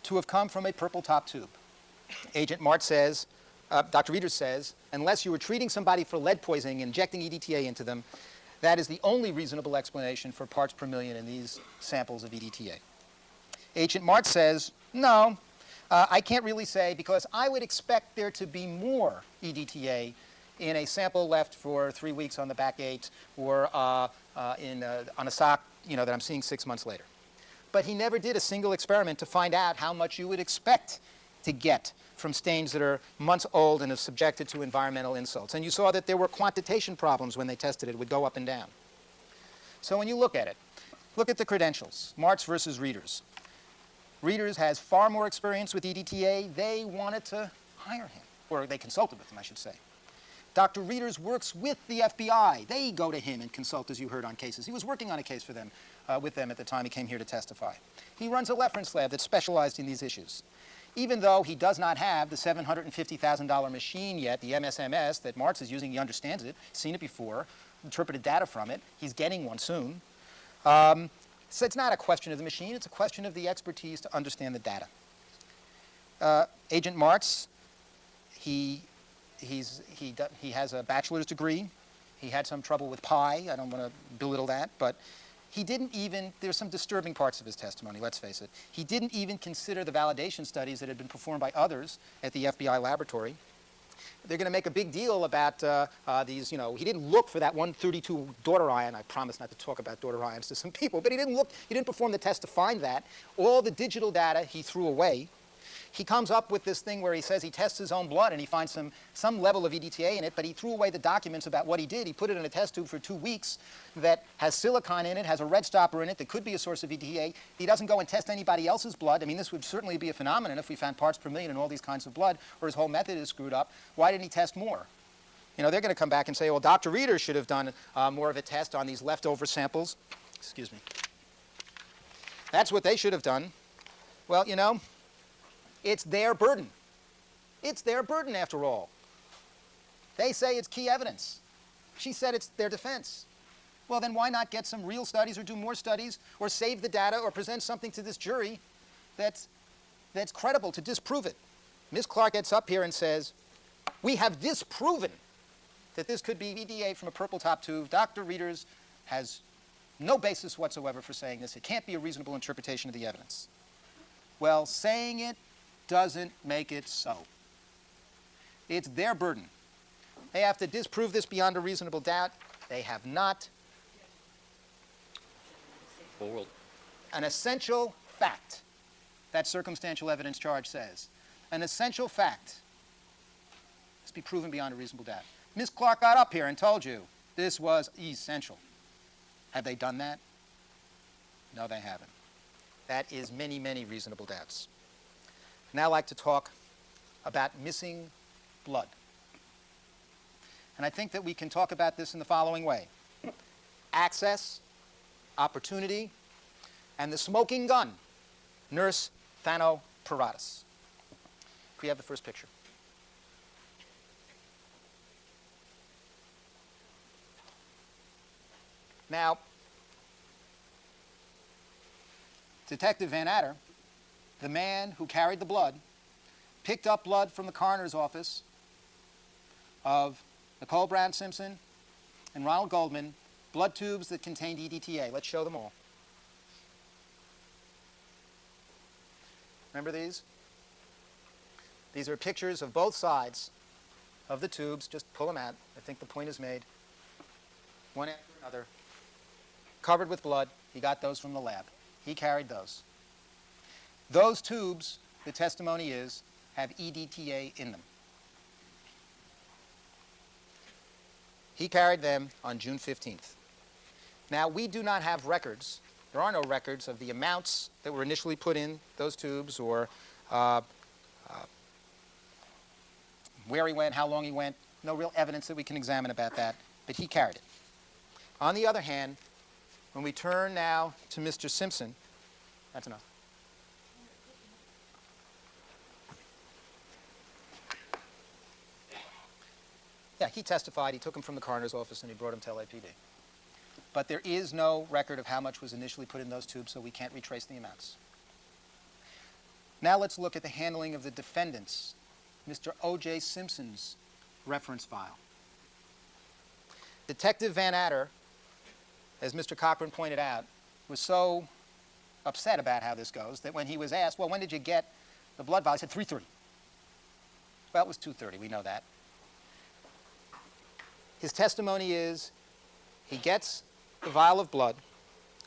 to have come from a purple top tube? Agent Martz says, Dr. Reeders says, unless you were treating somebody for lead poisoning, injecting EDTA into them, that is the only reasonable explanation for parts per million in these samples of EDTA. Agent Martz says, no, I can't really say, because I would expect there to be more EDTA in a sample left for 3 weeks on the back gate, or on a sock, that I'm seeing 6 months later. But he never did a single experiment to find out how much you would expect to get from stains that are months old and are subjected to environmental insults. And you saw that there were quantitation problems when they tested it. It would go up and down. So when you look at it, look at the credentials, Martz versus Readers. Readers has far more experience with EDTA. They wanted to hire him, or they consulted with him, I should say. Dr. Readers works with the FBI. They go to him and consult, as you heard, on cases. He was working on a case for them, with them at the time he came here to testify. He runs a reference lab that's specialized in these issues. Even though he does not have the $750,000 machine yet, the MSMS, that Martz is using, he understands it, seen it before, interpreted data from it. He's getting one soon. So it's not a question of the machine, it's a question of the expertise to understand the data. Agent Martz, he has a bachelor's degree. He had some trouble with pi. I don't want to belittle that, but he didn't even, there's some disturbing parts of his testimony, let's face it. He didn't even consider the validation studies that had been performed by others at the FBI laboratory. They're going to make a big deal about these, he didn't look for that 132 daughter ion. I promise not to talk about daughter ions to some people, but he didn't perform the test to find that. All the digital data he threw away. He comes up with this thing where he says he tests his own blood and he finds some level of EDTA in it, but he threw away the documents about what he did. He put it in a test tube for 2 weeks that has silicon in it, has a red stopper in it that could be a source of EDTA. He doesn't go and test anybody else's blood. I mean, this would certainly be a phenomenon if we found parts per million in all these kinds of blood, or his whole method is screwed up. Why didn't he test more? They're going to come back and say, well, Dr. Reader should have done more of a test on these leftover samples. Excuse me. That's what they should have done. Well, it's their burden. It's their burden, after all. They say it's key evidence. She said it's their defense. Well, then why not get some real studies or do more studies or save the data or present something to this jury that's credible to disprove it? Ms. Clark gets up here and says, we have disproven that this could be EDTA from a purple top tube. Dr. Readers has no basis whatsoever for saying this. It can't be a reasonable interpretation of the evidence. Well, saying it doesn't make it so. It's their burden. They have to disprove this beyond a reasonable doubt. They have not. An essential fact, that circumstantial evidence charge says. An essential fact must be proven beyond a reasonable doubt. Ms. Clark got up here and told you this was essential. Have they done that? No, they haven't. That is many, many reasonable doubts. Now I'd like to talk about missing blood. And I think that we can talk about this in the following way. Access, opportunity, and the smoking gun, Nurse Thano Paratus. If we have the first picture. Now, Detective Van Adder, the man who carried the blood, picked up blood from the coroner's office of Nicole Brown Simpson and Ronald Goldman, blood tubes that contained EDTA. Let's show them all. Remember these? These are pictures of both sides of the tubes. Just pull them out. I think the point is made. One after another. Covered with blood. He got those from the lab. He carried those. Those tubes, the testimony is, have EDTA in them. He carried them on June 15th. Now, we do not have records. There are no records of the amounts that were initially put in those tubes or where he went, how long he went. No real evidence that we can examine about that, but he carried it. On the other hand, when we turn now to Mr. Simpson, that's enough. Yeah, he testified. He took him from the coroner's office and he brought him to LAPD. But there is no record of how much was initially put in those tubes, so we can't retrace the amounts. Now let's look at the handling of the defendants, Mr. OJ Simpson's reference file. Detective Van Adder, as Mr. Cochran pointed out, was so upset about how this goes that when he was asked, well, when did you get the blood vial, he said 3:30. Well, it was 2:30, we know that. His testimony is he gets the vial of blood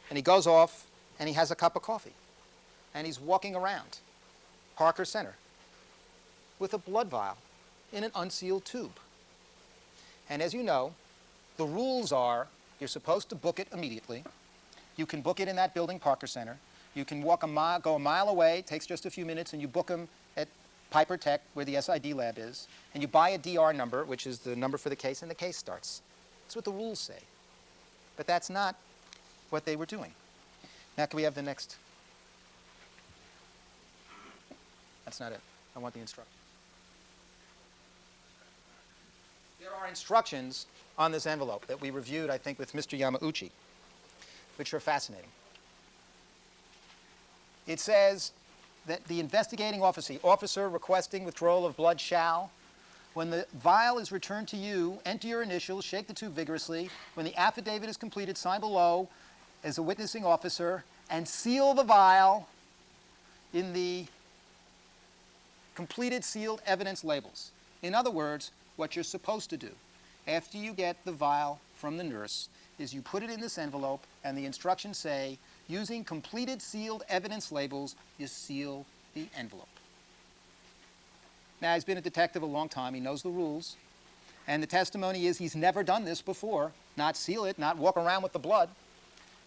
and he goes off and he has a cup of coffee and he's walking around Parker Center with a blood vial in an unsealed tube. And as you know, the rules are you're supposed to book it immediately. You can book it in that building, Parker Center. You can go a mile away, it takes just a few minutes, and you book them at Piper Tech, where the SID lab is, and you buy a DR number, which is the number for the case, and the case starts. That's what the rules say. But that's not what they were doing. Now, can we have the next? That's not it. I want the instructions. There are instructions on this envelope that we reviewed, I think, with Mr. Yamauchi, which are fascinating. It says that the investigating officer requesting withdrawal of blood shall, when the vial is returned to you, enter your initials, shake the tube vigorously. When the affidavit is completed, sign below as a witnessing officer, and seal the vial in the completed sealed evidence labels. In other words, what you're supposed to do after you get the vial from the nurse is you put it in this envelope, and the instructions say, using completed sealed evidence labels, you seal the envelope. Now, he's been a detective a long time. He knows the rules. And the testimony is he's never done this before, not seal it, not walk around with the blood.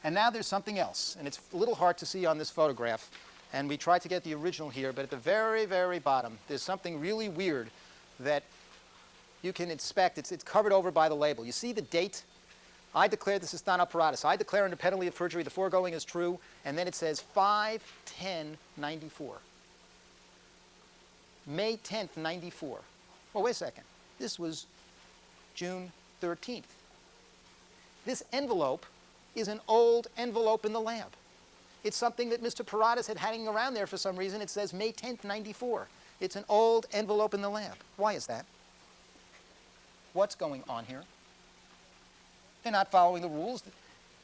And now there's something else, and it's a little hard to see on this photograph. And we tried to get the original here, but at the very, very bottom, there's something really weird that you can inspect. It's covered over by the label. You see the date? I declare, this is Stanopparatus, I declare under penalty of perjury the foregoing is true, and then it says 5/10/94. May 10th, 94. Well, wait a second. This was June 13th. This envelope is an old envelope in the lab. It's something that Mr. Paratus had hanging around there for some reason. It says May 10th, 94. It's an old envelope in the lab. Why is that? What's going on here? They're not following the rules.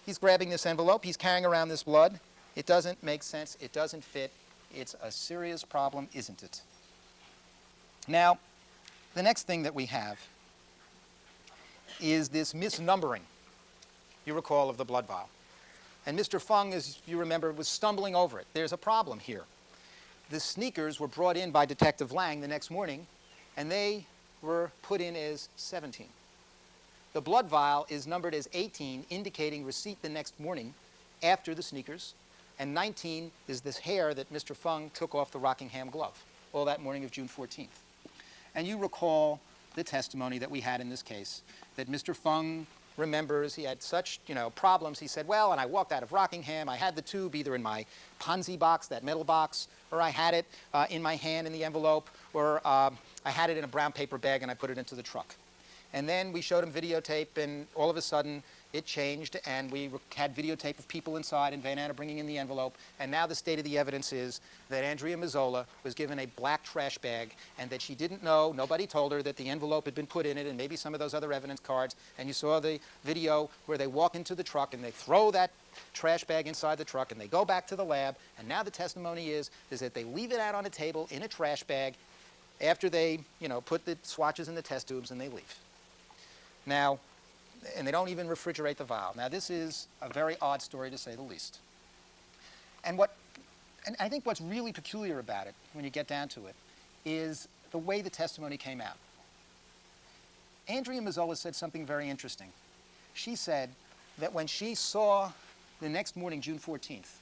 He's grabbing this envelope. He's carrying around this blood. It doesn't make sense. It doesn't fit. It's a serious problem, isn't it? Now, the next thing that we have is this misnumbering, you recall, of the blood vial. And Mr. Fung, as you remember, was stumbling over it. There's a problem here. The sneakers were brought in by Detective Lang the next morning, and they were put in as 17. The blood vial is numbered as 18, indicating receipt the next morning after the sneakers, and 19 is this hair that Mr. Fung took off the Rockingham glove, all that morning of June 14th. And you recall the testimony that we had in this case, that Mr. Fung remembers he had such, problems. He said, well, and I walked out of Rockingham, I had the tube either in my Ponzi box, that metal box, or I had it in my hand in the envelope, or I had it in a brown paper bag and I put it into the truck. And then we showed him videotape, and all of a sudden it changed, and we had videotape of people inside and Van Anna bringing in the envelope. And now the state of the evidence is that Andrea Mazzola was given a black trash bag, and that she didn't know, nobody told her that the envelope had been put in it, and maybe some of those other evidence cards. And you saw the video where they walk into the truck and they throw that trash bag inside the truck, and they go back to the lab. And now the testimony is that they leave it out on a table in a trash bag after they, put the swatches in the test tubes, and they leave. Now, and they don't even refrigerate the vial. Now, this is a very odd story, to say the least. And I think what's really peculiar about it, when you get down to it, is the way the testimony came out. Andrea Mazzola said something very interesting. She said that when she saw the next morning, June 14th,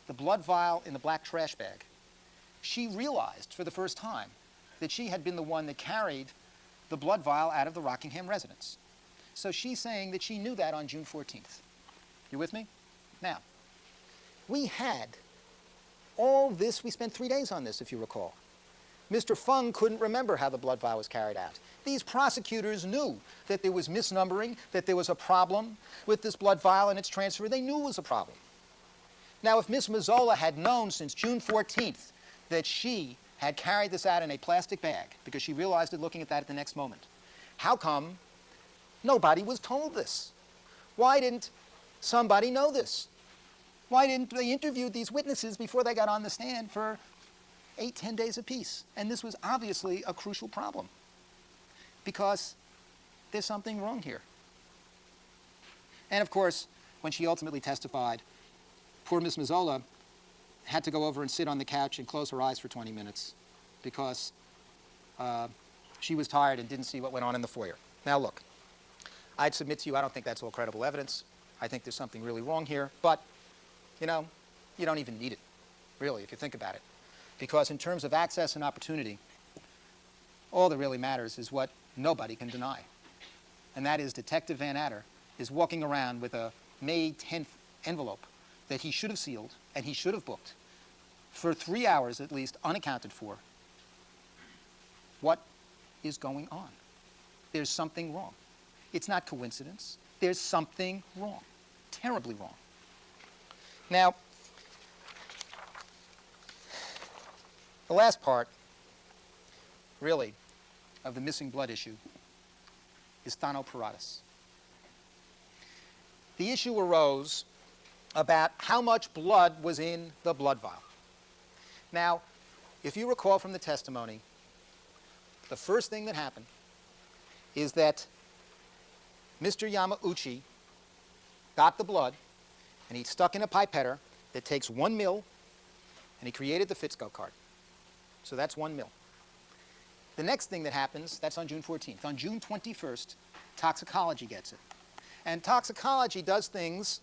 the blood vial in the black trash bag, she realized for the first time that she had been the one that carried the blood vial out of the Rockingham residence. So she's saying that she knew that on June 14th. You with me? Now, we had all this, we spent 3 days on this, if you recall. Mr. Fung couldn't remember how the blood vial was carried out. These prosecutors knew that there was misnumbering, that there was a problem with this blood vial and its transfer. They knew it was a problem. Now, if Miss Mazzola had known since June 14th that she had carried this out in a plastic bag, because she realized it looking at that at the next moment, how come nobody was told this? Why didn't somebody know this? Why didn't they interview these witnesses before they got on the stand for 8-10 days apiece? And this was obviously a crucial problem, because there's something wrong here. And of course, when she ultimately testified, poor Miss Mazzola had to go over and sit on the couch and close her eyes for 20 minutes, because she was tired and didn't see what went on in the foyer. Now look, I'd submit to you I don't think that's all credible evidence. I think there's something really wrong here, but, you know, you don't even need it, really, if you think about it. Because in terms of access and opportunity, all that really matters is what nobody can deny. And that is Detective Van Adder is walking around with a May 10th envelope that he should have sealed and he should have booked for 3 hours at least, unaccounted for. What is going on? There's something wrong. It's not coincidence. There's something wrong, terribly wrong. Now, the last part, really, of the missing blood issue is thanoparatus. The issue arose about how much blood was in the blood vial. Now, if you recall from the testimony, the first thing that happened is that Mr. Yamauchi got the blood and he stuck in a pipetter that takes 1 ml and he created the Fitzko card. So that's 1 ml. The next thing that happens, that's on June 14th. On June 21st, toxicology gets it. And toxicology does things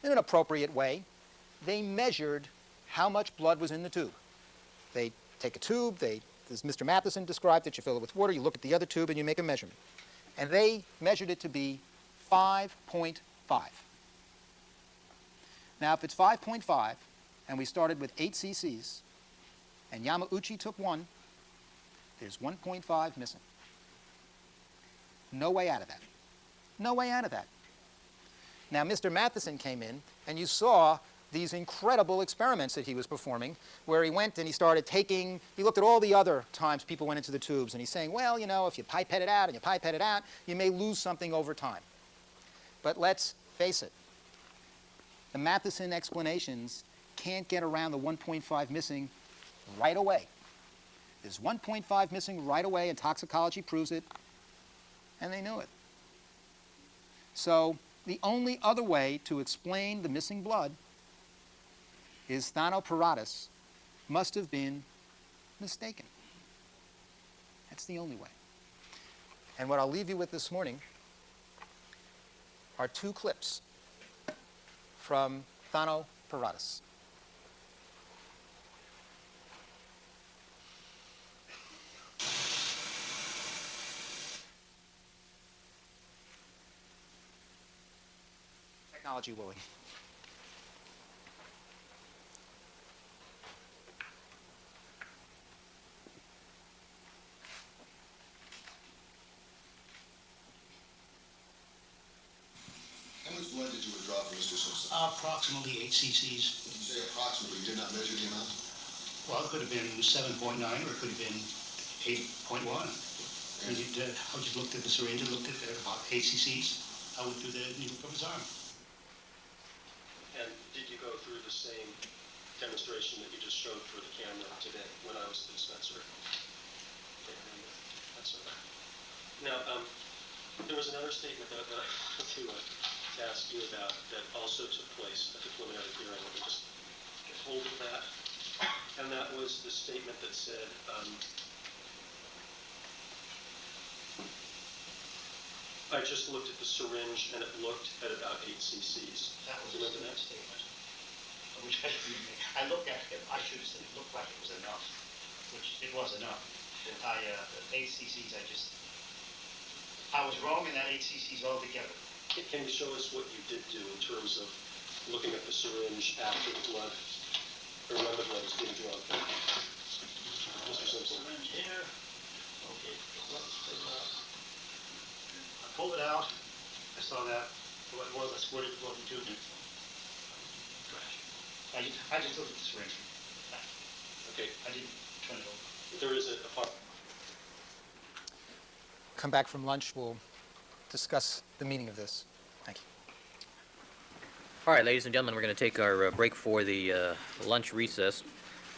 in an appropriate way. They measured how much blood was in the tube. They take a tube, as Mr. Matheson described it, you fill it with water, you look at the other tube, and you make a measurement. And they measured it to be 5.5. Now, if it's 5.5, and we started with 8 cc's, and Yamauchi took 1, there's 1.5 missing. No way out of that. No way out of that. Now, Mr. Matheson came in, and you saw these incredible experiments that he was performing, where he went and he started taking, he looked at all the other times people went into the tubes, and he's saying, well, you know, if you pipette it out and you pipette it out, you may lose something over time. But let's face it, the Matheson explanations can't get around the 1.5 missing right away. There's 1.5 missing right away, and toxicology proves it, and they knew it. So the only other way to explain the missing blood is thanoparatus must have been mistaken. That's the only way. And what I'll leave you with this morning are 2 clips from thanoparatus. Technology willing. How much blood did you withdraw from Mr. Simpson? Approximately 8 cc's. When you say approximately, you did not measure the amount? Well, it could have been 7.9 or it could have been 8.1. I just looked at the syringe and looked at about 8 cc's. I went through the needle from his arm. And did you go through the same demonstration that you just showed for the camera today when I was the dispenser? Okay, that's all right. Now, there was another statement that I wanted to ask you about that also took place at the preliminary hearing. Let me just get hold of that. And that was the statement that said, I just looked at the syringe and it looked at about 8 cc's. That was Do you a remember that? statement. Which I looked at it, I should have said it looked like it was enough, which it was enough. 8 cc's, I was wrong in that 8 cc's altogether. Can you show us what you did do in terms of looking at the syringe after the blood, or when the blood was being drawn? Mr. Simpson. Syringe here. Okay, let's take it out. I pulled it out. I saw that. What it was, I squirted the blood into it. Trash. I just looked at the syringe. Okay. I didn't turn it over. There is a part. Come back from lunch, we'll discuss the meaning of this. Thank you. All right, ladies and gentlemen, we're going to take our break for the lunch recess.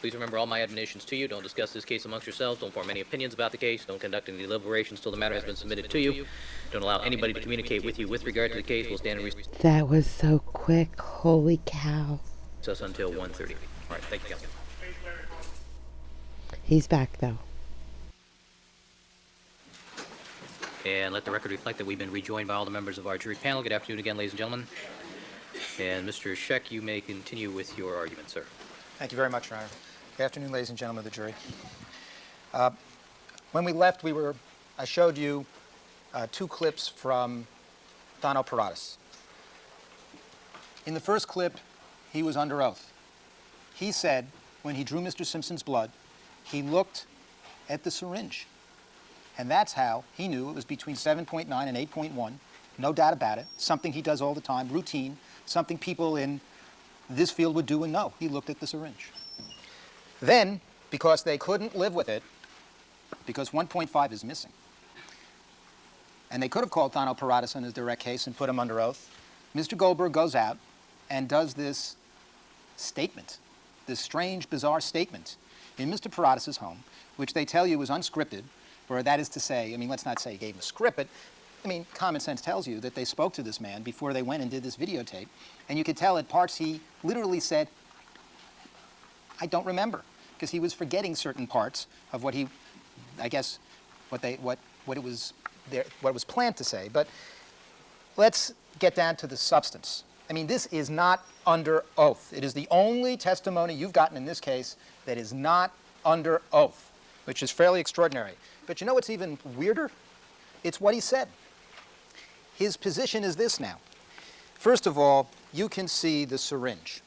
Please remember all my admonitions to you. Don't discuss this case amongst yourselves. Don't form any opinions about the case. Don't conduct any deliberations till the matter has been submitted to you. Don't allow anybody to communicate with you with regard to the case. We'll stand in That was so quick. Holy cow. recess until 1:30. All right, thank you, Council. He's back, though. And let the record reflect that we've been rejoined by all the members of our jury panel. Good afternoon again, ladies and gentlemen. And Mr. Scheck, you may continue with your argument, sir. Thank you very much, Your Honor. Good afternoon, ladies and gentlemen of the jury. When we left, I showed you 2 clips from Dono Paratus. In the first clip, he was under oath. He said when he drew Mr. Simpson's blood, he looked at the syringe. And that's how he knew it was between 7.9 and 8.1. No doubt about it. Something he does all the time, routine, something people in this field would do and know. He looked at the syringe. Then, because they couldn't live with it, because 1.5 is missing, and they could have called Dono Paratus in his direct case and put him under oath, Mr. Goldberg goes out and does this statement, this strange, bizarre statement in Mr. Paratus' home, which they tell you is unscripted, or that is to say, I mean, let's not say he gave him a script, but I mean, common sense tells you that they spoke to this man before they went and did this videotape, and you could tell at parts he literally said, I don't remember, because he was forgetting certain parts of what he, I guess, what it was planned to say. But let's get down to the substance. I mean, this is not under oath. It is the only testimony you've gotten in this case that is not under oath, which is fairly extraordinary. But you know what's even weirder? It's what he said. His position is this now. First of all, you can see the syringe,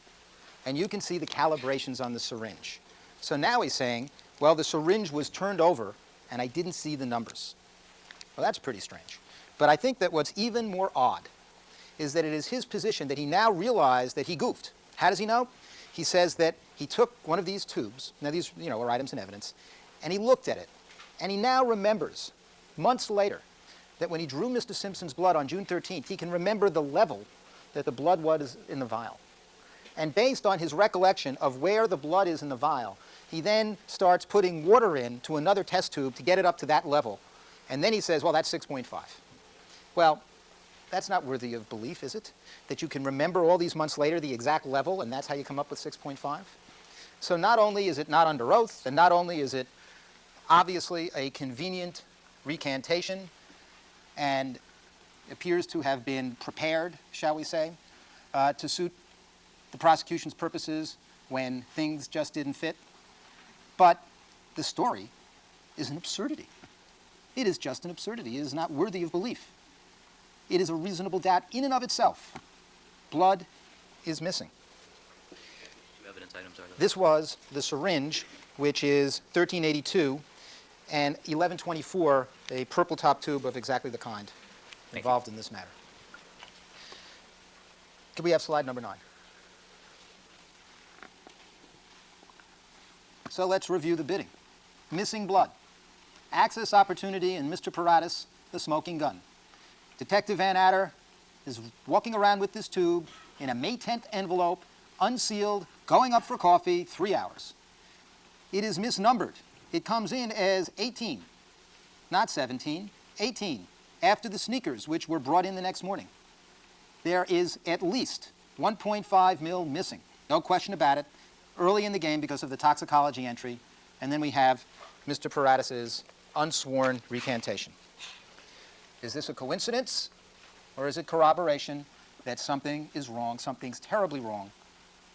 and you can see the calibrations on the syringe. So now he's saying, well, the syringe was turned over, and I didn't see the numbers. Well, that's pretty strange. But I think that what's even more odd is that it is his position that he now realized that he goofed. How does he know? He says that he took one of these tubes, now these are items in evidence, and he looked at it. And he now remembers, months later, that when he drew Mr. Simpson's blood on June 13th, he can remember the level that the blood was in the vial. And based on his recollection of where the blood is in the vial, he then starts putting water in to another test tube to get it up to that level. And then he says, well, that's 6.5. Well, that's not worthy of belief, is it? That you can remember all these months later the exact level, and that's how you come up with 6.5? So not only is it not under oath, and not only is it obviously a convenient recantation, and appears to have been prepared, shall we say, to suit the prosecution's purposes when things just didn't fit. But the story is an absurdity. It is just an absurdity. It is not worthy of belief. It is a reasonable doubt in and of itself. Blood is missing. Evidence items are those? This was the syringe, which is 1382, and 1124, a purple top tube of exactly the kind involved in this matter. Could we have slide number 9? So let's review the bidding. Missing blood. Access opportunity in Mr. Paratus, the smoking gun. Detective Van Adder is walking around with this tube in a May 10th envelope, unsealed, going up for coffee, 3 hours. It is misnumbered. It comes in as 18, not 17, 18, after the sneakers, which were brought in the next morning. There is at least 1.5 mil missing, no question about it, early in the game because of the toxicology entry, and then we have Mr. Paratus's unsworn recantation. Is this a coincidence, or is it corroboration that something is wrong, something's terribly wrong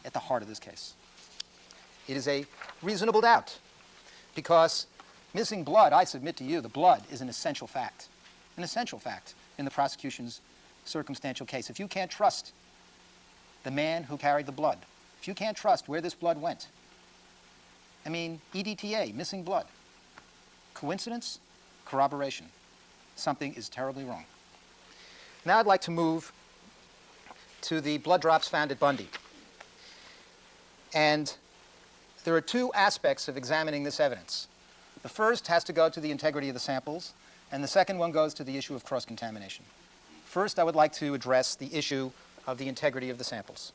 at the heart of this case? It is a reasonable doubt, because missing blood, I submit to you, the blood is an essential fact in the prosecution's circumstantial case. If you can't trust the man who carried the blood, if you can't trust where this blood went, I mean, EDTA, missing blood. Coincidence? Corroboration. Something is terribly wrong. Now I'd like to move to the blood drops found at Bundy. And there are 2 aspects of examining this evidence. The first has to go to the integrity of the samples, and the second one goes to the issue of cross-contamination. First, I would like to address the issue of the integrity of the samples.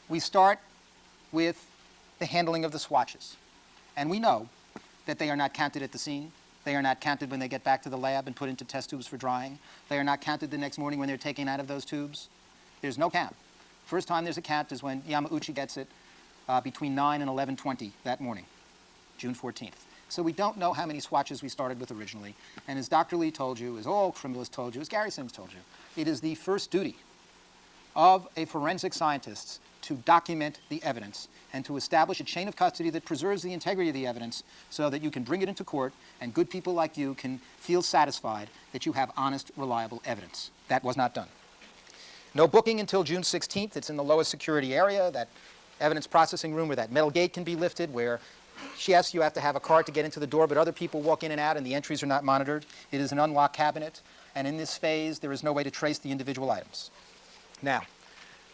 We start with the handling of the swatches. And we know that they are not counted at the scene. They are not counted when they get back to the lab and put into test tubes for drying. They are not counted the next morning when they're taken out of those tubes. There's no count. First time there's a count is when Yamauchi gets it between 9 and 11:20 that morning, June 14th. So we don't know how many swatches we started with originally. And as Dr. Lee told you, as all criminalists told you, as Gary Sims told you, it is the first duty of a forensic scientist to document the evidence and to establish a chain of custody that preserves the integrity of the evidence so that you can bring it into court and good people like you can feel satisfied that you have honest, reliable evidence. That was not done. No booking until June 16th. It's in the lowest security area, that evidence processing room where that metal gate can be lifted, where yes, you have to have a card to get into the door, but other people walk in and out and the entries are not monitored. It is an unlocked cabinet, and in this phase, there is no way to trace the individual items. Now,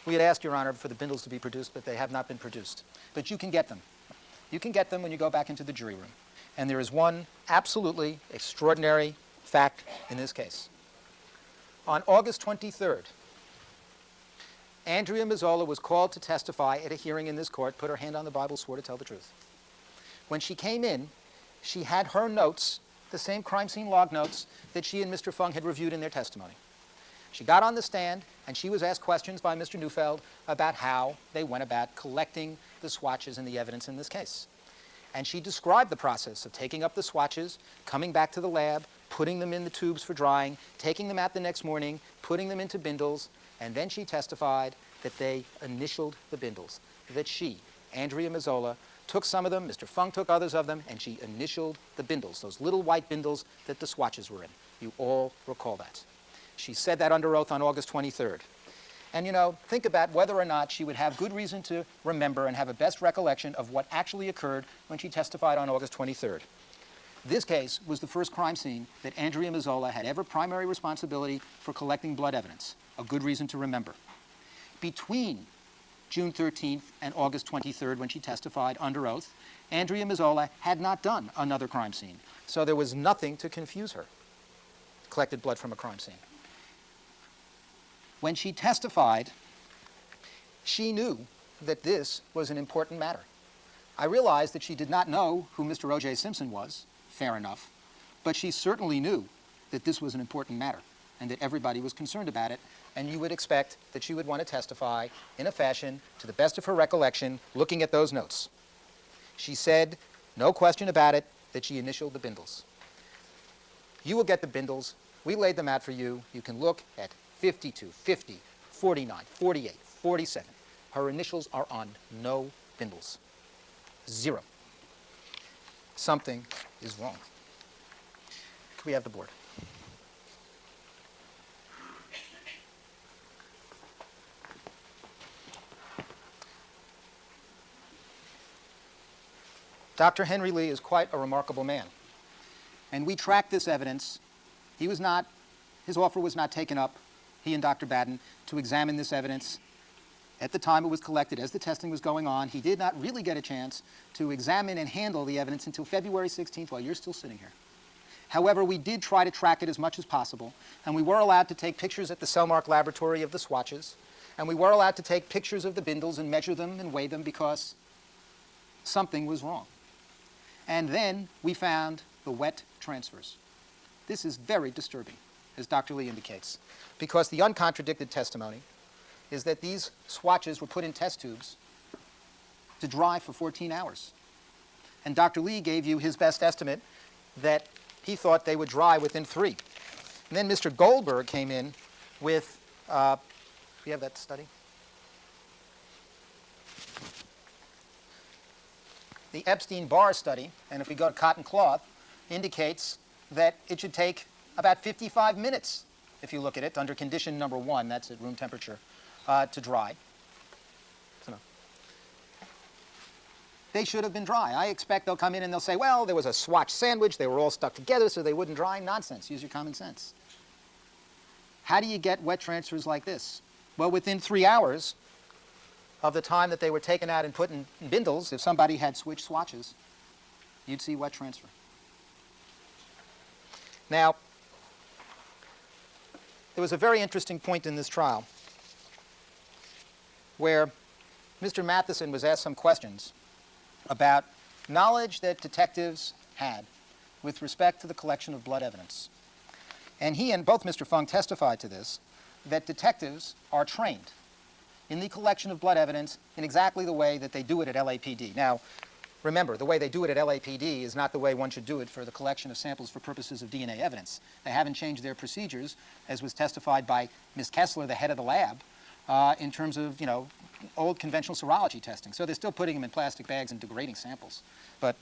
we had asked, Your Honor, for the bindles to be produced, but they have not been produced. But you can get them. You can get them when you go back into the jury room. And there is one absolutely extraordinary fact in this case. On August 23rd, Andrea Mazzola was called to testify at a hearing in this court, put her hand on the Bible, swore to tell the truth. When she came in, she had her notes, the same crime scene log notes that she and Mr. Fung had reviewed in their testimony. She got on the stand, and she was asked questions by Mr. Neufeld about how they went about collecting the swatches and the evidence in this case. And she described the process of taking up the swatches, coming back to the lab, putting them in the tubes for drying, taking them out the next morning, putting them into bindles, and then she testified that they initialed the bindles, that she, Andrea Mazzola, took some of them, Mr. Fung took others of them, and she initialed the bindles, those little white bindles that the swatches were in. You all recall that. She said that under oath on August 23rd. And, you know, think about whether or not she would have good reason to remember and have a best recollection of what actually occurred when she testified on August 23rd. This case was the first crime scene that Andrea Mazzola had ever primary responsibility for collecting blood evidence, a good reason to remember. Between June 13th and August 23rd, when she testified under oath, Andrea Mazzola had not done another crime scene, so there was nothing to confuse her. Collected blood from a crime scene. When she testified, she knew that this was an important matter. I realized that she did not know who Mr. OJ Simpson was, fair enough, but she certainly knew that this was an important matter and that everybody was concerned about it, and you would expect that she would want to testify in a fashion, to the best of her recollection, looking at those notes. She said, no question about it, that she initialed the bindles. You will get the bindles. We laid them out for you. You can look at 52, 50, 49, 48, 47. Her initials are on no bindles. Zero. Something is wrong. Could we have the board? Dr. Henry Lee is quite a remarkable man. And we tracked this evidence. His offer was not taken up, he and Dr. Baden, to examine this evidence. At the time it was collected, as the testing was going on, he did not really get a chance to examine and handle the evidence until February 16th, while you're still sitting here. However, we did try to track it as much as possible, and we were allowed to take pictures at the Cellmark laboratory of the swatches, and we were allowed to take pictures of the bindles and measure them and weigh them because something was wrong. And then we found the wet transfers. This is very disturbing, as Dr. Lee indicates, because the uncontradicted testimony is that these swatches were put in test tubes to dry for 14 hours. And Dr. Lee gave you his best estimate that he thought they would dry within 3. And then Mr. Goldberg came in with, do you have that study? The Epstein-Barr study, and if we go to cotton cloth, indicates that it should take about 55 minutes, if you look at it, under condition number 1, that's at room temperature, to dry. So, no. They should have been dry. I expect they'll come in and they'll say, well, there was a swatch sandwich, they were all stuck together so they wouldn't dry. Nonsense. Use your common sense. How do you get wet transfers like this? Well, within 3 hours of the time that they were taken out and put in bindles, if somebody had switched swatches, you'd see wet transfer. Now, there was a very interesting point in this trial where Mr. Matheson was asked some questions about knowledge that detectives had with respect to the collection of blood evidence. And he and both Mr. Fung testified to this, that detectives are trained in the collection of blood evidence in exactly the way that they do it at LAPD. Now, Remember, the way they do it at LAPD is not the way one should do it for the collection of samples for purposes of DNA evidence. They haven't changed their procedures, as was testified by Ms. Kessler, the head of the lab, in terms of, old conventional serology testing. So they're still putting them in plastic bags and degrading samples. But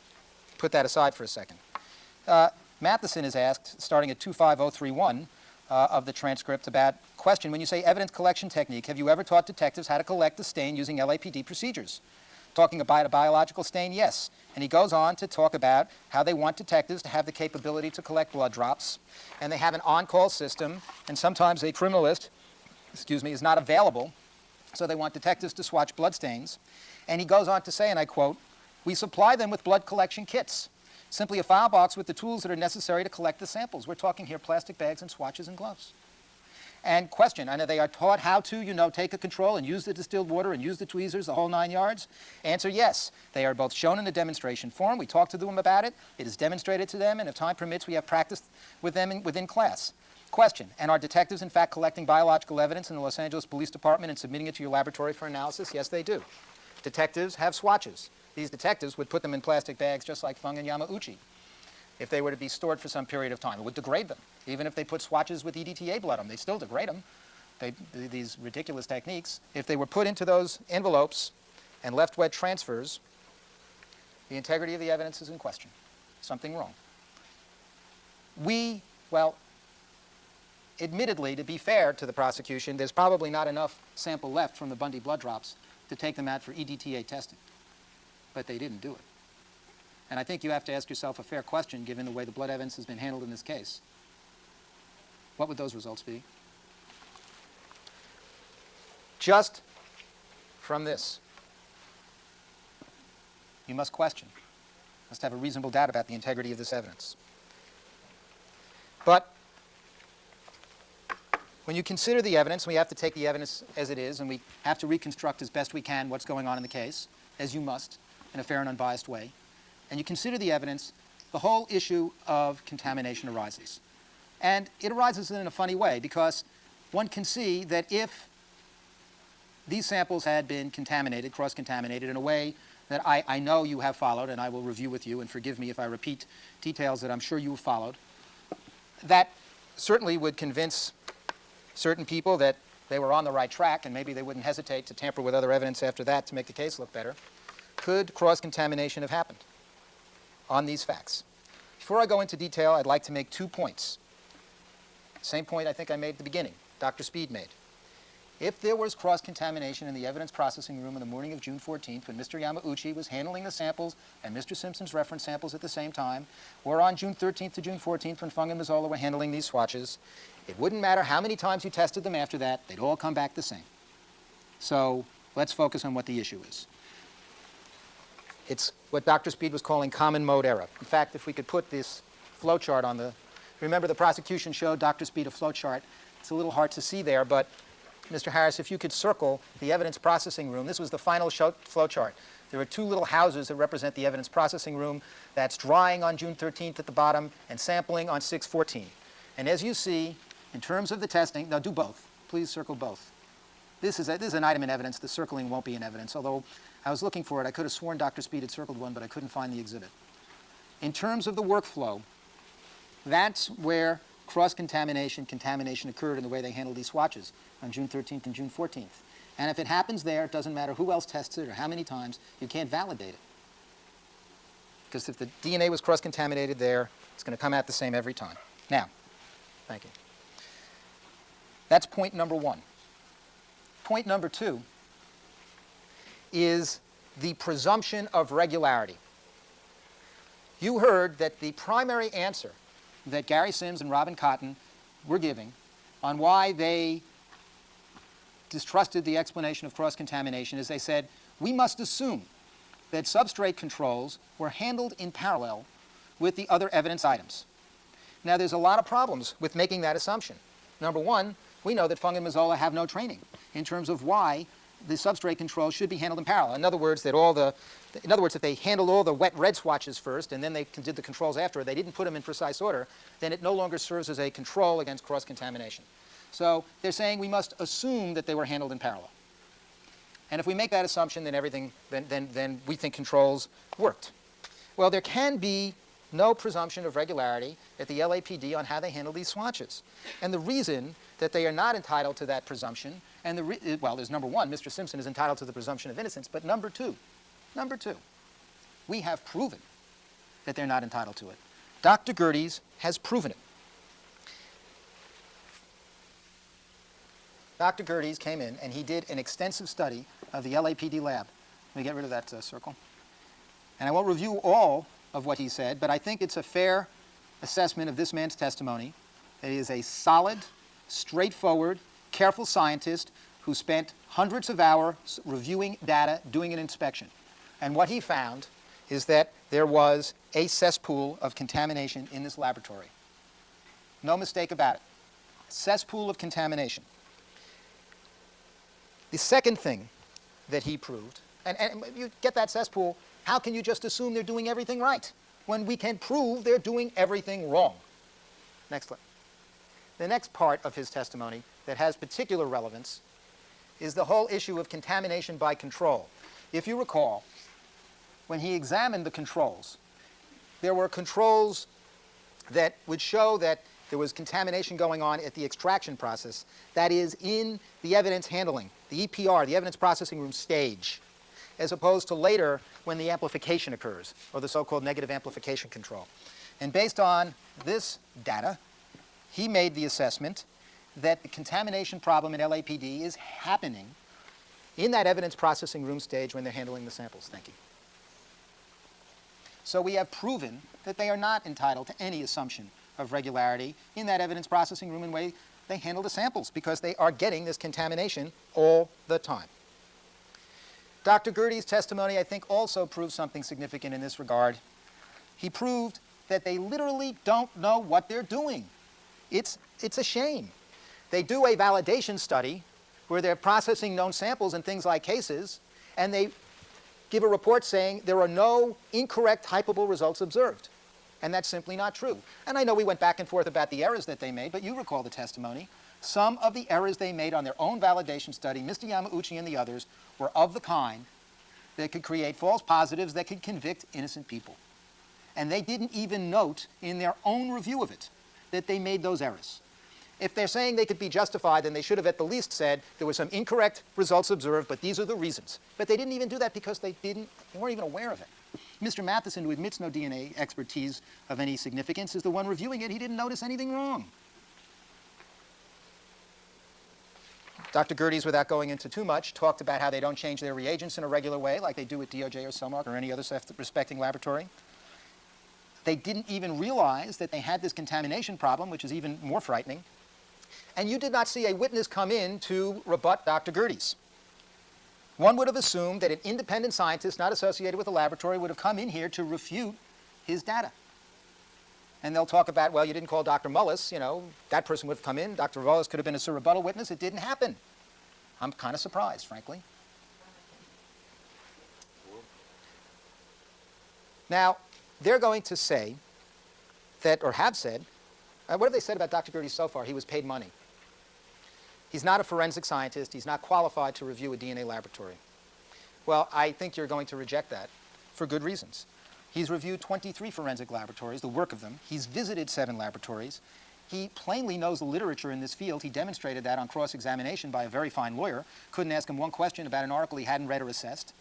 put that aside for a second. Matheson is asked, starting at 25031 of the transcript, about question, when you say evidence collection technique, have you ever taught detectives how to collect the stain using LAPD procedures? Talking about a biological stain, yes. And he goes on to talk about how they want detectives to have the capability to collect blood drops, and they have an on-call system, and sometimes a criminalist, is not available, so they want detectives to swatch blood stains. And he goes on to say, and I quote, "We supply them with blood collection kits, simply a file box with the tools that are necessary to collect the samples." We're talking here plastic bags and swatches and gloves. And question, I know they are taught how to, take a control and use the distilled water and use the tweezers, the whole 9 yards. Answer, yes. They are both shown in the demonstration form. We talk to them about it. It is demonstrated to them, and if time permits, we have practiced with them within class. Question, and are detectives, in fact, collecting biological evidence in the Los Angeles Police Department and submitting it to your laboratory for analysis? Yes, they do. Detectives have swatches. These detectives would put them in plastic bags just like Fung and Yamauchi. If they were to be stored for some period of time, it would degrade them. Even if they put swatches with EDTA blood on them, they still degrade them. These ridiculous techniques. If they were put into those envelopes and left wet transfers, the integrity of the evidence is in question. Something wrong. Admittedly, to be fair to the prosecution, there's probably not enough sample left from the Bundy blood drops to take them out for EDTA testing. But they didn't do it. And I think you have to ask yourself a fair question, given the way the blood evidence has been handled in this case. What would those results be? Just from this, you must question. You must have a reasonable doubt about the integrity of this evidence. But when you consider the evidence, we have to take the evidence as it is, and we have to reconstruct as best we can what's going on in the case, as you must, in a fair and unbiased way. And you consider the evidence, the whole issue of contamination arises. And it arises in a funny way, because one can see that if these samples had been contaminated, cross-contaminated, in a way that I know you have followed, and I will review with you, and forgive me if I repeat details that I'm sure you have followed, that certainly would convince certain people that they were on the right track, and maybe they wouldn't hesitate to tamper with other evidence after that to make the case look better. Could cross-contamination have happened on these facts? Before I go into detail, I'd like to make 2 points. Same point I think I made at the beginning, Dr. Speed made. If there was cross-contamination in the evidence processing room on the morning of June 14th when Mr. Yamauchi was handling the samples and Mr. Simpson's reference samples at the same time, or on June 13th to June 14th when Fung and Mazzola were handling these swatches, it wouldn't matter how many times you tested them after that, they'd all come back the same. So let's focus on what the issue is. It's what Dr. Speed was calling common mode error. In fact, if we could put this flowchart on the... Remember, the prosecution showed Dr. Speed a flowchart. It's a little hard to see there, but Mr. Harris, if you could circle the evidence processing room. This was the final flowchart. There are 2 little houses that represent the evidence processing room. That's drying on June 13th at the bottom and sampling on 6/14. And as you see, in terms of the testing... Now, do both. Please circle both. This is an item in evidence. The circling won't be in evidence, although I was looking for it. I could have sworn Dr. Speed had circled one, but I couldn't find the exhibit. In terms of the workflow, that's where cross-contamination, contamination occurred in the way they handled these swatches on June 13th and June 14th. And if it happens there, it doesn't matter who else tests it or how many times, you can't validate it. Because if the DNA was cross-contaminated there, it's going to come out the same every time. Now, thank you. That's point number 1. Point number 2 is the presumption of regularity. You heard that the primary answer that Gary Sims and Robin Cotton were giving on why they distrusted the explanation of cross-contamination is they said, we must assume that substrate controls were handled in parallel with the other evidence items. Now, there's a lot of problems with making that assumption. Number 1, we know that Fung and Mazzola have no training in terms of why the substrate control should be handled in parallel. In other words, if they handled all the wet red swatches first and then they did the controls after, they didn't put them in precise order, then it no longer serves as a control against cross-contamination. So they're saying we must assume that they were handled in parallel. And if we make that assumption, then everything, then we think controls worked. Well, there can be no presumption of regularity at the LAPD on how they handle these swatches. And the reason that they are not entitled to that presumption, and well, there's number one, Mr. Simpson is entitled to the presumption of innocence, but number two, we have proven that they're not entitled to it. Dr. Gerdes has proven it. Dr. Gerdes came in and he did an extensive study of the LAPD lab. Let me get rid of that circle. And I won't review all of what he said, but I think it's a fair assessment of this man's testimony that he is a solid, straightforward, careful scientist who spent hundreds of hours reviewing data, doing an inspection. And what he found is that there was a cesspool of contamination in this laboratory. No mistake about it. Cesspool of contamination. The second thing that he proved, and you get that cesspool, how can you just assume they're doing everything right when we can prove they're doing everything wrong? Next slide. The next part of his testimony that has particular relevance is the whole issue of contamination by control. If you recall, when he examined the controls, there were controls that would show that there was contamination going on at the extraction process, that is, in the evidence handling, the EPR, the evidence processing room stage, as opposed to later when the amplification occurs, or the so-called negative amplification control. And based on this data, he made the assessment that the contamination problem in LAPD is happening in that evidence processing room stage when they're handling the samples. Thank you. So we have proven that they are not entitled to any assumption of regularity in that evidence processing room and way they handle the samples, because they are getting this contamination all the time. Dr. Gerdes' testimony, I think, also proves something significant in this regard. He proved that they literally don't know what they're doing. It's a shame. They do a validation study where they're processing known samples and things like cases, and they give a report saying there are no incorrect typable results observed. And that's simply not true. And I know we went back and forth about the errors that they made, but you recall the testimony. Some of the errors they made on their own validation study, Mr. Yamauchi and the others, were of the kind that could create false positives that could convict innocent people. And they didn't even note in their own review of it that they made those errors. If they're saying they could be justified, then they should have at the least said there were some incorrect results observed, but these are the reasons. But they didn't even do that because they weren't even aware of it. Mr. Matheson, who admits no DNA expertise of any significance, is the one reviewing it. He didn't notice anything wrong. Dr. Gerdes, without going into too much, talked about how they don't change their reagents in a regular way like they do at DOJ or Selmark or any other self-respecting laboratory. They didn't even realize that they had this contamination problem, which is even more frightening. And you did not see a witness come in to rebut Dr. Gerdes. One would have assumed that an independent scientist not associated with a laboratory would have come in here to refute his data. And they'll talk about, well, you didn't call Dr. Mullis, that person would have come in. Dr. Mullis could have been a surrebuttal witness. It didn't happen. I'm kind of surprised, frankly. Now, they're going to say that, or have said, what have they said about Dr. Gerdes so far? He was paid money. He's not a forensic scientist. He's not qualified to review a DNA laboratory. Well, I think you're going to reject that for good reasons. He's reviewed 23 forensic laboratories, the work of them. He's visited 7 laboratories. He plainly knows the literature in this field. He demonstrated that on cross-examination by a very fine lawyer. Couldn't ask him one question about an article he hadn't read or assessed.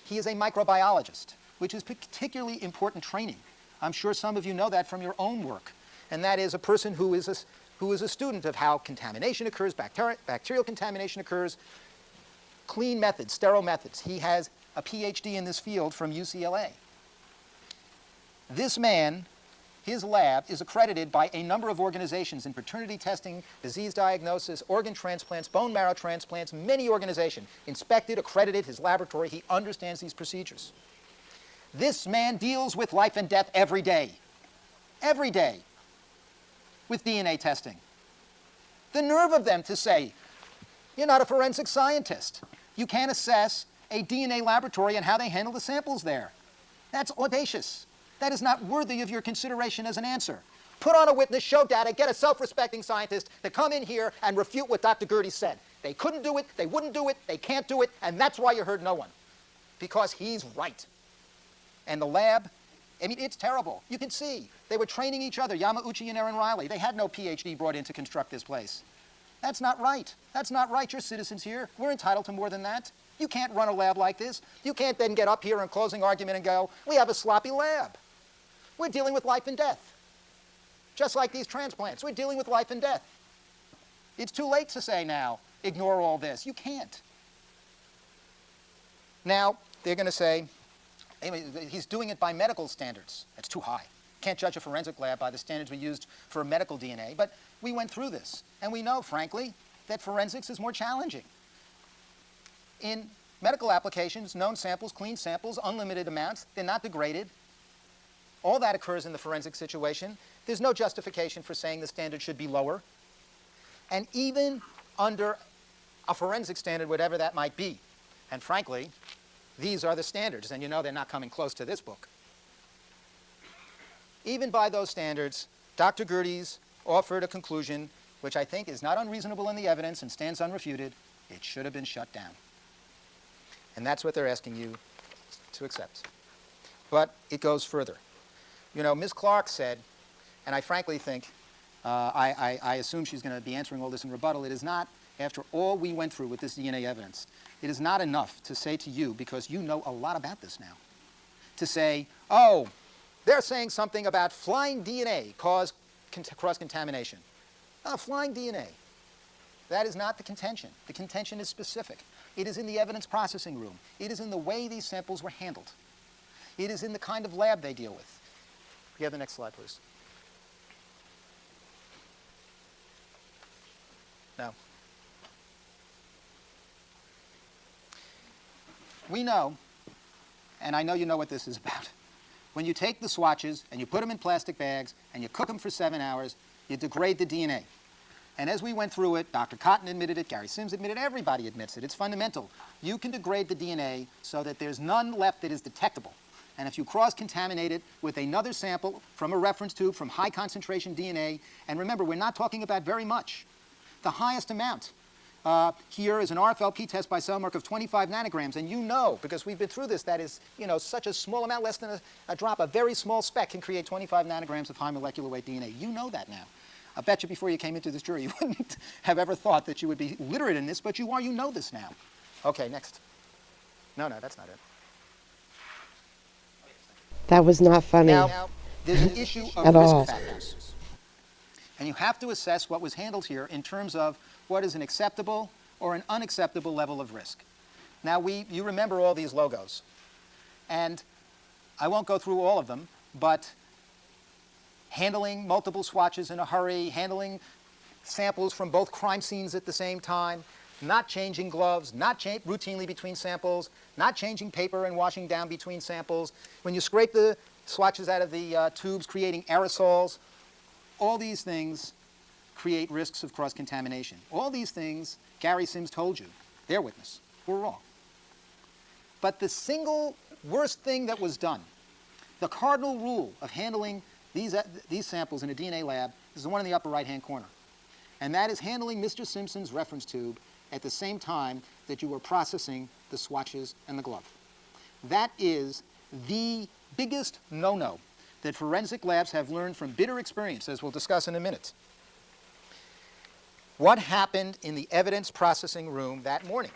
He is a microbiologist, which is particularly important training. I'm sure some of you know that from your own work. And that is a person who is a student of how contamination occurs, bacterial contamination occurs, clean methods, sterile methods. He has a PhD in this field from UCLA. This man, his lab, is accredited by a number of organizations in paternity testing, disease diagnosis, organ transplants, bone marrow transplants, many organizations. Inspected, accredited, his laboratory. He understands these procedures. This man deals with life and death every day. Every day. With DNA testing. The nerve of them to say, you're not a forensic scientist. You can't assess a DNA laboratory and how they handle the samples there. That's audacious. That is not worthy of your consideration as an answer. Put on a witness, show data, get a self-respecting scientist to come in here and refute what Dr. Gerdes said. They couldn't do it, they wouldn't do it, they can't do it, and that's why you heard no one. Because he's right. And the lab, I mean, it's terrible. You can see. They were training each other, Yamauchi and Aaron Riley. They had no PhD brought in to construct this place. That's not right. That's not right. You're citizens here. We're entitled to more than that. You can't run a lab like this. You can't then get up here in closing argument and go, we have a sloppy lab. We're dealing with life and death. Just like these transplants. We're dealing with life and death. It's too late to say now, ignore all this. You can't. Now, they're going to say, he's doing it by medical standards. That's too high. Can't judge a forensic lab by the standards we used for medical DNA. But we went through this, and we know, frankly, that forensics is more challenging. In medical applications, known samples, clean samples, unlimited amounts, they're not degraded. All that occurs in the forensic situation. There's no justification for saying the standard should be lower. And even under a forensic standard, whatever that might be, and frankly, these are the standards, and you know they're not coming close to this book. Even by those standards, Dr. Gerdes offered a conclusion which I think is not unreasonable in the evidence and stands unrefuted. It should have been shut down. And that's what they're asking you to accept. But it goes further. You know, Ms. Clark said, and I frankly think, I assume she's going to be answering all this in rebuttal, it is not, after all we went through with this DNA evidence, it is not enough to say to you, because you know a lot about this now, to say, oh, they're saying something about flying DNA caused cross-contamination. Flying DNA. That is not the contention. The contention is specific. It is in the evidence processing room. It is in the way these samples were handled. It is in the kind of lab they deal with. You have the next slide, please. No. We know, and I know you know what this is about, when you take the swatches and you put them in plastic bags and you cook them for 7 hours, you degrade the DNA. And as we went through it, Dr. Cotton admitted it, Gary Sims admitted it, everybody admits it. It's fundamental. You can degrade the DNA so that there's none left that is detectable. And if you cross-contaminate it with another sample from a reference tube from high concentration DNA, and remember, we're not talking about very much. The highest amount here is an RFLP test by cell mark of 25 nanograms, and you know, because we've been through this, that is, you know, such a small amount, less than a drop, a very small speck can create 25 nanograms of high molecular weight DNA. You know that now. I bet you before you came into this jury, you wouldn't have ever thought that you would be literate in this, but you are. You know this now. Okay, next. No, that's not it. That was not funny. Now there's an issue of at all. risk factors. And you have to assess what was handled here in terms of what is an acceptable or an unacceptable level of risk. Now, you remember all these logos. And I won't go through all of them, but handling multiple swatches in a hurry, handling samples from both crime scenes at the same time, not changing gloves, not routinely between samples, not changing paper and washing down between samples, when you scrape the swatches out of the tubes, creating aerosols, all these things create risks of cross-contamination. All these things, Gary Sims told you, their witness, were wrong. But the single worst thing that was done, the cardinal rule of handling these samples in a DNA lab, is the one in the upper right-hand corner. And that is handling Mr. Simpson's reference tube at the same time that you were processing the swatches and the glove. That is the biggest no-no that forensic labs have learned from bitter experience, as we'll discuss in a minute. What happened in the evidence processing room that morning?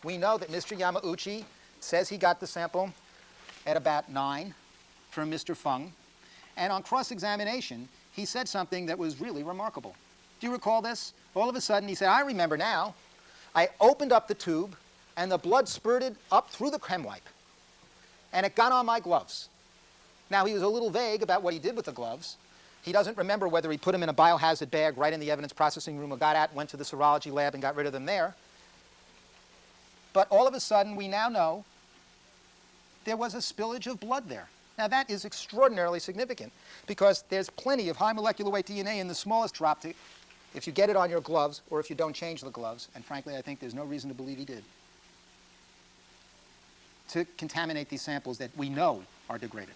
We know that Mr. Yamauchi says he got the sample at about 9 from Mr. Fung. And on cross-examination, he said something that was really remarkable. Do you recall this? All of a sudden, he said, I remember now. I opened up the tube, and the blood spurted up through the chem wipe. And it got on my gloves. Now, he was a little vague about what he did with the gloves. He doesn't remember whether he put them in a biohazard bag right in the evidence processing room or got out, went to the serology lab, and got rid of them there. But all of a sudden, we now know there was a spillage of blood there. Now, that is extraordinarily significant because there's plenty of high molecular weight DNA in the smallest drop if you get it on your gloves or if you don't change the gloves. And frankly, I think there's no reason to believe he did, to contaminate these samples that we know are degraded.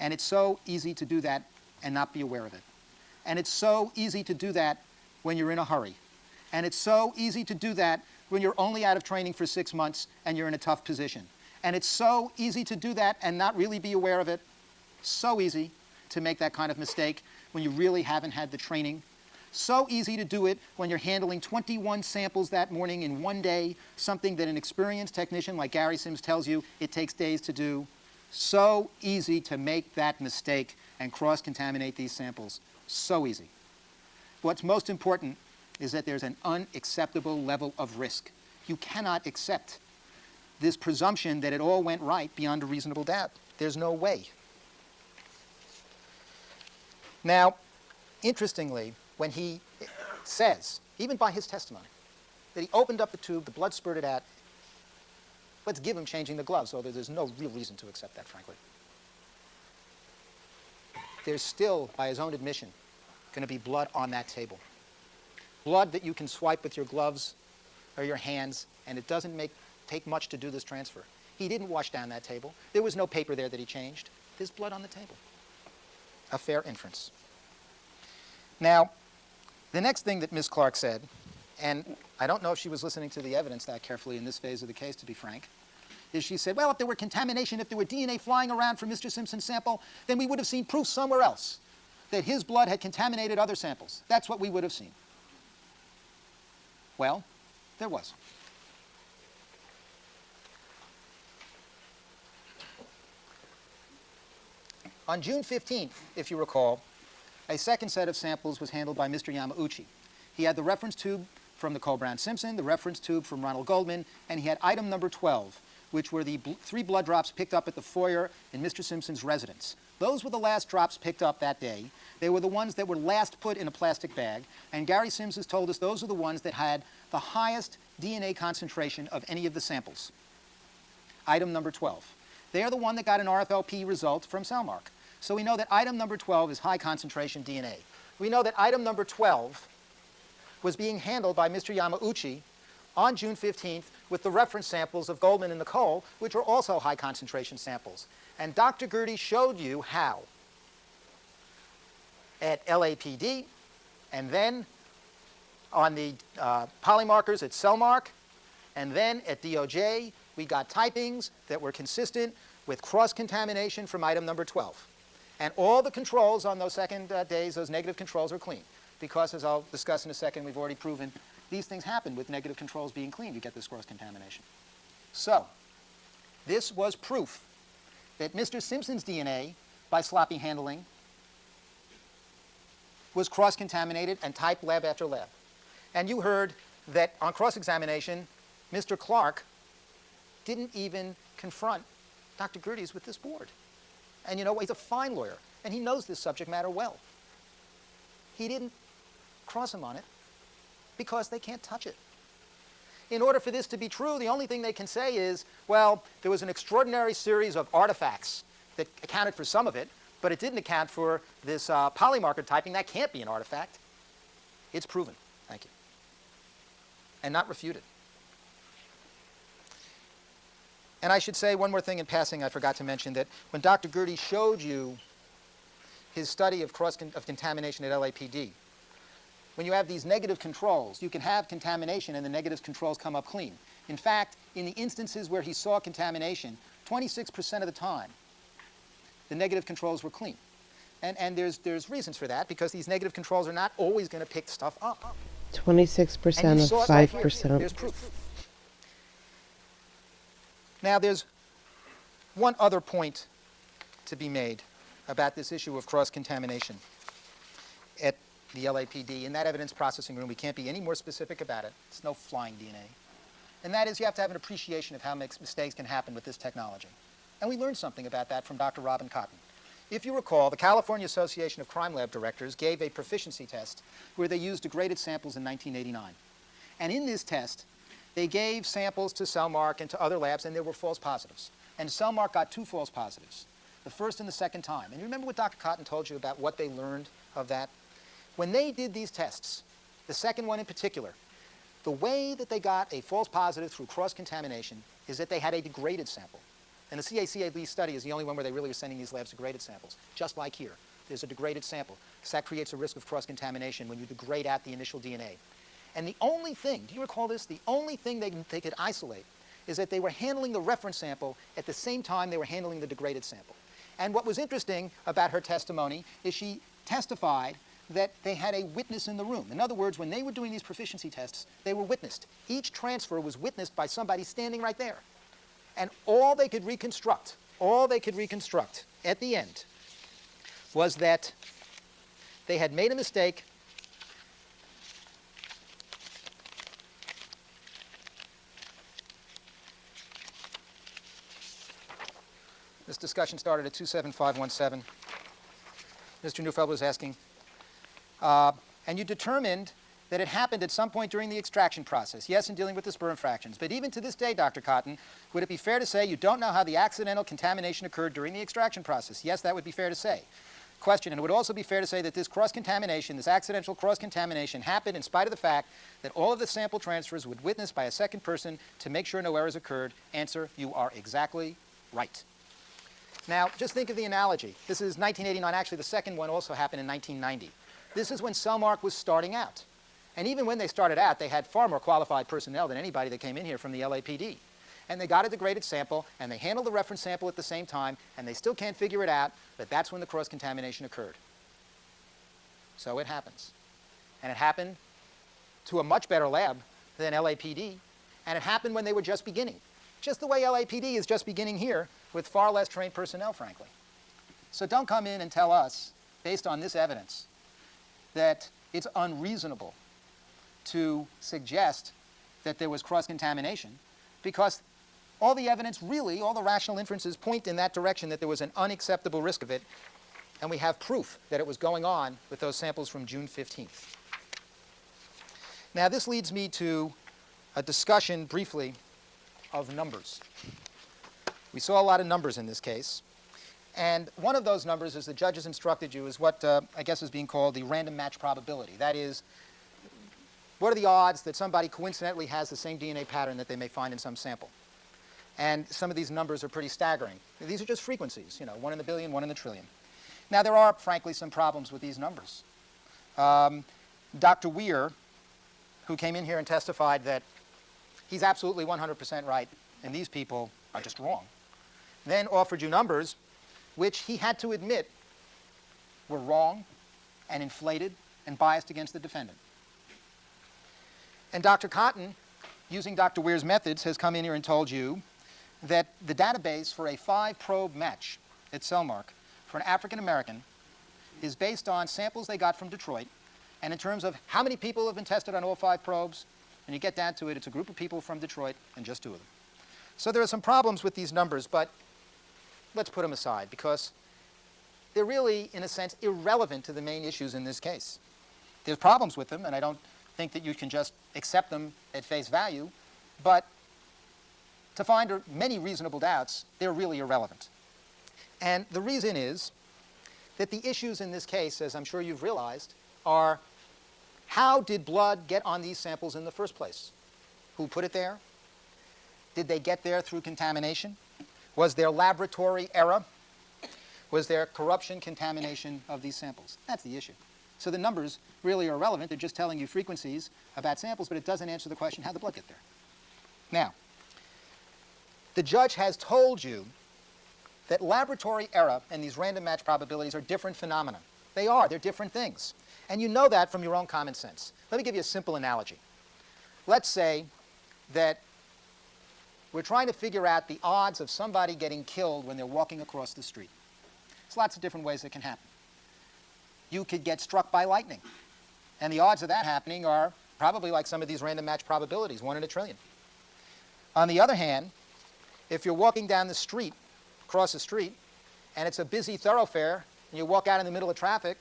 And it's so easy to do that and not be aware of it. And it's so easy to do that when you're in a hurry. And it's so easy to do that when you're only out of training for 6 months and you're in a tough position. And it's so easy to do that and not really be aware of it. So easy to make that kind of mistake when you really haven't had the training. So easy to do it when you're handling 21 samples that morning in one day, something that an experienced technician like Gary Sims tells you it takes days to do. So easy to make that mistake and cross-contaminate these samples. So easy. What's most important is that there's an unacceptable level of risk. You cannot accept this presumption that it all went right beyond a reasonable doubt. There's no way. Now, interestingly, when he says, even by his testimony, that he opened up the tube, the blood spurted out, let's give him changing the gloves, although there's no real reason to accept that, frankly. There's still, by his own admission, going to be blood on that table. Blood that you can swipe with your gloves or your hands, and it doesn't take much to do this transfer. He didn't wash down that table. There was no paper there that he changed. There's blood on the table. A fair inference. Now, the next thing that Ms. Clark said, and I don't know if she was listening to the evidence that carefully in this phase of the case, to be frank, is she said, well, if there were contamination, if there were DNA flying around from Mr. Simpson's sample, then we would have seen proof somewhere else that his blood had contaminated other samples. That's what we would have seen. Well, there was. On June 15th, if you recall, a second set of samples was handled by Mr. Yamauchi. He had the reference tube from the Cole-Brown-Simpson, the reference tube from Ronald Goldman, and he had item number 12, which were the 3 blood drops picked up at the foyer in Mr. Simpson's residence. Those were the last drops picked up that day. They were the ones that were last put in a plastic bag, and Gary Sims has told us those are the ones that had the highest DNA concentration of any of the samples. Item number 12. They are the one that got an RFLP result from Salmark. So we know that item number 12 is high concentration DNA. We know that item number 12 was being handled by Mr. Yamauchi on June 15th with the reference samples of Goldman and Nicole, which were also high concentration samples. And Dr. Gertie showed you how at LAPD, and then on the polymarkers at Cellmark, and then at DOJ, we got typings that were consistent with cross-contamination from item number 12. And all the controls on those second days, those negative controls, are clean. Because, as I'll discuss in a second, we've already proven these things happen with negative controls being clean. You get this cross-contamination. So, this was proof that Mr. Simpson's DNA, by sloppy handling, was cross-contaminated and typed lab after lab. And you heard that on cross-examination, Mr. Clark didn't even confront Dr. Gerties with this board. And you know, he's a fine lawyer, and he knows this subject matter well. He didn't cross him on it because they can't touch it. In order for this to be true, the only thing they can say is, well, there was an extraordinary series of artifacts that accounted for some of it, but it didn't account for this polymarker typing. That can't be an artifact. It's proven. Thank you. And not refuted. And I should say one more thing in passing. I forgot to mention that when Dr. Gertie showed you his study of contamination at LAPD, when you have these negative controls, you can have contamination and the negative controls come up clean. In fact, in the instances where he saw contamination, 26% of the time, the negative controls were clean. And there's reasons for that, because these negative controls are not always going to pick stuff up. 26% of 5%. There's proof. Now, there's one other point to be made about this issue of cross-contamination at the LAPD. In that evidence processing room, we can't be any more specific about it. It's no flying DNA. And that is, you have to have an appreciation of how mistakes can happen with this technology. And we learned something about that from Dr. Robin Cotton. If you recall, the California Association of Crime Lab Directors gave a proficiency test where they used degraded samples in 1989. And in this test, they gave samples to Cellmark and to other labs, and there were false positives. And Cellmark got 2 false positives, the first and the second time. And you remember what Dr. Cotton told you about what they learned of that? When they did these tests, the second one in particular, the way that they got a false positive through cross-contamination is that they had a degraded sample. And the CACAB study is the only one where they really are sending these labs degraded samples, just like here. There's a degraded sample, because that creates a risk of cross-contamination when you degrade out the initial DNA. And the only thing, do you recall this? The only thing they could isolate is that they were handling the reference sample at the same time they were handling the degraded sample. And what was interesting about her testimony is she testified that they had a witness in the room. In other words, when they were doing these proficiency tests, they were witnessed. Each transfer was witnessed by somebody standing right there. And all they could reconstruct at the end was that they had made a mistake This discussion started at 27517. Mr. Neufeld was asking, and you determined that it happened at some point during the extraction process. Yes, in dealing with the sperm fractions. But even to this day, Dr. Cotton, would it be fair to say you don't know how the accidental contamination occurred during the extraction process? Yes, that would be fair to say. Question, and it would also be fair to say that this cross-contamination, this accidental cross-contamination happened in spite of the fact that all of the sample transfers were witnessed by a second person to make sure no errors occurred. Answer, you are exactly right. Now, just think of the analogy. This is 1989. Actually, the second one also happened in 1990. This is when Cellmark was starting out. And even when they started out, they had far more qualified personnel than anybody that came in here from the LAPD. And they got a degraded sample, and they handled the reference sample at the same time, and they still can't figure it out, but that's when the cross-contamination occurred. So it happens. And it happened to a much better lab than LAPD, and it happened when they were just beginning. Just the way LAPD is just beginning here, with far less trained personnel, frankly. So don't come in and tell us, based on this evidence, that it's unreasonable to suggest that there was cross-contamination, because all the evidence really, all the rational inferences point in that direction that there was an unacceptable risk of it, and we have proof that it was going on with those samples from June 15th. Now, this leads me to a discussion, briefly, of numbers. We saw a lot of numbers in this case, and one of those numbers, as the judges instructed you, is what I guess is being called the random match probability. That is, what are the odds that somebody coincidentally has the same DNA pattern that they may find in some sample? And some of these numbers are pretty staggering. These are just frequencies, 1 in a billion, 1 in a trillion. Now, there are, frankly, some problems with these numbers. Dr. Weir, who came in here and testified that he's absolutely 100% right, and these people are just wrong, then offered you numbers which he had to admit were wrong and inflated and biased against the defendant. And Dr. Cotton, using Dr. Weir's methods, has come in here and told you that the database for a 5-probe match at Cellmark for an African American is based on samples they got from Detroit, and in terms of how many people have been tested on all 5 probes, and you get down to it, it's a group of people from Detroit and just 2 of them. So there are some problems with these numbers, but let's put them aside, because they're really, in a sense, irrelevant to the main issues in this case. There's problems with them, and I don't think that you can just accept them at face value, but to find many reasonable doubts, they're really irrelevant. And the reason is that the issues in this case, as I'm sure you've realized, are how did blood get on these samples in the first place? Who put it there? Did they get there through contamination? Was there laboratory error? Was there corruption, contamination of these samples? That's the issue. So the numbers really are irrelevant. They're just telling you frequencies about samples, but it doesn't answer the question, how did the blood get there? Now, the judge has told you that laboratory error and these random match probabilities are different phenomena. They are. They're different things. And you know that from your own common sense. Let me give you a simple analogy. Let's say that we're trying to figure out the odds of somebody getting killed when they're walking across the street. There's lots of different ways that can happen. You could get struck by lightning, and the odds of that happening are probably like some of these random match probabilities, 1 in a trillion. On the other hand, if you're walking down the street, across the street, and it's a busy thoroughfare, and you walk out in the middle of traffic,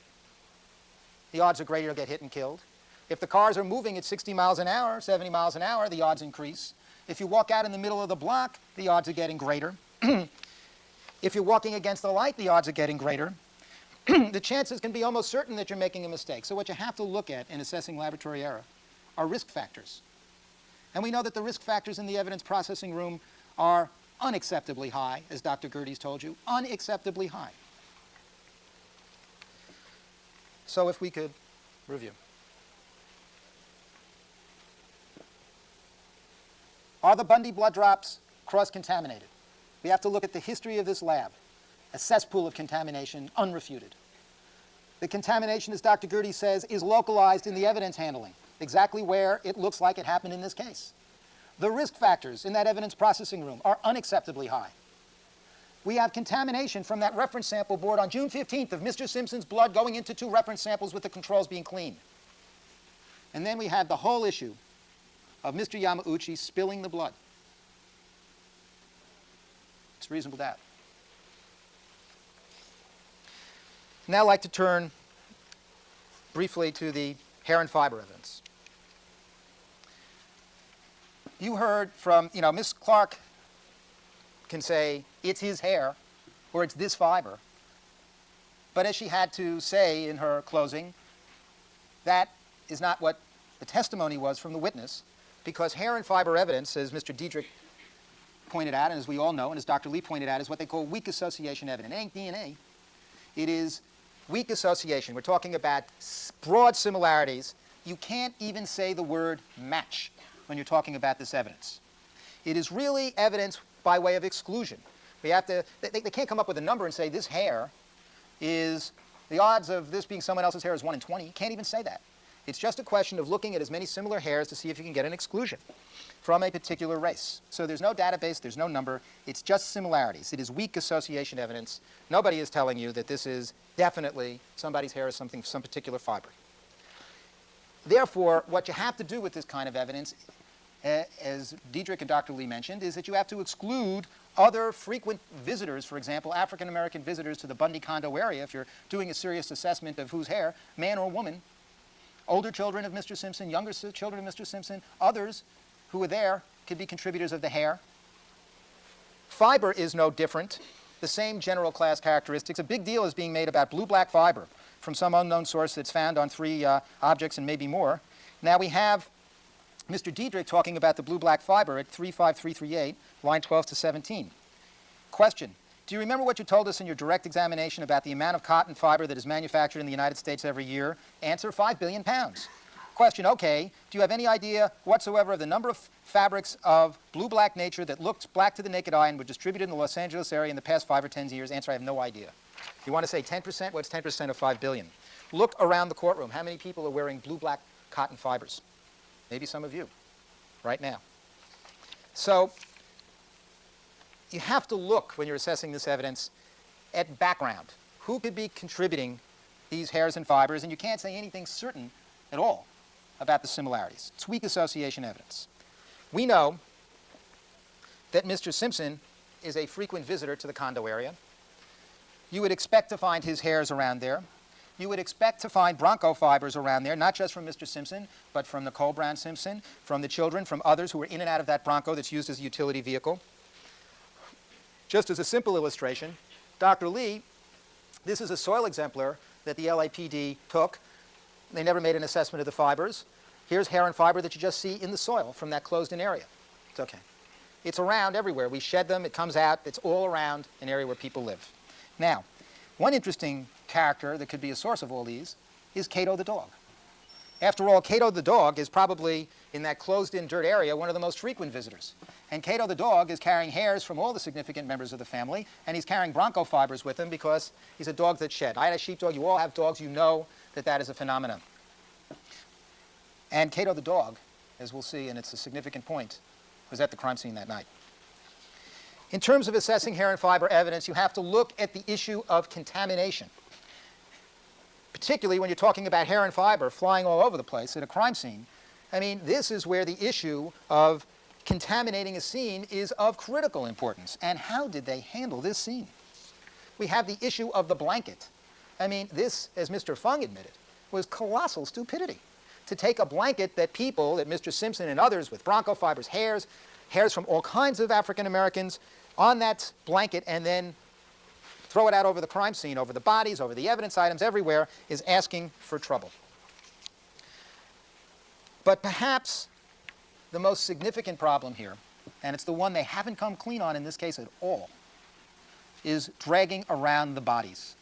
the odds are greater to get hit and killed. If the cars are moving at 60 miles an hour, 70 miles an hour, the odds increase. If you walk out in the middle of the block, the odds are getting greater. If you're walking against the light, the odds are getting greater. The chances can be almost certain that you're making a mistake. So what you have to look at in assessing laboratory error are risk factors. And we know that the risk factors in the evidence processing room are unacceptably high, as Dr. Gerdes told you, unacceptably high. So if we could review. Are the Bundy blood drops cross-contaminated? We have to look at the history of this lab, a cesspool of contamination, unrefuted. The contamination, as Dr. Gertie says, is localized in the evidence handling, exactly where it looks like it happened in this case. The risk factors in that evidence processing room are unacceptably high. We have contamination from that reference sample board on June 15th of Mr. Simpson's blood going into 2 reference samples with the controls being clean. And then we have the whole issue of Mr. Yamauchi spilling the blood. It's reasonable doubt. Now I'd like to turn briefly to the hair and fiber evidence. You heard from, Ms. Clark can say it's his hair or it's this fiber. But as she had to say in her closing, that is not what the testimony was from the witness, because hair and fiber evidence, as Mr. Diedrich pointed out, and as we all know, and as Dr. Lee pointed out, is what they call weak association evidence. It ain't DNA. It is weak association. We're talking about broad similarities. You can't even say the word match when you're talking about this evidence. It is really evidence by way of exclusion. We have to, they can't come up with a number and say this hair is, the odds of this being someone else's hair is 1 in 20. You can't even say that. It's just a question of looking at as many similar hairs to see if you can get an exclusion from a particular race. So there's no database, there's no number, it's just similarities. It is weak association evidence. Nobody is telling you that this is definitely somebody's hair is something, some particular fiber. Therefore, what you have to do with this kind of evidence, as Diedrich and Dr. Lee mentioned, is that you have to exclude other frequent visitors, for example, African-American visitors to the Bundy condo area, if you're doing a serious assessment of whose hair, man or woman, older children of Mr. Simpson, younger children of Mr. Simpson, others who were there could be contributors of the hair. Fiber is no different, the same general class characteristics. A big deal is being made about blue-black fiber from some unknown source that's found on 3 objects and maybe more. Now we have Mr. Diedrich talking about the blue-black fiber at 35338, line 12 to 17. Question. Do you remember what you told us in your direct examination about the amount of cotton fiber that is manufactured in the United States every year? Answer, 5 billion pounds. Question, okay, do you have any idea whatsoever of the number of fabrics of blue-black nature that looked black to the naked eye and were distributed in the Los Angeles area in the past 5 or 10 years? Answer, I have no idea. You want to say 10%? What's 10% of 5 billion? Look around the courtroom. How many people are wearing blue-black cotton fibers? Maybe some of you, right now. So you have to look, when you're assessing this evidence, at background. Who could be contributing these hairs and fibers? And you can't say anything certain at all about the similarities. It's weak association evidence. We know that Mr. Simpson is a frequent visitor to the condo area. You would expect to find his hairs around there. You would expect to find bronco fibers around there, not just from Mr. Simpson, but from Nicole Brown Simpson, from the children, from others who were in and out of that bronco that's used as a utility vehicle. Just as a simple illustration, Dr. Lee, this is a soil exemplar that the LAPD took. They never made an assessment of the fibers. Here's hair and fiber that you just see in the soil from that closed-in area. It's okay. It's around everywhere. We shed them. It comes out. It's all around an area where people live. Now, one interesting character that could be a source of all these is Cato the dog. After all, Cato the dog is probably, in that closed-in dirt area, one of the most frequent visitors. And Cato the dog is carrying hairs from all the significant members of the family, and he's carrying bronco fibers with him because he's a dog that shed. I had a sheepdog. You all have dogs. You know that that is a phenomenon. And Cato the dog, as we'll see, and it's a significant point, was at the crime scene that night. In terms of assessing hair and fiber evidence, you have to look at the issue of contamination. Particularly when you're talking about hair and fiber flying all over the place at a crime scene. I mean, this is where the issue of contaminating a scene is of critical importance. And how did they handle this scene? We have the issue of the blanket. I mean, this, as Mr. Fung admitted, was colossal stupidity. To take a blanket that people, that Mr. Simpson and others with bronco fibers, hairs from all kinds of African Americans on that blanket and then throw it out over the crime scene, over the bodies, over the evidence items, everywhere, is asking for trouble. But perhaps the most significant problem here, and it's the one they haven't come clean on in this case at all, is dragging around the bodies.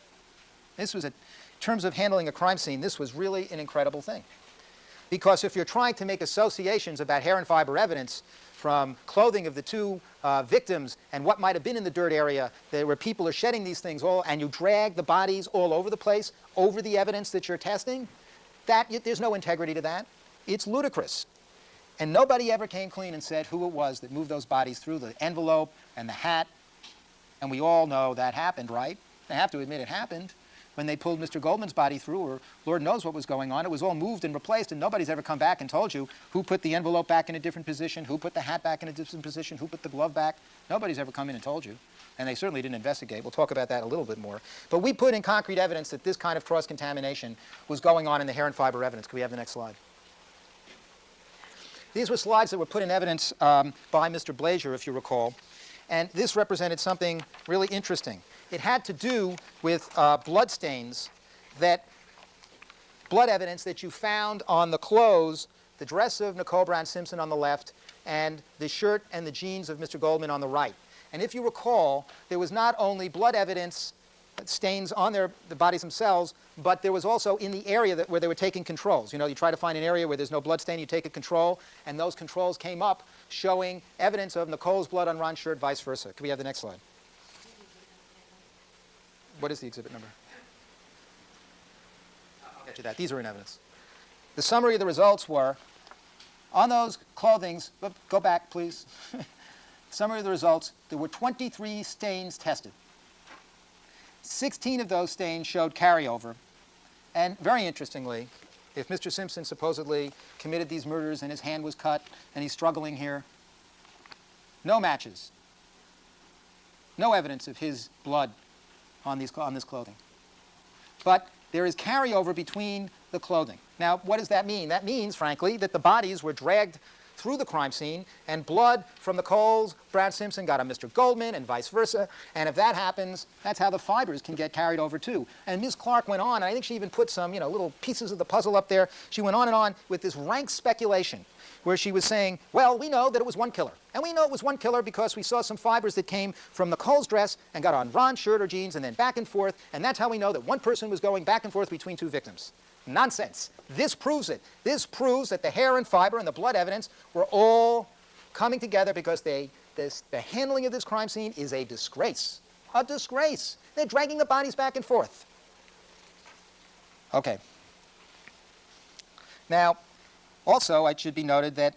This was, in terms of handling a crime scene, this was really an incredible thing. Because if you're trying to make associations about hair and fiber evidence from clothing of the two victims and what might have been in the dirt area where people are shedding these things all, and you drag the bodies all over the place, over the evidence that you're testing, there's no integrity to that. It's ludicrous. And nobody ever came clean and said who it was that moved those bodies through the envelope and the hat. And we all know that happened, right? I have to admit it happened. When they pulled Mr. Goldman's body through, or Lord knows what was going on, it was all moved and replaced, and nobody's ever come back and told you who put the envelope back in a different position, who put the hat back in a different position, who put the glove back. Nobody's ever come in and told you. And they certainly didn't investigate. We'll talk about that a little bit more. But we put in concrete evidence that this kind of cross-contamination was going on in the hair and fiber evidence. Could we have the next slide? These were slides that were put in evidence by Mr. Blazier, if you recall. And this represented something really interesting. It had to do with blood stains, blood evidence that you found on the clothes, the dress of Nicole Brown Simpson on the left, and the shirt and the jeans of Mr. Goldman on the right. And if you recall, there was not only blood evidence, stains on the bodies themselves, but there was also in the area where they were taking controls. You know, you try to find an area where there's no blood stain, you take a control, and those controls came up showing evidence of Nicole's blood on Ron's shirt, vice versa. Could we have the next slide? What is the exhibit number? I'll get you that. These are in evidence. The summary of the results were, on those clothings, go back, please. Summary of the results, there were 23 stains tested. 16 of those stains showed carryover. And very interestingly, if Mr. Simpson supposedly committed these murders and his hand was cut and he's struggling here, no matches. No evidence of his blood on this clothing. But there is carryover between the clothing. Now, what does that mean? That means, frankly, that the bodies were dragged through the crime scene, and blood from Nicole's Brown Simpson got on Mr. Goldman, and vice versa. And if that happens, that's how the fibers can get carried over too. And Ms. Clark went on, and I think she even put some, little pieces of the puzzle up there. She went on and on with this rank speculation, where she was saying, well, we know that it was one killer. And we know it was one killer because we saw some fibers that came from Nicole's dress and got on Ron's shirt or jeans and then back and forth. And that's how we know that one person was going back and forth between two victims. Nonsense. This proves it. This proves that the hair and fiber and the blood evidence were all coming together because the handling of this crime scene is a disgrace. A disgrace. They're dragging the bodies back and forth. Okay. Now, also, it should be noted that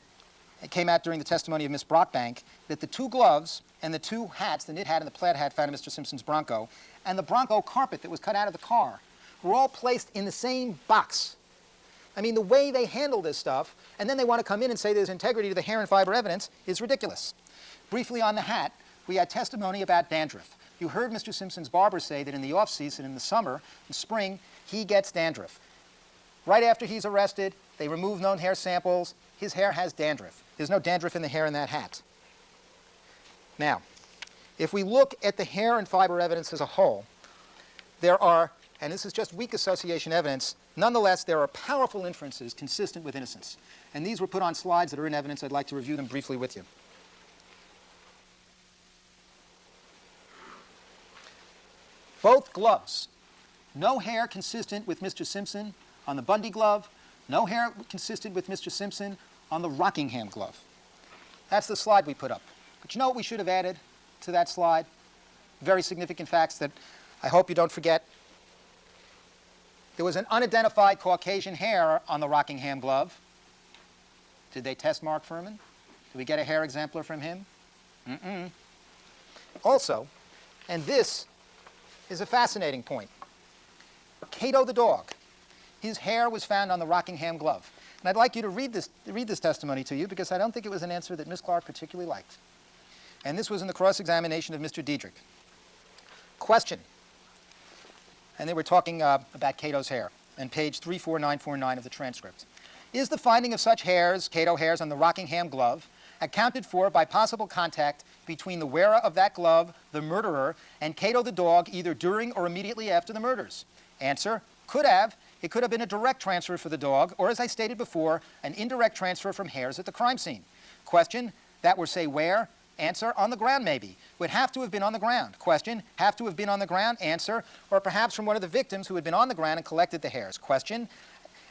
it came out during the testimony of Miss Brockbank that the two gloves and the two hats, the knit hat and the plaid hat found in Mr. Simpson's Bronco, and the Bronco carpet that was cut out of the car, were all placed in the same box. I mean, the way they handle this stuff, and then they want to come in and say there's integrity to the hair and fiber evidence, is ridiculous. Briefly on the hat, we had testimony about dandruff. You heard Mr. Simpson's barber say that in the off-season, in the summer, in spring, he gets dandruff. Right after he's arrested, they remove known hair samples. His hair has dandruff. There's no dandruff in the hair in that hat. Now, if we look at the hair and fiber evidence as a whole, there are, and this is just weak association evidence, nonetheless, there are powerful inferences consistent with innocence. And these were put on slides that are in evidence. I'd like to review them briefly with you. Both gloves. No hair consistent with Mr. Simpson on the Bundy glove. No hair consistent with Mr. Simpson on the Rockingham glove. That's the slide we put up. But you know what we should have added to that slide? Very significant facts that I hope you don't forget. There was an unidentified Caucasian hair on the Rockingham glove. Did they test Mark Furman? Did we get a hair exemplar from him? Mm-mm. Also, and this is a fascinating point, Cato the dog. His hair was found on the Rockingham glove. And I'd like you to read this testimony to you because I don't think it was an answer that Ms. Clark particularly liked. And this was in the cross-examination of Mr. Diedrich. Question. And they were talking about Cato's hair, on page 34949 of the transcript. Is the finding of such hairs, Cato hairs, on the Rockingham glove accounted for by possible contact between the wearer of that glove, the murderer, and Cato the dog, either during or immediately after the murders? Answer, could have. It could have been a direct transfer for the dog, or as I stated before, an indirect transfer from hairs at the crime scene. Question, that were, say, where? Answer, on the ground maybe. Would have to have been on the ground. Question, have to have been on the ground? Answer, or perhaps from one of the victims who had been on the ground and collected the hairs. Question,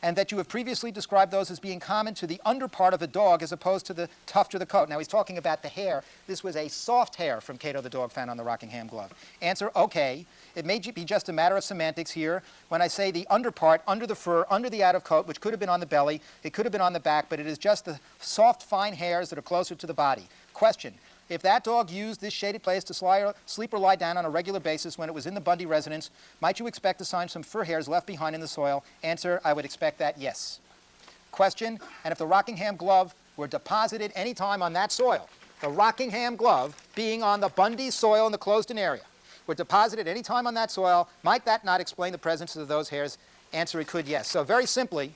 and that you have previously described those as being common to the under part of a dog as opposed to the tuft or the coat. Now, he's talking about the hair. This was a soft hair from Cato the dog found on the Rockingham glove. Answer, okay. It may be just a matter of semantics here. When I say the under part, under the fur, under the out of coat, which could have been on the belly, it could have been on the back, but it is just the soft, fine hairs that are closer to the body. Question. If that dog used this shaded place to sleep or lie down on a regular basis when it was in the Bundy residence, might you expect to find some fur hairs left behind in the soil? Answer, I would expect that, yes. Question, and if the Rockingham glove were deposited any time on that soil, the Rockingham glove being on the Bundy soil in the closed-in area, were deposited any time on that soil, might that not explain the presence of those hairs? Answer, it could, yes. So very simply,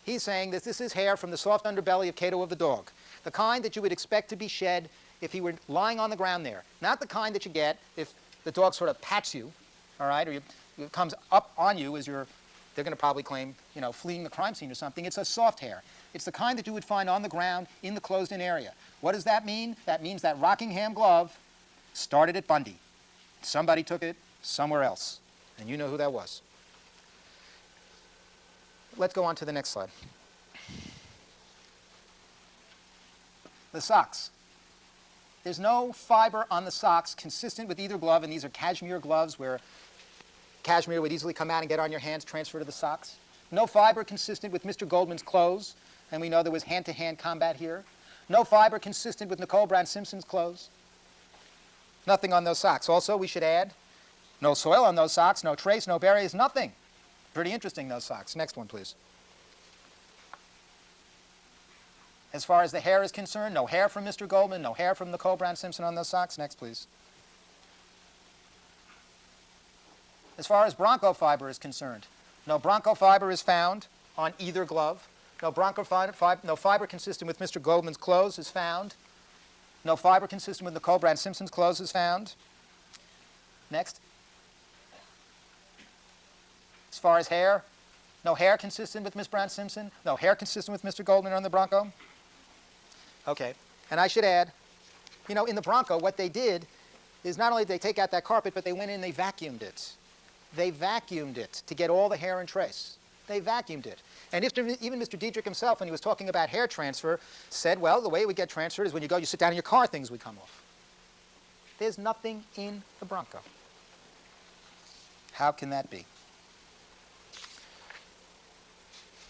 he's saying that this is hair from the soft underbelly of Cato of the dog, the kind that you would expect to be shed if he were lying on the ground there. Not the kind that you get if the dog sort of pats you, all right, or it comes up on you as they're going to probably claim, fleeing the crime scene or something. It's a soft hair. It's the kind that you would find on the ground in the closed-in area. What does that mean? That means that Rockingham glove started at Bundy. Somebody took it somewhere else, and you know who that was. Let's go on to the next slide. The socks. There's no fiber on the socks consistent with either glove, and these are cashmere gloves where cashmere would easily come out and get on your hands, transfer to the socks. No fiber consistent with Mr. Goldman's clothes, and we know there was hand-to-hand combat here. No fiber consistent with Nicole Brown Simpson's clothes. Nothing on those socks. Also, we should add, no soil on those socks, no trace, no berries, nothing. Pretty interesting, those socks. Next one, please. As far as the hair is concerned, no hair from Mr. Goldman, no hair from Nicole Brown Simpson on those socks. Next, please. As far as Bronco fiber is concerned, no Bronco fiber is found on either glove. No fiber consistent with Mr. Goldman's clothes is found. No fiber consistent with Nicole Brown Simpson's clothes is found. Next. As far as hair, no hair consistent with Miss Brown Simpson. No hair consistent with Mr. Goldman on the Bronco. Okay, and I should add, in the Bronco, what they did is not only did they take out that carpet, but they went in and they vacuumed it. They vacuumed it to get all the hair and trace. They vacuumed it. And even Mr. Diedrich himself, when he was talking about hair transfer, said, well, the way it would get transferred is when you sit down in your car, things would come off. There's nothing in the Bronco. How can that be?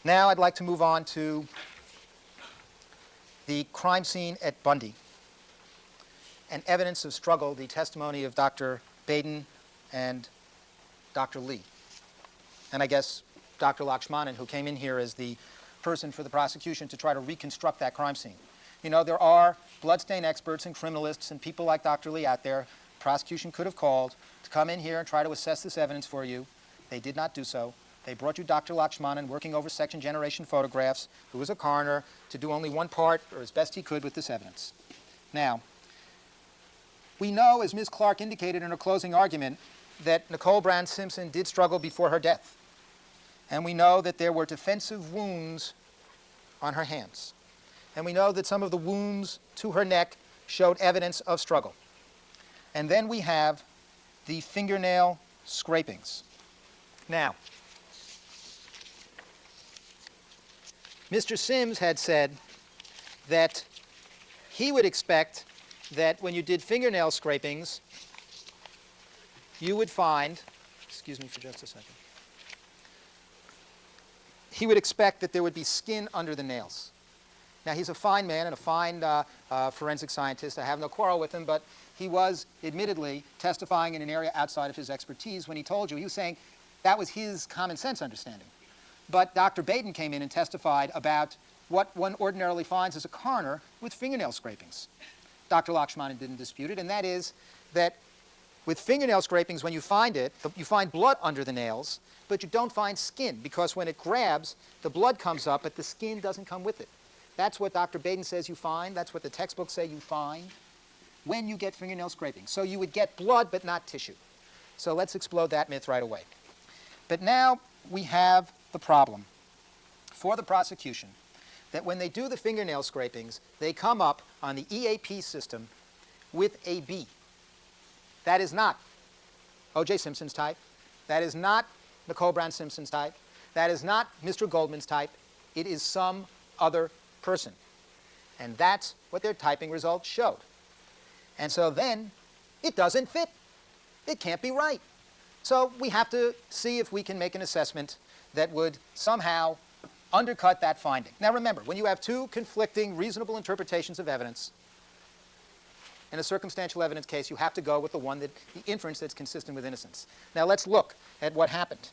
Now I'd like to move on to the crime scene at Bundy and evidence of struggle, the testimony of Dr. Baden and Dr. Lee. And I guess Dr. Lakshmanan, who came in here as the person for the prosecution to try to reconstruct that crime scene. There are bloodstain experts and criminalists and people like Dr. Lee out there prosecution could have called to come in here and try to assess this evidence for you. They did not do so. They brought you Dr. Lakshmanan, working over section generation photographs, who was a coroner, to do only one part, or as best he could, with this evidence. Now, we know, as Ms. Clark indicated in her closing argument, that Nicole Brown Simpson did struggle before her death. And we know that there were defensive wounds on her hands. And we know that some of the wounds to her neck showed evidence of struggle. And then we have the fingernail scrapings. Now, Mr. Sims had said that he would expect that when you did fingernail scrapings, you would find, excuse me for just a second, he would expect that there would be skin under the nails. Now, he's a fine man and a fine forensic scientist. I have no quarrel with him, but he was admittedly testifying in an area outside of his expertise when he told you. He was saying that was his common sense understanding. But Dr. Baden came in and testified about what one ordinarily finds as a coroner with fingernail scrapings. Dr. Lakshmanan didn't dispute it, and that is that with fingernail scrapings, when you find it, you find blood under the nails, but you don't find skin, because when it grabs, the blood comes up, but the skin doesn't come with it. That's what Dr. Baden says you find. That's what the textbooks say you find when you get fingernail scrapings. So you would get blood, but not tissue. So let's explode that myth right away. But now we have the problem for the prosecution that when they do the fingernail scrapings, they come up on the EAP system with a B. That is not OJ Simpson's type. That is not Nicole Brown Simpson's type. That is not Mr. Goldman's type. It is some other person. And that's what their typing results showed. And so then it doesn't fit. It can't be right. So we have to see if we can make an assessment that would somehow undercut that finding. Now remember, when you have two conflicting reasonable interpretations of evidence, in a circumstantial evidence case, you have to go with the inference that's consistent with innocence. Now let's look at what happened.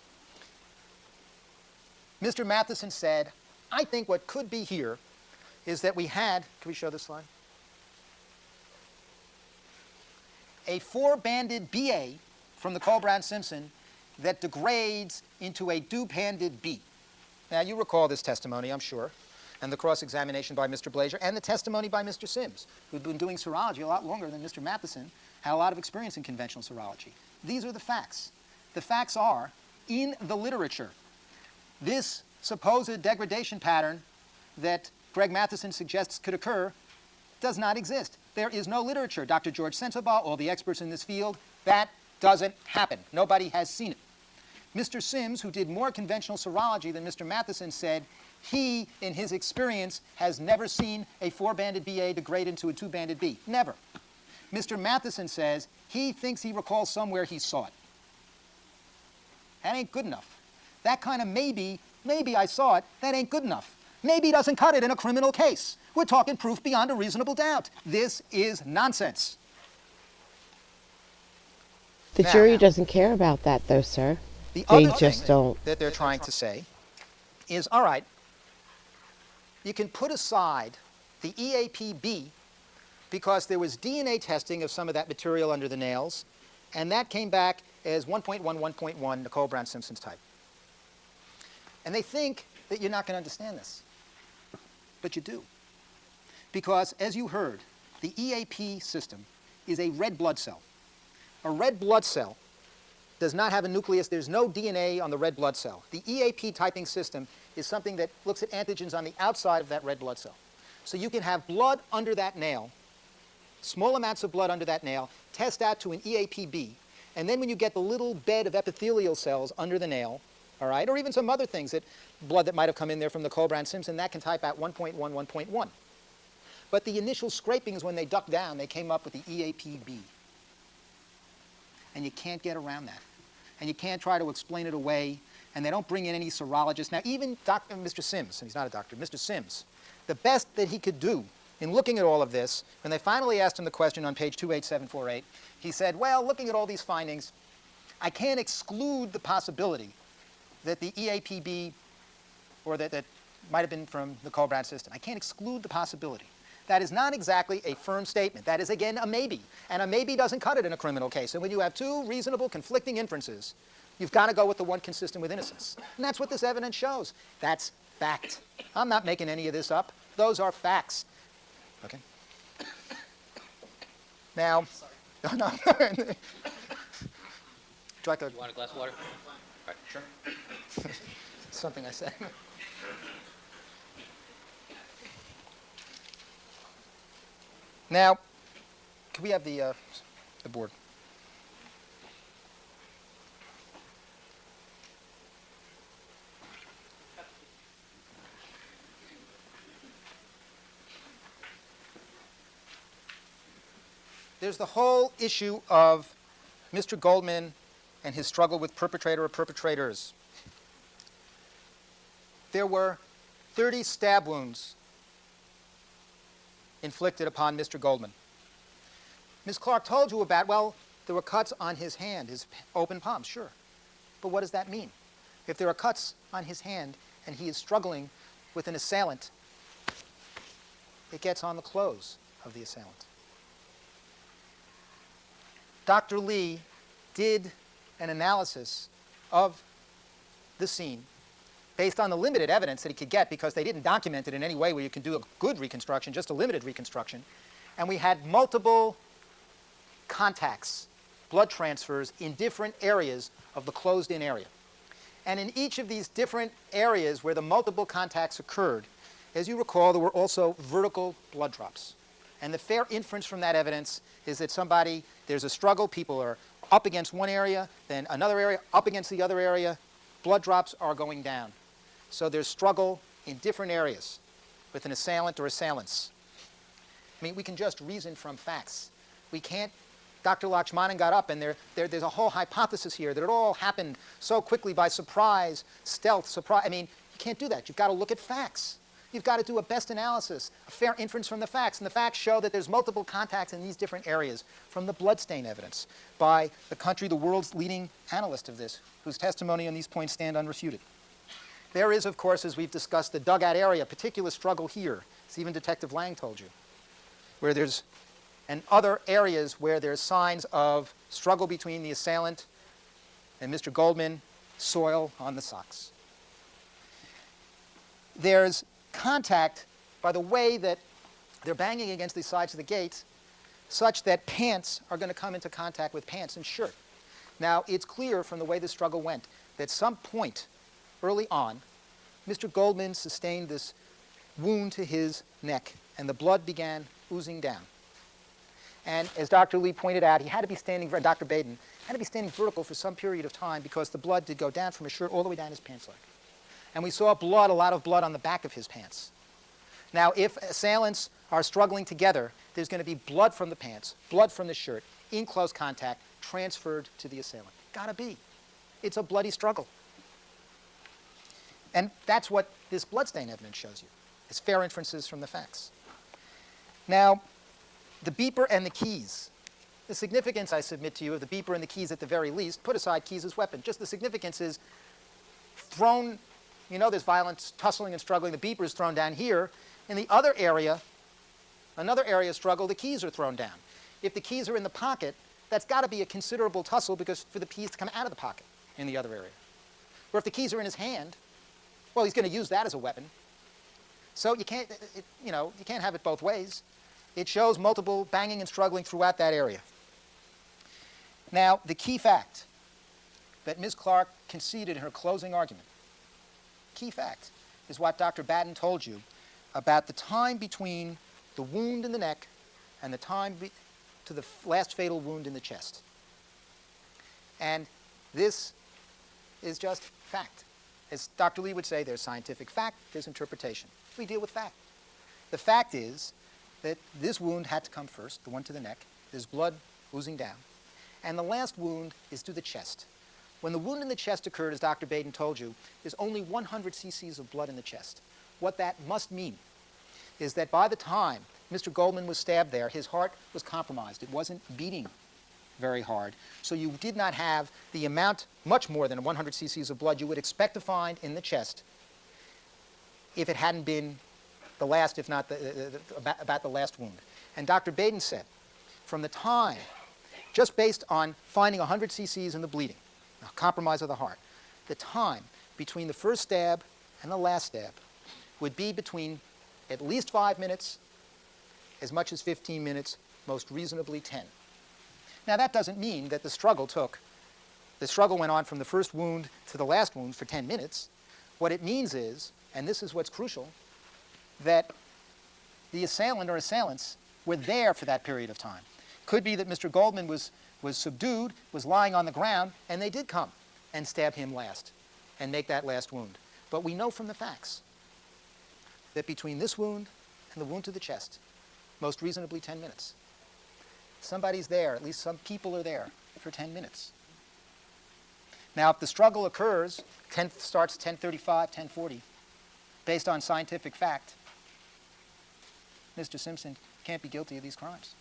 Mr. Matheson said, I think what could be here is that we had, can we show this slide? A four-banded BA from the Cole-Brown-Simpson that degrades into a two-banded B. Now you recall this testimony, I'm sure, and the cross-examination by Mr. Blazer, and the testimony by Mr. Sims, who'd been doing serology a lot longer than Mr. Matheson, had a lot of experience in conventional serology. These are the facts. The facts are, in the literature, this supposed degradation pattern that Greg Matheson suggests could occur does not exist. There is no literature. Dr. George Sensabaugh, all the experts in this field, that doesn't happen. Nobody has seen it. Mr. Sims, who did more conventional serology than Mr. Matheson, said he, in his experience, has never seen a four-banded BA degrade into a two-banded B. Never. Mr. Matheson says he thinks he recalls somewhere he saw it. That ain't good enough. That kind of maybe I saw it, that ain't good enough. Maybe doesn't cut it in a criminal case. We're talking proof beyond a reasonable doubt. This is nonsense. The jury doesn't care about that, though, sir. The They other just thing don't. that they're trying to say is, all right, you can put aside the EAPB because there was DNA testing of some of that material under the nails, and that came back as 1.1, 1.1, Nicole Brown-Simpson's type. And they think that you're not going to understand this. But you do. Because, as you heard, the EAP system is a red blood cell. A red blood cell does not have a nucleus. There's no DNA on the red blood cell. The EAP typing system is something that looks at antigens on the outside of that red blood cell. So you can have blood under that nail, small amounts of blood under that nail, test out to an EAPB, and then when you get the little bed of epithelial cells under the nail, all right, or even some other things, blood that might have come in there from the Cole-Brown-Simpson, that can type out 1.1, 1.1. But the initial scrapings, when they ducked down, they came up with the EAPB. And you can't get around that. And you can't try to explain it away, and they don't bring in any serologists. Now, even Mr. Sims, and he's not a doctor, Mr. Sims, the best that he could do in looking at all of this, when they finally asked him the question on page 28748, he said, well, looking at all these findings, I can't exclude the possibility that the EAPB, or that might have been from the Cole-Brown system. I can't exclude the possibility. That is not exactly a firm statement. That is, again, a maybe. And a maybe doesn't cut it in a criminal case. And when you have two reasonable conflicting inferences, you've got to go with the one consistent with innocence. And that's what this evidence shows. That's fact. I'm not making any of this up. Those are facts. Okay? Now, no. Do you like You want a glass of water? All right, sure. something I said? Now, can we have the board? There's the whole issue of Mr. Goldman and his struggle with perpetrator or perpetrators. There were 30 stab wounds inflicted upon Mr. Goldman. Ms. Clark told you about, well, there were cuts on his hand, his open palm, sure. But what does that mean? If there are cuts on his hand and he is struggling with an assailant, it gets on the clothes of the assailant. Dr. Lee did an analysis of the scene based on the limited evidence that he could get, because they didn't document it in any way where you can do a good reconstruction, just a limited reconstruction. And we had multiple contacts, blood transfers in different areas of the closed-in area. And in each of these different areas where the multiple contacts occurred, as you recall, there were also vertical blood drops. And the fair inference from that evidence is that there's a struggle, people are up against one area, then another area, up against the other area, blood drops are going down. So there's struggle in different areas with an assailant or assailants. I mean, we can just reason from facts. We can't. Dr. Lakshmanan got up, and there's a whole hypothesis here that it all happened so quickly by surprise, stealth, surprise. I mean, you can't do that. You've got to look at facts. You've got to do a best analysis, a fair inference from the facts. And the facts show that there's multiple contacts in these different areas from the bloodstain evidence by the world's leading analyst of this, whose testimony on these points stand unrefuted. There is, of course, as we've discussed, the dugout area, particular struggle here, as even Detective Lang told you, where there's, and other areas where there's signs of struggle between the assailant and Mr. Goldman, soil on the socks. There's contact by the way that they're banging against the sides of the gate, such that pants are going to come into contact with pants and shirt. Now, it's clear from the way the struggle went that at some point early on, Mr. Goldman sustained this wound to his neck, and the blood began oozing down. And as Dr. Lee pointed out, he had to be standing, Dr. Baden, had to be standing vertical for some period of time because the blood did go down from his shirt all the way down his pants leg. And we saw blood, a lot of blood on the back of his pants. Now, if assailants are struggling together, there's going to be blood from the pants, blood from the shirt, in close contact, transferred to the assailant. Gotta be. It's a bloody struggle. And that's what this bloodstain evidence shows you. It's fair inferences from the facts. Now, the beeper and the keys. The significance, I submit to you, of the beeper and the keys at the very least, put aside keys as weapon. Just the significance is thrown, you know, there's violence, tussling and struggling. The beeper is thrown down here. In the other area, another area of struggle, the keys are thrown down. If the keys are in the pocket, that's got to be a considerable tussle because for the keys to come out of the pocket in the other area. Or if the keys are in his hand, well, he's going to use that as a weapon. So you can't, you can't have it both ways. It shows multiple banging and struggling throughout that area. Now, the key fact that Ms. Clark conceded in her closing argument, key fact, is what Dr. Batten told you about the time between the wound in the neck and the time to the last fatal wound in the chest. And this is just fact. As Dr. Lee would say, there's scientific fact, there's interpretation. We deal with fact. The fact is that this wound had to come first, the one to the neck. There's blood oozing down. And the last wound is to the chest. When the wound in the chest occurred, as Dr. Baden told you, there's only 100 cc's of blood in the chest. What that must mean is that by the time Mr. Goldman was stabbed there, his heart was compromised. It wasn't beating very hard. So you did not have the amount, much more than 100 cc's of blood you would expect to find in the chest if it hadn't been the last, if not about the last wound. And Dr. Baden said, from the time, just based on finding 100 cc's in the bleeding, a compromise of the heart, the time between the first stab and the last stab would be between at least 5 minutes, as much as 15 minutes, most reasonably 10. Now, that doesn't mean that the struggle went on from the first wound to the last wound for 10 minutes. What it means is, and this is what's crucial, that the assailant or assailants were there for that period of time. Could be that Mr. Goldman was subdued, was lying on the ground, and they did come and stab him last and make that last wound. But we know from the facts that between this wound and the wound to the chest, most reasonably 10 minutes. Somebody's there, at least some people are there for 10 minutes. Now, if the struggle occurs, starts 10:35, 10:40, based on scientific fact, Mr. Simpson can't be guilty of these crimes.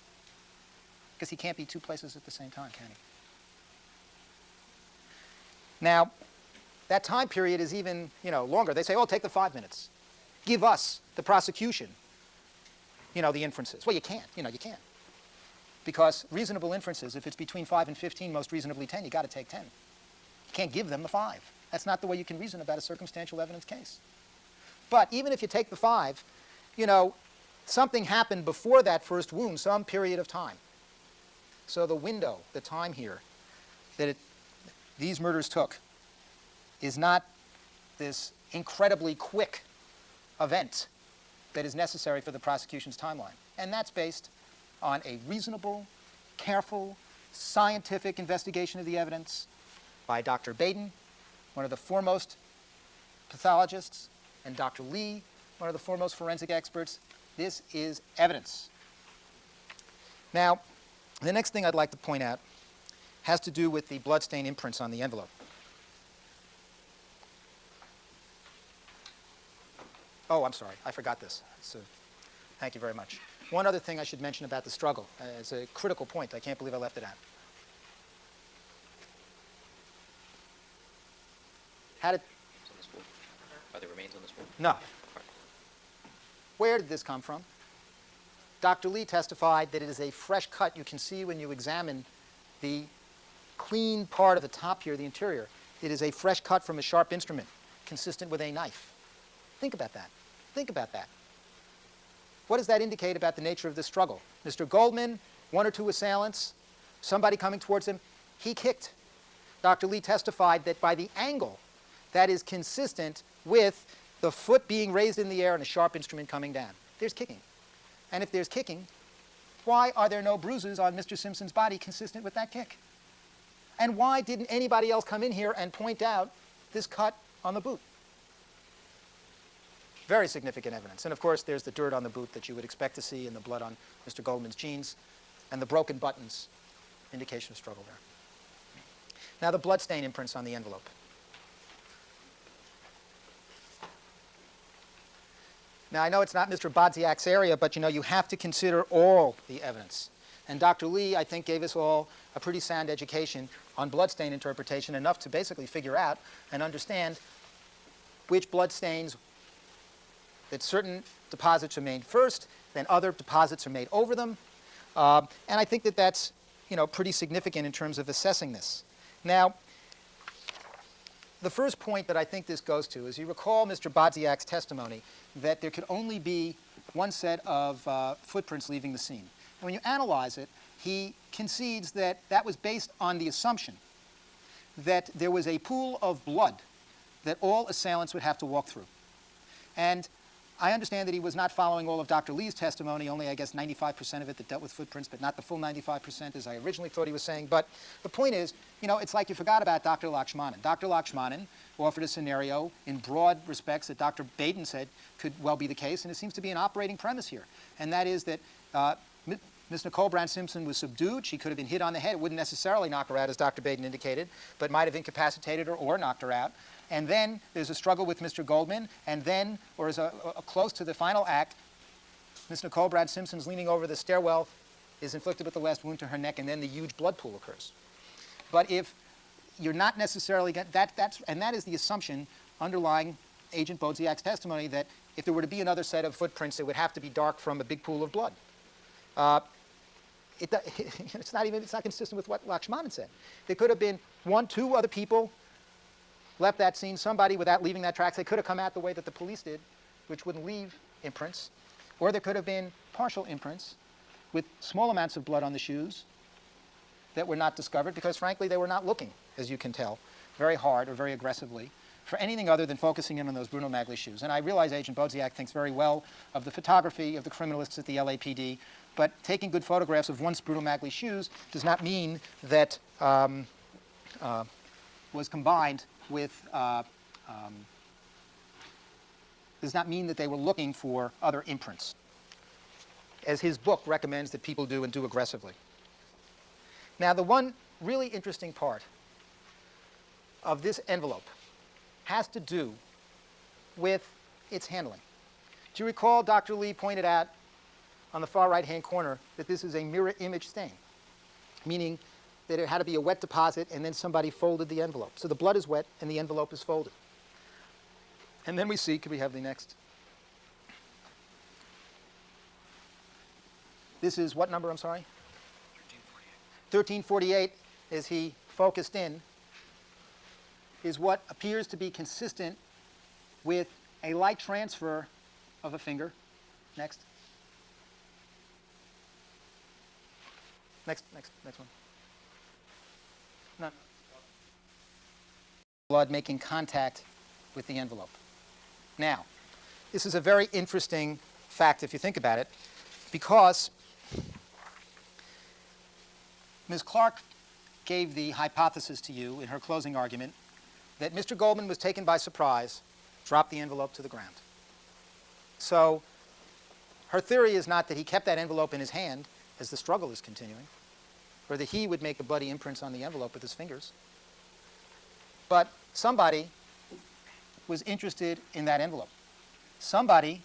Because he can't be two places at the same time, can he? Now, that time period is even, longer. They say, oh, take the 5 minutes. Give us, the prosecution, the inferences. Well, you can't. You can't. Because reasonable inferences, if it's between 5 and 15, most reasonably 10, you got to take 10. You can't give them the 5. That's not the way you can reason about a circumstantial evidence case. But even if you take the 5, something happened before that first wound, some period of time. So the window, the time here, that these murders took is not this incredibly quick event that is necessary for the prosecution's timeline. And that's based on a reasonable, careful, scientific investigation of the evidence by Dr. Baden one of the foremost pathologists, and Dr. Lee, one of the foremost forensic experts. This is evidence. Now, the next thing I'd like to point out has to do with the bloodstain imprints on the envelope. Oh, I'm sorry, I forgot this. Thank you very much. One other thing I should mention about the struggle. It's a critical point. I can't believe I left it out. How did... It's on this board. Are there remains on this board? No. Where did this come from? Dr. Lee testified that it is a fresh cut. You can see when you examine the clean part of the top here, the interior, it is a fresh cut from a sharp instrument, consistent with a knife. Think about that. Think about that. What does that indicate about the nature of this struggle? Mr. Goldman, one or two assailants, somebody coming towards him, he kicked. Dr. Lee testified that by the angle, that is consistent with the foot being raised in the air and a sharp instrument coming down. There's kicking. And if there's kicking, why are there no bruises on Mr. Simpson's body consistent with that kick? And why didn't anybody else come in here and point out this cut on the boot? Very significant evidence. And of course, there's the dirt on the boot that you would expect to see, and the blood on Mr. Goldman's jeans, and the broken buttons, indication of struggle there. Now, the bloodstain imprints on the envelope. Now, I know it's not Mr. Bodziak's area, but you have to consider all the evidence. And Dr. Lee, I think, gave us all a pretty sound education on bloodstain interpretation, enough to basically figure out and understand which bloodstains, that certain deposits are made first, then other deposits are made over them. And I think that that's pretty significant in terms of assessing this. Now, the first point that I think this goes to is, you recall Mr. Bodziak's testimony that there could only be one set of footprints leaving the scene. And when you analyze it, he concedes that that was based on the assumption that there was a pool of blood that all assailants would have to walk through. And I understand that he was not following all of Dr. Lee's testimony, only I guess 95% of it that dealt with footprints, but not the full 95% as I originally thought he was saying. But the point is, it's like you forgot about Dr. Lakshmanan. Dr. Lakshmanan offered a scenario in broad respects that Dr. Baden said could well be the case, and it seems to be an operating premise here. And that is that Ms. Nicole Brown Simpson was subdued. She could have been hit on the head. It wouldn't necessarily knock her out, as Dr. Baden indicated, but might have incapacitated her or knocked her out. And then there's a struggle with Mr. Goldman, and then, or as close to the final act, Ms. Nicole Brown Simpson's leaning over the stairwell, is inflicted with the last wound to her neck, and then the huge blood pool occurs. But if you're not necessarily, and that is the assumption underlying Agent Bodziak's testimony, that if there were to be another set of footprints, it would have to be dark from a big pool of blood. It's not consistent with what Lakshmanan said. There could have been one, two other people left that scene, somebody without leaving that tracks. They could have come out the way that the police did, which wouldn't leave imprints. Or there could have been partial imprints with small amounts of blood on the shoes that were not discovered because, frankly, they were not looking, as you can tell, very hard or very aggressively for anything other than focusing in on those Bruno Magli shoes. And I realize Agent Bodziak thinks very well of the photography of the criminalists at the LAPD, but taking good photographs of once Bruno Magli shoes does not mean that was combined with, does not mean that they were looking for other imprints, as his book recommends that people do and do aggressively. Now, the one really interesting part of this envelope has to do with its handling. Do you recall Dr. Lee pointed out on the far right-hand corner that this is a mirror image stain, meaning that it had to be a wet deposit and then somebody folded the envelope. So the blood is wet and the envelope is folded. And then we see, could we have the next? This is what number, I'm sorry? 1348, as he focused in, is what appears to be consistent with a light transfer of a finger. Next. Next one. No. Blood making contact with the envelope. Now, this is a very interesting fact if you think about it, because Ms. Clark gave the hypothesis to you in her closing argument that Mr. Goldman was taken by surprise, dropped the envelope to the ground. So her theory is not that he kept that envelope in his hand as the struggle is continuing, or that he would make the bloody imprints on the envelope with his fingers. But somebody was interested in that envelope. Somebody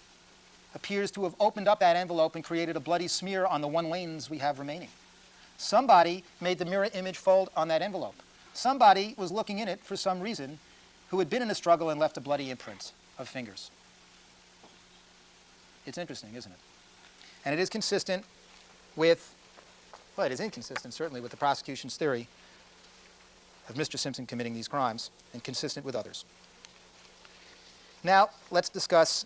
appears to have opened up that envelope and created a bloody smear on the one lens we have remaining. Somebody made the mirror image fold on that envelope. Somebody was looking in it for some reason who had been in a struggle and left a bloody imprint of fingers. It's interesting, isn't it? And it is consistent with, well, it is inconsistent, certainly, with the prosecution's theory of Mr. Simpson committing these crimes, and consistent with others. Now, let's discuss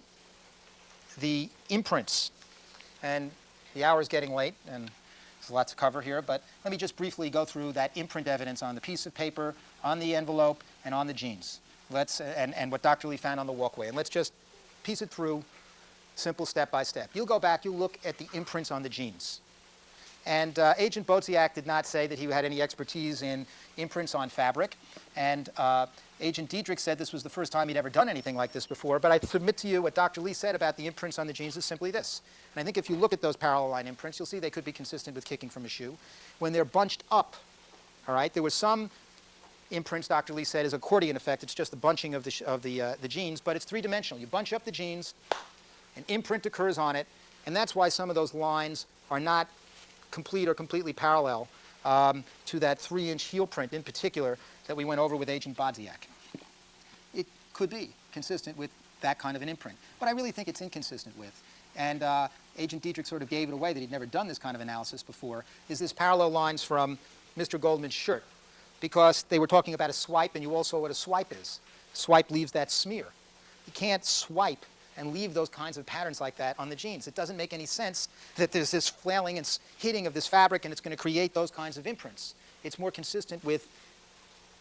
the imprints. And the hour is getting late, and there's a lot to cover here, but let me just briefly go through that imprint evidence on the piece of paper, on the envelope, and on the jeans. And what Dr. Lee found on the walkway. And let's just piece it through, simple step by step. You'll go back, you'll look at the imprints on the jeans. And Agent Boziak did not say that he had any expertise in imprints on fabric. And Agent Diedrich said this was the first time he'd ever done anything like this before. But I submit to you what Dr. Lee said about the imprints on the jeans is simply this. And I think if you look at those parallel line imprints, you'll see they could be consistent with kicking from a shoe. When they're bunched up, all right, there was some imprints, Dr. Lee said, is accordion effect. It's just the bunching of the jeans, but it's three-dimensional. You bunch up the jeans, an imprint occurs on it, and that's why some of those lines are not complete or completely parallel to that 3-inch heel print in particular that we went over with Agent Boziak. It could be consistent with that kind of an imprint, but I really think it's inconsistent with. And Agent Diedrich sort of gave it away that he'd never done this kind of analysis before, is this parallel lines from Mr. Goldman's shirt, because they were talking about a swipe, and you all saw what a swipe is. Swipe leaves that smear. You can't swipe and leave those kinds of patterns like that on the jeans. It doesn't make any sense that there's this flailing and hitting of this fabric and it's going to create those kinds of imprints. It's more consistent with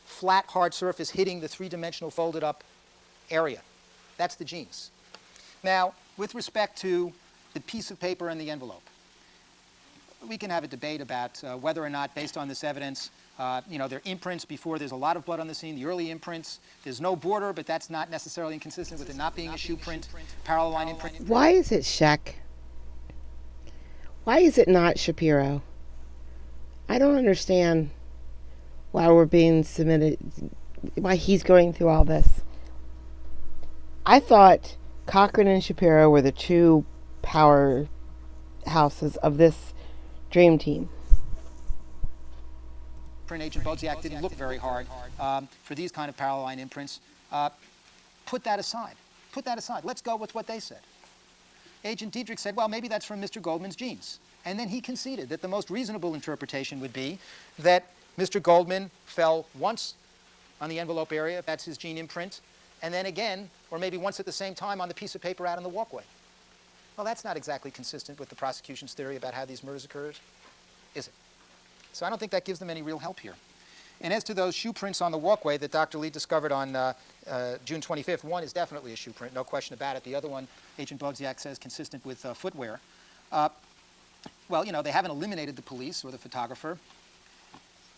flat, hard surface hitting the three-dimensional folded up area. That's the jeans. Now, with respect to the piece of paper and the envelope, we can have a debate about whether or not, based on this evidence, there are imprints before there's a lot of blood on the scene, the early imprints. There's no border, but that's not necessarily inconsistent with it not being a shoe print, parallel line imprint. Why is it Sheck? Why is it not Shapiro? I don't understand why we're being submitted, why he's going through all this. I thought Cochran and Shapiro were the two powerhouses of this dream team. Print Agent Boziak didn't look very hard for these kind of parallel line imprints. Put that aside. Put that aside. Let's go with what they said. Agent Diedrich said, well, maybe that's from Mr. Goldman's jeans. And then he conceded that the most reasonable interpretation would be that Mr. Goldman fell once on the envelope area, if that's his jean imprint, and then again, or maybe once at the same time on the piece of paper out on the walkway. Well, that's not exactly consistent with the prosecution's theory about how these murders occurred, is it? So I don't think that gives them any real help here. And as to those shoe prints on the walkway that Dr. Lee discovered on June 25th, one is definitely a shoe print, no question about it. The other one, Agent Boziak says, consistent with footwear. Well, they haven't eliminated the police or the photographer.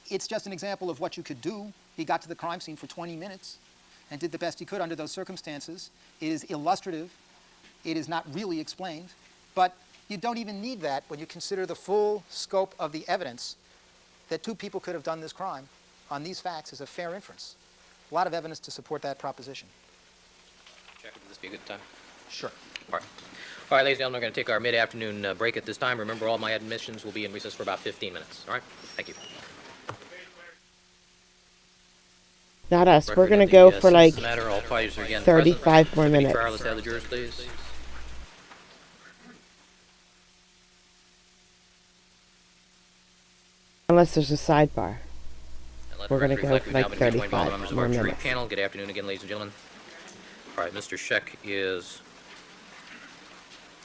It's just an example of what you could do. He got to the crime scene for 20 minutes and did the best he could under those circumstances. It is illustrative. It is not really explained. But you don't even need that when you consider the full scope of the evidence that two people could have done this crime on these facts is a fair inference. A lot of evidence to support that proposition. Check, would this be a good time? Sure. All right. All right, ladies and gentlemen, we're going to take our mid-afternoon break at this time. Remember, all my admissions will be in recess for about 15 minutes. All right? Thank you. Not us. We're going to go for like Matter, all parties are again 35 more present. minutes. Trial, let's have the jurors, please. Unless there's a sidebar. And let We're the gonna record go reflect for we've like now been joined by all 35 the members of more our jury minutes. panel. Good afternoon again, ladies and gentlemen. All right, Mr. Scheck is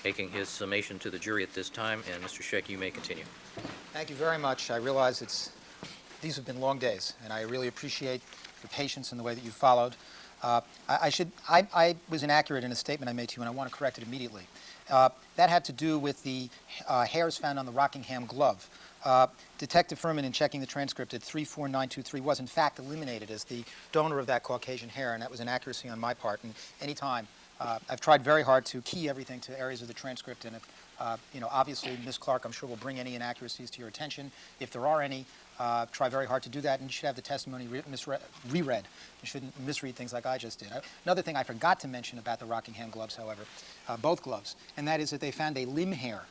making his summation to the jury at this time, and Mr. Scheck, you may continue. Thank you very much. I realize these have been long days, and I really appreciate your patience and the way that you followed. I was inaccurate in a statement I made to you, and I want to correct it immediately. That had to do with the hairs found on the Rockingham glove. Detective Furman, in checking the transcript at 34923, was in fact eliminated as the donor of that Caucasian hair, and that was an accuracy on my part. And any time, I've tried very hard to key everything to areas of the transcript, and if, obviously, Ms. Clark, I'm sure, will bring any inaccuracies to your attention. If there are any, try very hard to do that, and you should have the testimony reread. You shouldn't misread things like I just did. Another thing I forgot to mention about the Rockingham gloves, however, both gloves, and that is that they found a limb hair.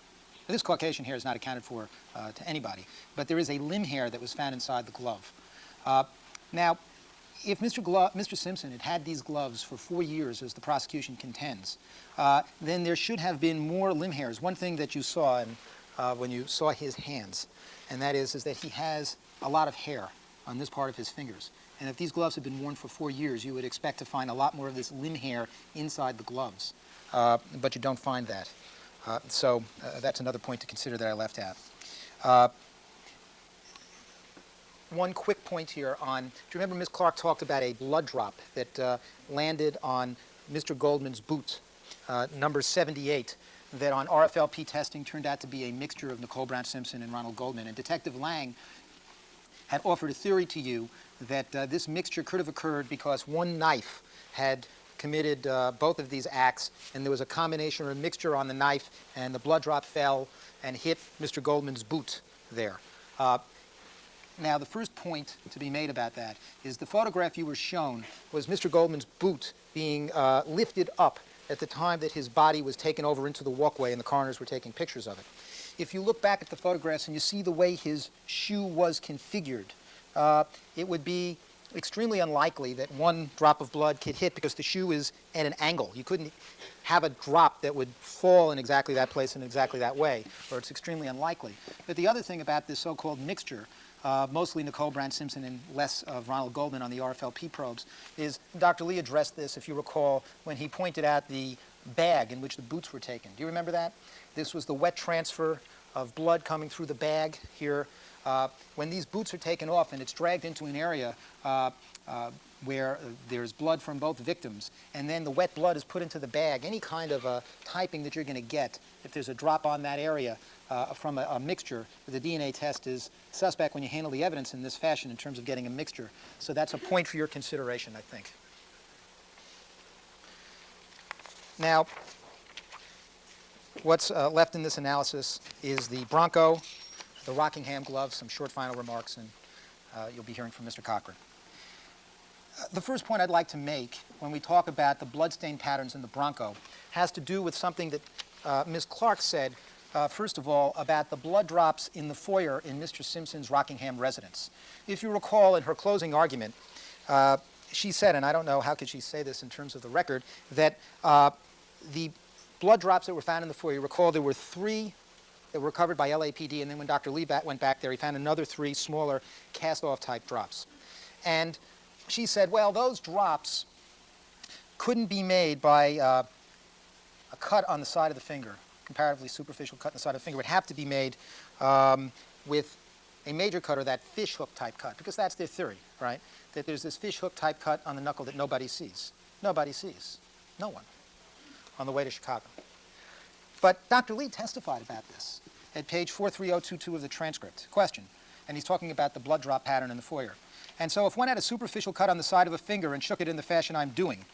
Now, this Caucasian hair is not accounted for to anybody, but there is a limb hair that was found inside the glove. Now, if Mr. Simpson had had these gloves for 4 years, as the prosecution contends, then there should have been more limb hairs. One thing that you saw when you saw his hands, and that is that he has a lot of hair on this part of his fingers. And if these gloves had been worn for 4 years, you would expect to find a lot more of this limb hair inside the gloves. But you don't find that. So that's another point to consider that I left out. One quick point here on, do you remember Ms. Clark talked about a blood drop that landed on Mr. Goldman's boot, number 78, that on RFLP testing turned out to be a mixture of Nicole Brown Simpson and Ronald Goldman. And Detective Lang had offered a theory to you that this mixture could have occurred because one knife had committed both of these acts, and there was a combination or a mixture on the knife, and the blood drop fell and hit Mr. Goldman's boot there. Now, the first point to be made about that is the photograph you were shown was Mr. Goldman's boot being lifted up at the time that his body was taken over into the walkway and the coroners were taking pictures of it. If you look back at the photographs and you see the way his shoe was configured, it would be extremely unlikely that one drop of blood could hit because the shoe is at an angle. You couldn't have a drop that would fall in exactly that place in exactly that way, or it's extremely unlikely. But the other thing about this so-called mixture, mostly Nicole Brown Simpson and less of Ronald Goldman on the RFLP probes, is Dr. Lee addressed this, if you recall, when he pointed out the bag in which the boots were taken. Do you remember that? This was the wet transfer of blood coming through the bag here. When these boots are taken off and it's dragged into an area where there's blood from both victims, and then the wet blood is put into the bag, any kind of typing that you're going to get, if there's a drop on that area from a mixture, the DNA test is suspect when you handle the evidence in this fashion in terms of getting a mixture. So that's a point for your consideration, I think. Now, what's left in this analysis is the Bronco, the Rockingham glove, some short final remarks, and you'll be hearing from Mr. Cochran. The first point I'd like to make when we talk about the bloodstain patterns in the Bronco has to do with something that Ms. Clark said, first of all, about the blood drops in the foyer in Mr. Simpson's Rockingham residence. If you recall in her closing argument, she said, and I don't know how could she say this in terms of the record, that the blood drops that were found in the foyer, you recall there were 3 that were recovered by LAPD, and then when Dr. Lee went back there, he found another 3 smaller cast-off type drops. And she said, well, those drops couldn't be made by a cut on the side of the finger, comparatively superficial cut on the side of the finger. It would have to be made with a major cut or that fish hook type cut, because that's their theory, right? That there's this fish hook type cut on the knuckle that nobody sees. Nobody sees. No one. On the way to Chicago. But Dr. Lee testified about this at page 43022 of the transcript. Question. And he's talking about the blood drop pattern in the foyer. And so if one had a superficial cut on the side of a finger and shook it in the fashion I'm doing,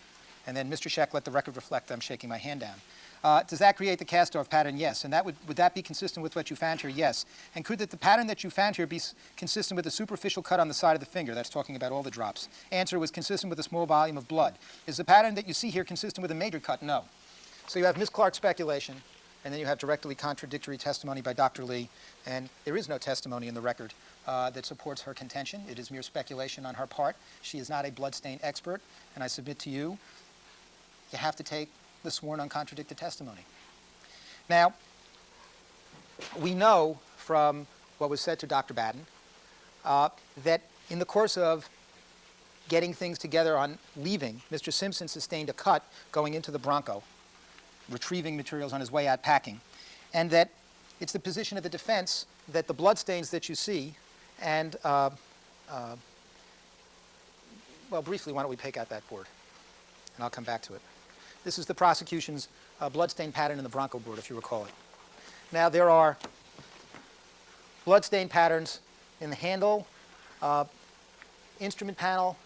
and then Mr. Scheck let the record reflect I'm shaking my hand down, does that create the cast-off pattern? Yes. And would that be consistent with what you found here? Yes. And could the pattern that you found here be consistent with a superficial cut on the side of the finger? That's talking about all the drops. Answer was consistent with a small volume of blood. Is the pattern that you see here consistent with a major cut? No. So you have Ms. Clark's speculation, and then you have directly contradictory testimony by Dr. Lee, and there is no testimony in the record that supports her contention. It is mere speculation on her part. She is not a bloodstain expert, and I submit to you, you have to take the sworn uncontradicted testimony. Now, we know from what was said to Dr. Batten that in the course of getting things together on leaving, Mr. Simpson sustained a cut going into the Bronco, retrieving materials on his way out packing, and that it's the position of the defense that the bloodstains that you see and, well, briefly, why don't we take out that board, and I'll come back to it. This is the prosecution's bloodstain pattern in the Bronco board, if you recall it. Now, there are bloodstain patterns in the handle, instrument panel,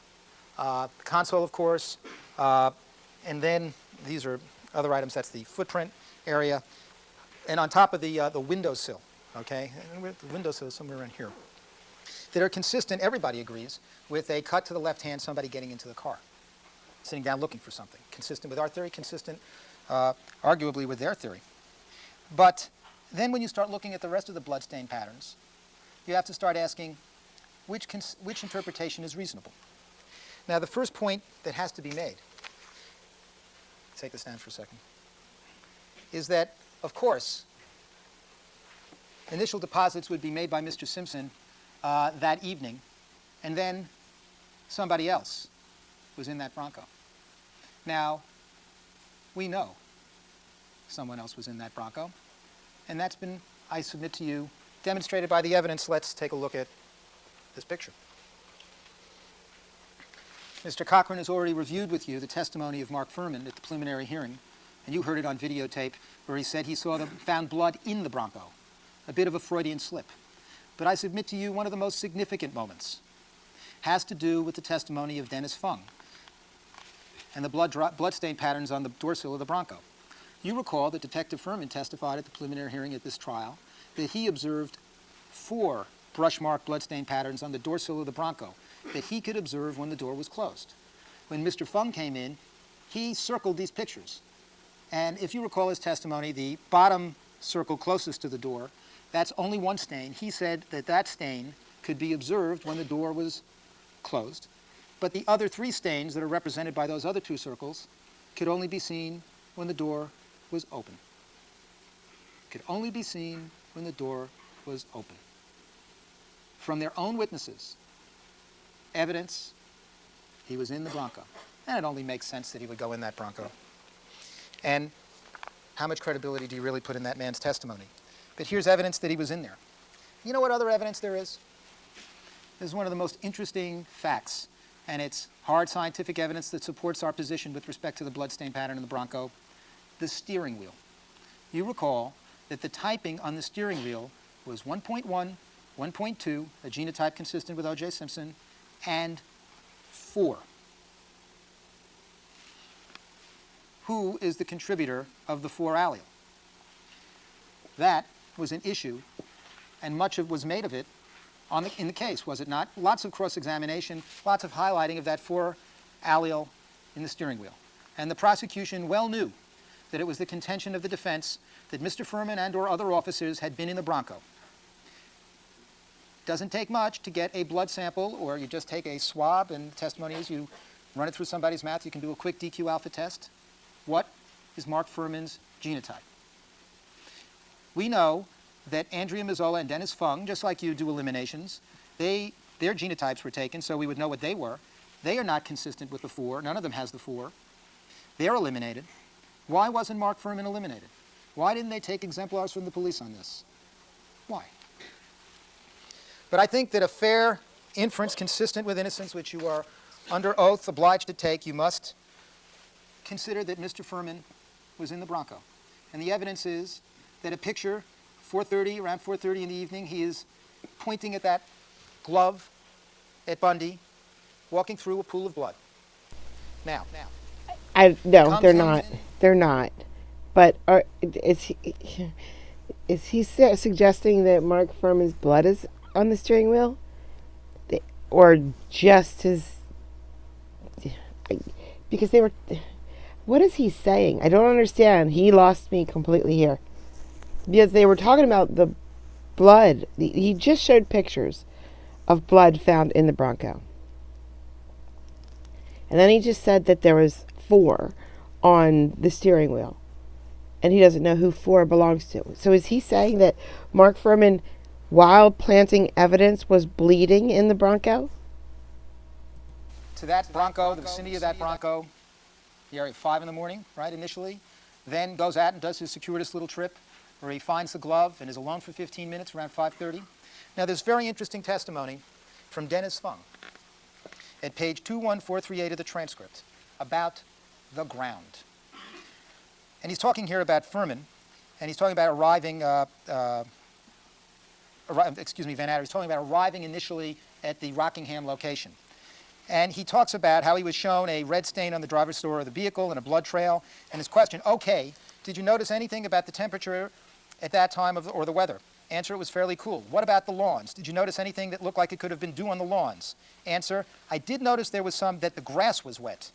console, of course, and then these are other items. That's the footprint area, and on top of the windowsill. Okay, and the windowsill is somewhere around here. That are consistent, everybody agrees, with a cut to the left hand, somebody getting into the car, sitting down looking for something. Consistent with our theory, consistent arguably with their theory. But then when you start looking at the rest of the bloodstain patterns, you have to start asking which interpretation is reasonable. Now, the first point that has to be made, take this down for a second, is that, of course, initial deposits would be made by Mr. Simpson that evening, and then somebody else was in that Bronco. Now, we know someone else was in that Bronco, and that's been, I submit to you, demonstrated by the evidence. Let's take a look at this picture. Mr. Cochran has already reviewed with you the testimony of Mark Furman at the preliminary hearing, and you heard it on videotape where he said he found blood in the Bronco, a bit of a Freudian slip. But I submit to you one of the most significant moments has to do with the testimony of Dennis Fung and the bloodstain patterns on the doorsill of the Bronco. You recall that Detective Furman testified at the preliminary hearing at this trial that he observed 4 brush mark bloodstain patterns on the doorsill of the Bronco that he could observe when the door was closed. When Mr. Fung came in, he circled these pictures. And if you recall his testimony, the bottom circle closest to the door, that's only one stain. He said that that stain could be observed when the door was closed. But the other 3 stains that are represented by those other 2 circles could only be seen when the door was open. Could only be seen when the door was open. From their own witnesses, evidence he was in the Bronco. And it only makes sense that he would go in that Bronco. And how much credibility do you really put in that man's testimony? But here's evidence that he was in there. You know what other evidence there is? This is one of the most interesting facts, and it's hard scientific evidence that supports our position with respect to the bloodstain pattern in the Bronco, the steering wheel. You recall that the typing on the steering wheel was 1.1, 1.2, a genotype consistent with OJ Simpson, and 4. Who is the contributor of the 4 allele? That was an issue, and much of was made of it in the case, was it not? Lots of cross-examination, lots of highlighting of that 4 allele in the steering wheel. And the prosecution well knew that it was the contention of the defense that Mr. Furman and or other officers had been in the Bronco. Doesn't take much to get a blood sample, or you just take a swab, and the testimony is you run it through somebody's mouth. You can do a quick DQ alpha test. What is Mark Furman's genotype? We know that Andrea Mazzola and Dennis Fung, just like you do eliminations, their genotypes were taken, so we would know what they were. They are not consistent with the 4. None of them has the 4. They're eliminated. Why wasn't Mark Furman eliminated? Why didn't they take exemplars from the police on this? Why? But I think that a fair inference consistent with innocence, which you are under oath obliged to take, you must consider that Mr. Furman was in the Bronco. And the evidence is that a picture, around 4:30 in the evening, he is pointing at that glove at Bundy, walking through a pool of blood. Now. No, they're not. They're not. But is he suggesting that Mark Furman's blood is on the steering wheel? Or just his... Because they were... What is he saying? I don't understand. He lost me completely here. Because they were talking about the blood. He just showed pictures of blood found in the Bronco. And then he just said that there was 4 on the steering wheel. And he doesn't know who 4 belongs to. So is he saying that Mark Furman, while planting evidence, was bleeding in the Bronco? To that Bronco, the vicinity of that Bronco, the area 5 in the morning, right, initially, then goes out and does his circuitous little trip where he finds the glove and is alone for 15 minutes around 5:30. Now, there's very interesting testimony from Dennis Fung at page 21438 of the transcript about the ground. And he's talking here about Furman, and he's talking about arriving Van Adder, he's talking about arriving initially at the Rockingham location. And he talks about how he was shown a red stain on the driver's door of the vehicle and a blood trail. And his question, okay, did you notice anything about the temperature at that time or the weather? Answer, it was fairly cool. What about the lawns? Did you notice anything that looked like it could have been dew on the lawns? Answer, I did notice there was that the grass was wet.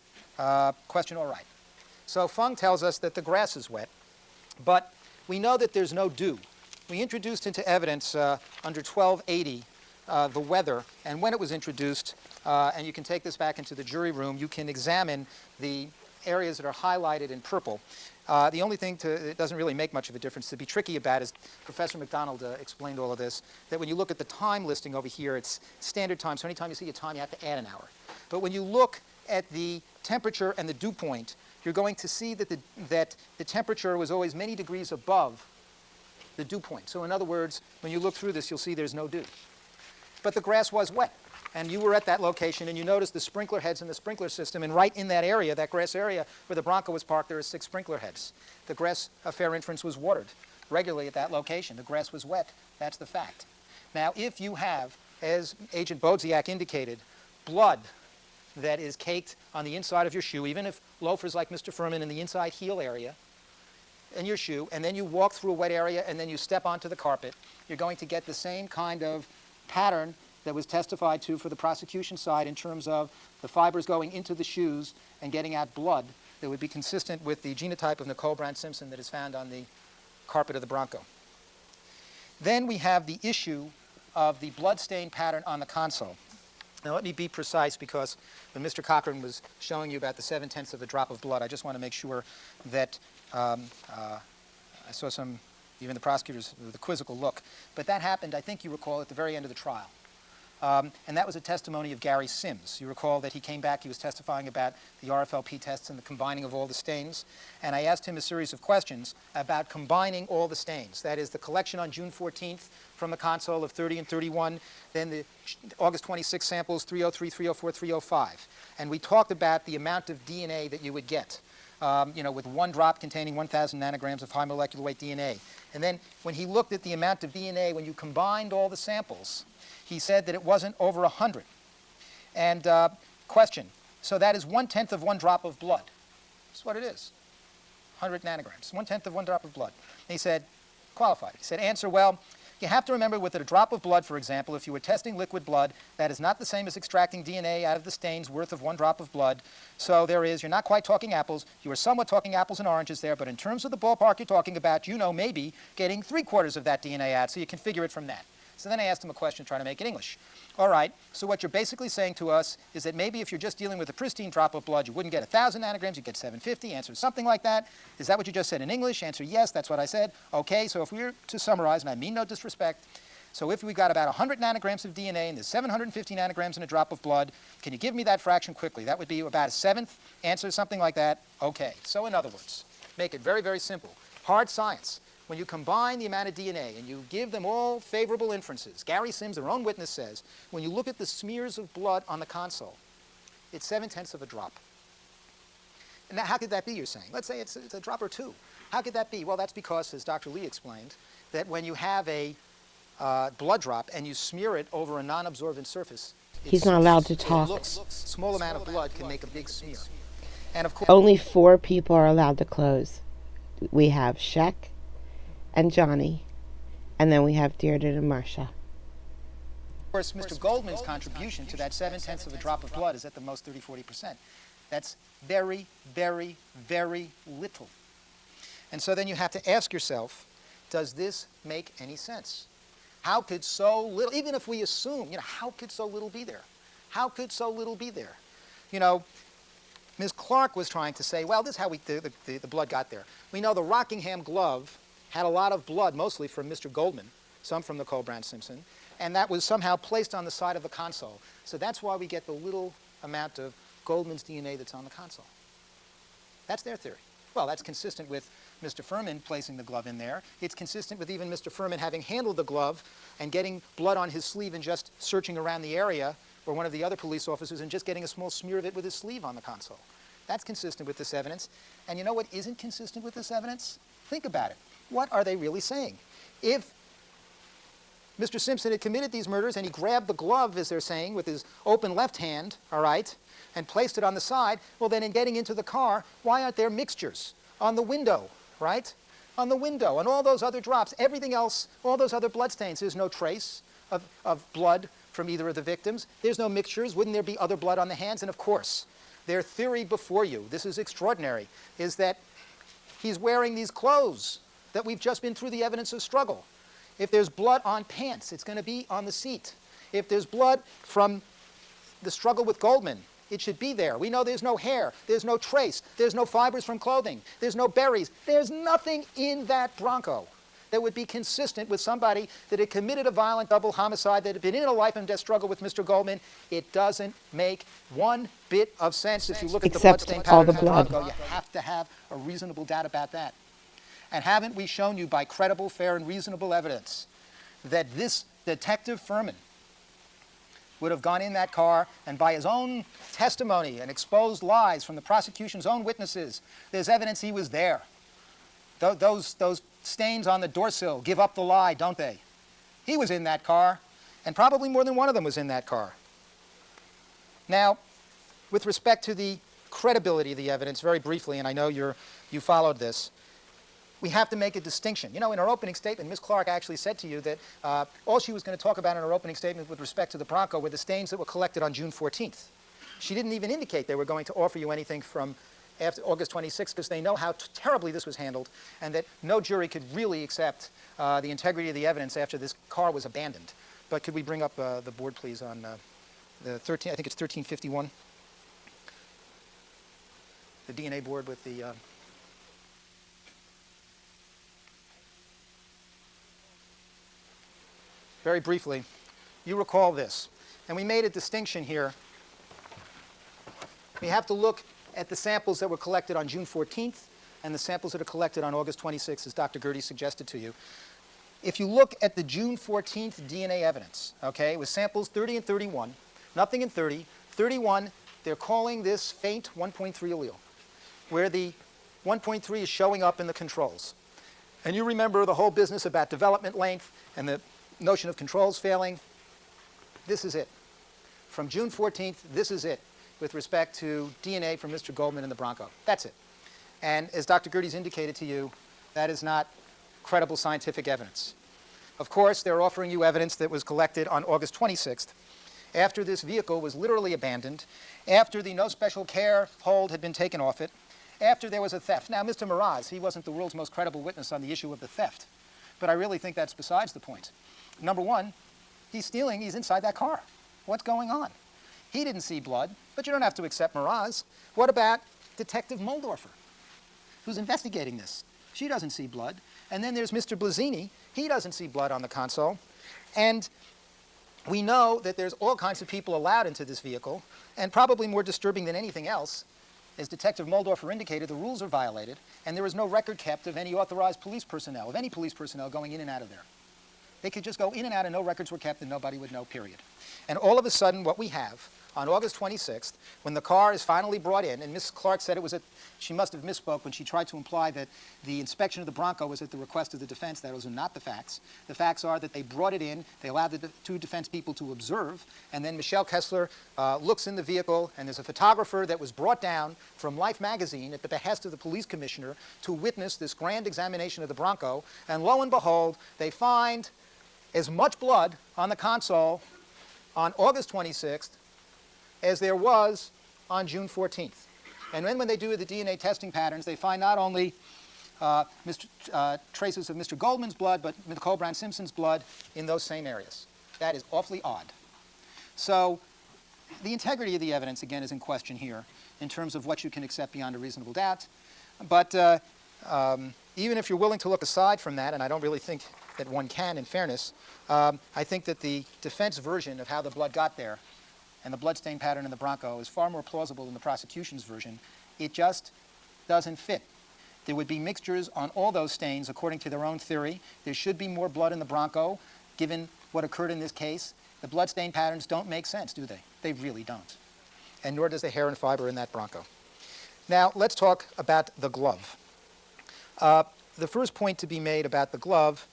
Question, all right. So Fung tells us that the grass is wet, but we know that there's no dew. We introduced into evidence under 1280 the weather, and when it was introduced, and you can take this back into the jury room, you can examine the areas that are highlighted in purple. The only thing it doesn't really make much of a difference to be tricky about is Professor McDonald explained all of this, that when you look at the time listing over here, it's standard time, so anytime you see a time, you have to add an hour. But when you look at the temperature and the dew point, you're going to see that the temperature was always many degrees above the dew point. So in other words, when you look through this, you'll see there's no dew. But the grass was wet. And you were at that location, and you noticed the sprinkler heads in the sprinkler system. And right in that area, that grass area where the Bronco was parked, there are 6 sprinkler heads. The grass, a fair inference, was watered regularly at that location. The grass was wet. That's the fact. Now, if you have, as Agent Bodziak indicated, blood that is caked on the inside of your shoe, even if loafers like Mr. Furman in the inside heel area in your shoe, and then you walk through a wet area, and then you step onto the carpet, you're going to get the same kind of pattern that was testified to for the prosecution side in terms of the fibers going into the shoes and getting out blood that would be consistent with the genotype of Nicole Brown Simpson that is found on the carpet of the Bronco. Then we have the issue of the blood stain pattern on the console. Now let me be precise, because when Mr. Cochran was showing you about the 7/10 of a drop of blood, I just want to make sure that I saw even the prosecutors with a quizzical look. But that happened, I think you recall, at the very end of the trial. And that was a testimony of Gary Sims. You recall that he came back, he was testifying about the RFLP tests and the combining of all the stains. And I asked him a series of questions about combining all the stains. That is, the collection on June 14th from the console of 30 and 31, then the August 26 samples, 303, 304, 305. And we talked about the amount of DNA that you would get. With 1 drop containing 1,000 nanograms of high molecular weight DNA. And then when he looked at the amount of DNA, when you combined all the samples, he said that it wasn't over 100. And question, so that is 1/10 of 1 drop of blood. That's what it is, 100 nanograms, 1/10 of 1 drop of blood. And he said, qualified. He said, answer, well, you have to remember with a drop of blood, for example, if you were testing liquid blood, that is not the same as extracting DNA out of the stains worth of 1 drop of blood. So you're not quite talking apples. You are somewhat talking apples and oranges there, but in terms of the ballpark you're talking about, maybe getting 3/4 of that DNA out, so you can figure it from that. So then I asked him a question trying to make it English. All right, so what you're basically saying to us is that maybe if you're just dealing with a pristine drop of blood, you wouldn't get 1,000 nanograms, you'd get 750. Answer, something like that. Is that what you just said in English? Answer, yes, that's what I said. Okay, so if we were to summarize, and I mean no disrespect, so if we got about 100 nanograms of DNA and there's 750 nanograms in a drop of blood, can you give me that fraction quickly? That would be about 1/7. Answer, something like that. Okay, so in other words, make it very, very simple. Hard science. When you combine the amount of DNA and you give them all favorable inferences, Gary Sims, their own witness, says, when you look at the smears of blood on the console, it's 7/10 of a drop. And now, how could that be, you're saying? Let's say it's a drop or 2. How could that be? Well, that's because, as Dr. Lee explained, that when you have a blood drop and you smear it over a non-absorbent surface, He's not allowed to talk. Small amount of blood can make a big smear. And of course, Only 4 people are allowed to close. We have Sheck and Johnnie, and then we have Deirdre and Marcia. Of course, Mr. Goldman's contribution to that 7/10 of a drop of blood is at the most 30–40%. That's very, very, very little. And so then you have to ask yourself, does this make any sense? How could so little, even if we assume, how could so little be there? How could so little be there? Ms. Clark was trying to say, well, this is how the blood got there. We know the Rockingham glove had a lot of blood, mostly from Mr. Goldman, some from Nicole Brown Simpson, and that was somehow placed on the side of the console. So that's why we get the little amount of Goldman's DNA that's on the console. That's their theory. Well, that's consistent with Mr. Furman placing the glove in there. It's consistent with even Mr. Furman having handled the glove and getting blood on his sleeve and just searching around the area, or one of the other police officers, and just getting a small smear of it with his sleeve on the console. That's consistent with this evidence. And you know what isn't consistent with this evidence? Think about it. What are they really saying? If Mr. Simpson had committed these murders, and he grabbed the glove, as they're saying, with his open left hand, all right, and placed it on the side. Well, then in getting into the car, why aren't there mixtures on the window, right? On the window, and all those other drops, everything else, all those other bloodstains, there's no trace of blood from either of the victims. There's no mixtures. Wouldn't there be other blood on the hands? And of course, their theory before you, this is extraordinary, is that he's wearing these clothes that we've just been through the evidence of struggle. If there's blood on pants, it's going to be on the seat. If there's blood from the struggle with Goldman, it should be there. We know there's no hair, there's no trace, there's no fibers from clothing, there's no berries. There's nothing in that Bronco that would be consistent with somebody that had committed a violent double homicide, that had been in a life and death struggle with Mr. Goldman. It doesn't make one bit of sense if you look at the bloodstain patterns in the Bronco. You have to have a reasonable doubt about that. And haven't we shown you by credible, fair, and reasonable evidence that this Detective Furman would have gone in that car and by his own testimony and exposed lies from the prosecution's own witnesses, there's evidence he was there. Those stains on the door sill give up the lie, don't they? He was in that car, and probably more than one of them was in that car. Now, with respect to the credibility of the evidence, very briefly, and I know you followed this, we have to make a distinction. You know, in her opening statement, Ms. Clark actually said to you that all she was going to talk about in her opening statement with respect to the Bronco were the stains that were collected on June 14th. She didn't even indicate they were going to offer you anything from after August 26th, because they know how terribly this was handled and that no jury could really accept the integrity of the evidence after this car was abandoned. But could we bring up the board, please, on the 13, I think it's 1351, the DNA board with the... Very briefly, you recall this. And we made a distinction here. We have to look at the samples that were collected on June 14th and the samples that are collected on August 26th, as Dr. Gertie suggested to you. If you look at the June 14th DNA evidence, okay, it was samples 30 and 31, nothing in 30. 31, they're calling this faint 1.3 allele, where the 1.3 is showing up in the controls. And you remember the whole business about development length and the notion of controls failing. This is it. From June 14th, this is it with respect to DNA from Mr. Goldman in the Bronco. That's it. And as Dr. Gertie's indicated to you, that is not credible scientific evidence. Of course, they're offering you evidence that was collected on August 26th, after this vehicle was literally abandoned, after the no special care hold had been taken off it, after there was a theft. Now, Mr. Mraz, he wasn't the world's most credible witness on the issue of the theft, but I really think that's besides the point. Number one, he's inside that car. What's going on? He didn't see blood, but you don't have to accept Mraz. What about Detective Muldorfer, who's investigating this? She doesn't see blood. And then there's Mr. Blazzini. He doesn't see blood on the console. And we know that there's all kinds of people allowed into this vehicle, and probably more disturbing than anything else, as Detective Muldorfer indicated, the rules are violated, and there is no record kept of any authorized police personnel, of any police personnel going in and out of there. They could just go in and out and no records were kept and nobody would know, period. And all of a sudden, what we have on August 26th, when the car is finally brought in, and Ms. Clark said it was she must have misspoke when she tried to imply that the inspection of the Bronco was at the request of the defense. Those are not the facts. The facts are that they brought it in, they allowed the two defense people to observe, and then Michelle Kessler looks in the vehicle, and there's a photographer that was brought down from Life magazine at the behest of the police commissioner to witness this grand examination of the Bronco, and lo and behold, they find as much blood on the console on August 26th as there was on June 14th. And then when they do the DNA testing patterns, they find not only traces of Mr. Goldman's blood, but Nicole Brown Simpson's blood in those same areas. That is awfully odd. So the integrity of the evidence, again, is in question here in terms of what you can accept beyond a reasonable doubt. But even if you're willing to look aside from that, and I don't really think that one can, in fairness, I think that the defense version of how the blood got there and the bloodstain pattern in the Bronco is far more plausible than the prosecution's version. It just doesn't fit. There would be mixtures on all those stains according to their own theory. There should be more blood in the Bronco, given what occurred in this case. The bloodstain patterns don't make sense, do they? They really don't. And nor does the hair and fiber in that Bronco. Now, let's talk about the glove. The first point to be made about the glove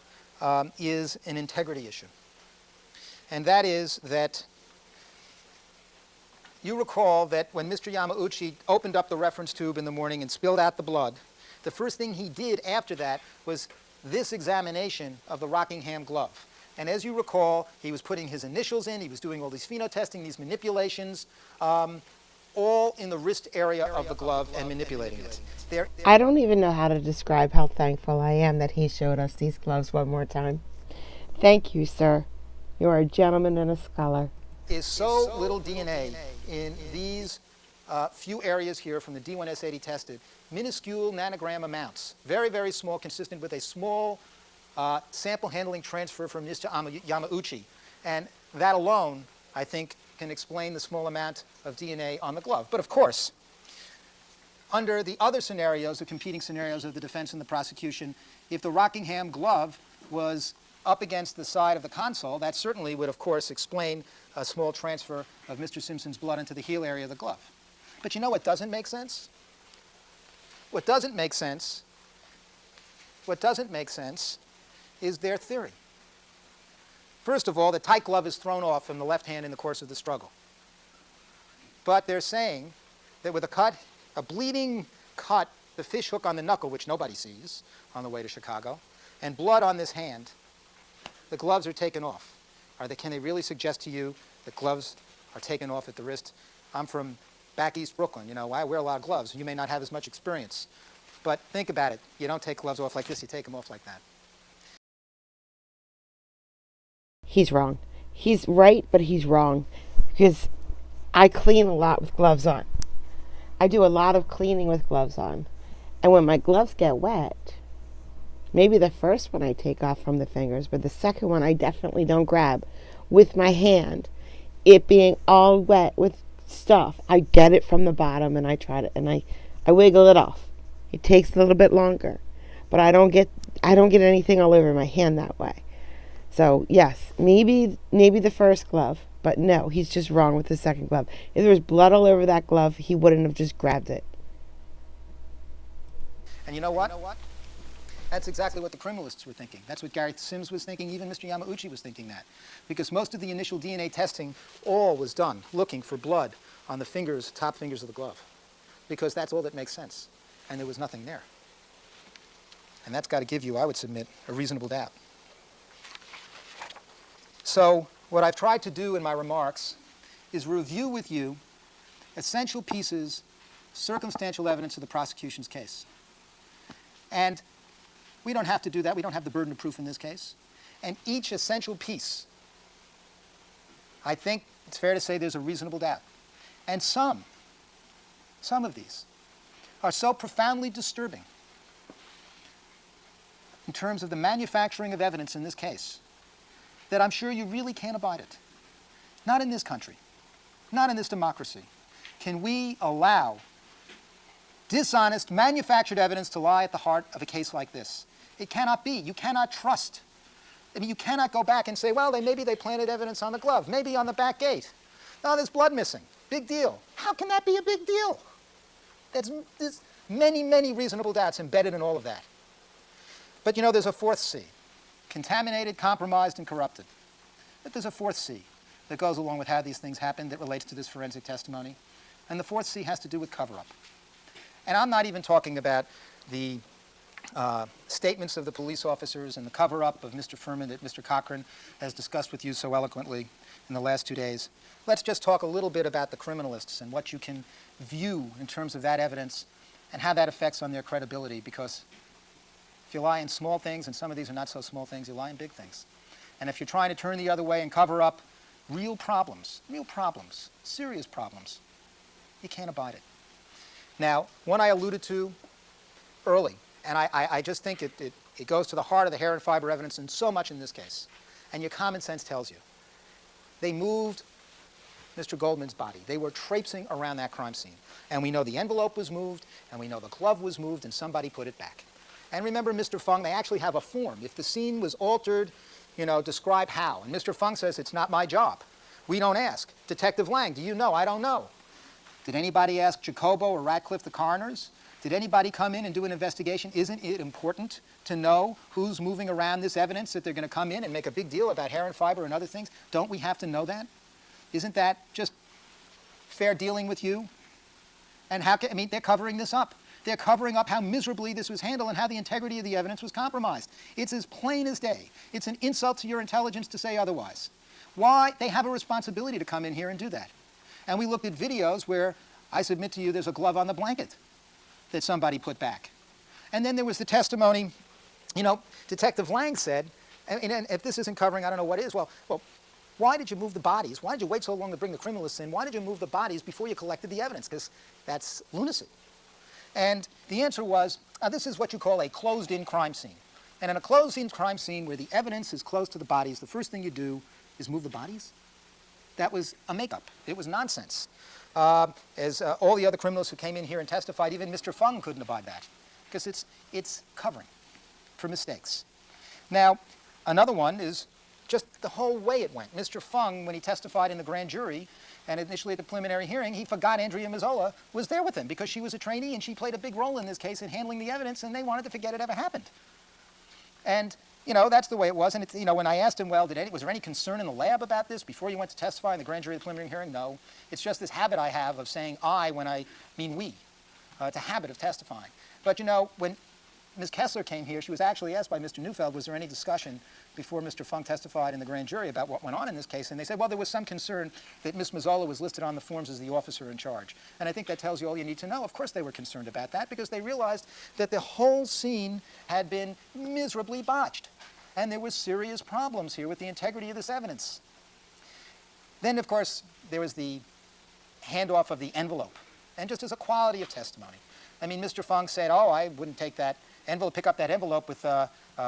is an integrity issue. and that is that you recall that when Mr. Yamauchi opened up the reference tube in the morning and spilled out the blood, the first thing he did after that was this examination of the Rockingham glove. And as you recall, he was putting his initials in, he was doing all these phenotesting, these manipulations, all in the wrist area of the glove and manipulating it. I don't even know how to describe how thankful I am that he showed us these gloves one more time. Thank you, sir. You are a gentleman and a scholar. Is so little DNA in these few areas here from the D1S80 tested, minuscule nanogram amounts, very, very small, consistent with a small sample handling transfer from Mr. Yamauchi. And that alone, I think, can explain the small amount of DNA on the glove. But of course, under the other scenarios, the competing scenarios of the defense and the prosecution, if the Rockingham glove was up against the side of the console, that certainly would, of course, explain a small transfer of Mr. Simpson's blood into the heel area of the glove. But you know what doesn't make sense? What doesn't make sense is their theory. First of all, the tight glove is thrown off from the left hand in the course of the struggle. But they're saying that with a bleeding cut, the fish hook on the knuckle, which nobody sees on the way to Chicago, and blood on this hand, the gloves are taken off. Can they really suggest to you that gloves are taken off at the wrist? I'm from back east Brooklyn. You know, I wear a lot of gloves. You may not have as much experience. But think about it. You don't take gloves off like this. You take them off like that. He's wrong. He's right, but he's wrong. Because I clean a lot with gloves on. I do a lot of cleaning with gloves on. And when my gloves get wet, maybe the first one I take off from the fingers, but the second one I definitely don't grab with my hand. It being all wet with stuff, I get it from the bottom and I try to, and I wiggle it off. It takes a little bit longer, but I don't get anything all over my hand that way. So yes, maybe the first glove, but no, he's just wrong with the second glove. If there was blood all over that glove, he wouldn't have just grabbed it. And you know what? That's exactly what the criminalists were thinking. That's what Gary Sims was thinking. Even Mr. Yamauchi was thinking that. Because most of the initial DNA testing all was done looking for blood on the fingers, top fingers of the glove. Because that's all that makes sense. And there was nothing there. And that's got to give you, I would submit, a reasonable doubt. So what I've tried to do in my remarks is review with you essential pieces, circumstantial evidence of the prosecution's case. And we don't have to do that. We don't have the burden of proof in this case. And each essential piece, I think it's fair to say there's a reasonable doubt. And some of these are so profoundly disturbing in terms of the manufacturing of evidence in this case that I'm sure you really can't abide it. Not in this country, not in this democracy, can we allow dishonest, manufactured evidence to lie at the heart of a case like this. It cannot be. You cannot trust. I mean, you cannot go back and say, well, maybe they planted evidence on the glove, maybe on the back gate. No, there's blood missing. Big deal. How can that be a big deal? There's many, many reasonable doubts embedded in all of that. But you know, there's a fourth C. Contaminated, compromised, and corrupted. But there's a fourth C that goes along with how these things happen that relates to this forensic testimony. And the fourth C has to do with cover-up. And I'm not even talking about the statements of the police officers and the cover-up of Mr. Furman that Mr. Cochran has discussed with you so eloquently in the last 2 days. Let's just talk a little bit about the criminalists and what you can view in terms of that evidence and how that affects on their credibility, because if you lie in small things, and some of these are not so small things, you lie in big things. And if you're trying to turn the other way and cover up real problems, serious problems, you can't abide it. Now, one I alluded to early, and I just think it goes to the heart of the hair and fiber evidence in so much in this case, and your common sense tells you. They moved Mr. Goldman's body. They were traipsing around that crime scene. And we know the envelope was moved, and we know the glove was moved, and somebody put it back. And remember, Mr. Fung, they actually have a form. If the scene was altered, describe how. And Mr. Fung says, it's not my job. We don't ask. Detective Lang, do you know? I don't know. Did anybody ask Jacobo or Ratcliffe, the coroners? Did anybody come in and do an investigation? Isn't it important to know who's moving around this evidence, that they're going to come in and make a big deal about hair and fiber and other things? Don't we have to know that? Isn't that just fair dealing with you? And they're covering this up. They're covering up how miserably this was handled and how the integrity of the evidence was compromised. It's as plain as day. It's an insult to your intelligence to say otherwise. Why? They have a responsibility to come in here and do that. And we looked at videos where, I submit to you, there's a glove on the blanket that somebody put back. And then there was the testimony, Detective Lang said, and if this isn't covering, I don't know what is. Well, why did you move the bodies? Why did you wait so long to bring the criminalists in? Why did you move the bodies before you collected the evidence? Because that's lunacy. And the answer was, this is what you call a closed-in crime scene. And in a closed-in crime scene where the evidence is close to the bodies, the first thing you do is move the bodies. That was a make-up. It was nonsense. As all the other criminals who came in here and testified, even Mr. Fung couldn't abide that, because it's covering for mistakes. Now, another one is just the whole way it went. Mr. Fung, when he testified in the grand jury and initially at the preliminary hearing, he forgot Andrea Mazzola was there with him because she was a trainee and she played a big role in this case in handling the evidence, and they wanted to forget it ever happened. And that's the way it was. And when I asked him, well, was there any concern in the lab about this before you went to testify in the grand jury at the preliminary hearing? No. It's just this habit I have of saying I when I mean we. It's a habit of testifying. But when Ms. Kessler came here, she was actually asked by Mr. Neufeld, was there any discussion before Mr. Fung testified in the grand jury about what went on in this case? And they said, well, there was some concern that Ms. Mazzola was listed on the forms as the officer in charge. And I think that tells you all you need to know. Of course they were concerned about that because they realized that the whole scene had been miserably botched. And there were serious problems here with the integrity of this evidence. Then, of course, there was the handoff of the envelope. And just as a quality of testimony. I mean, Mr. Fung said, I wouldn't take that envelope, pick up that envelope with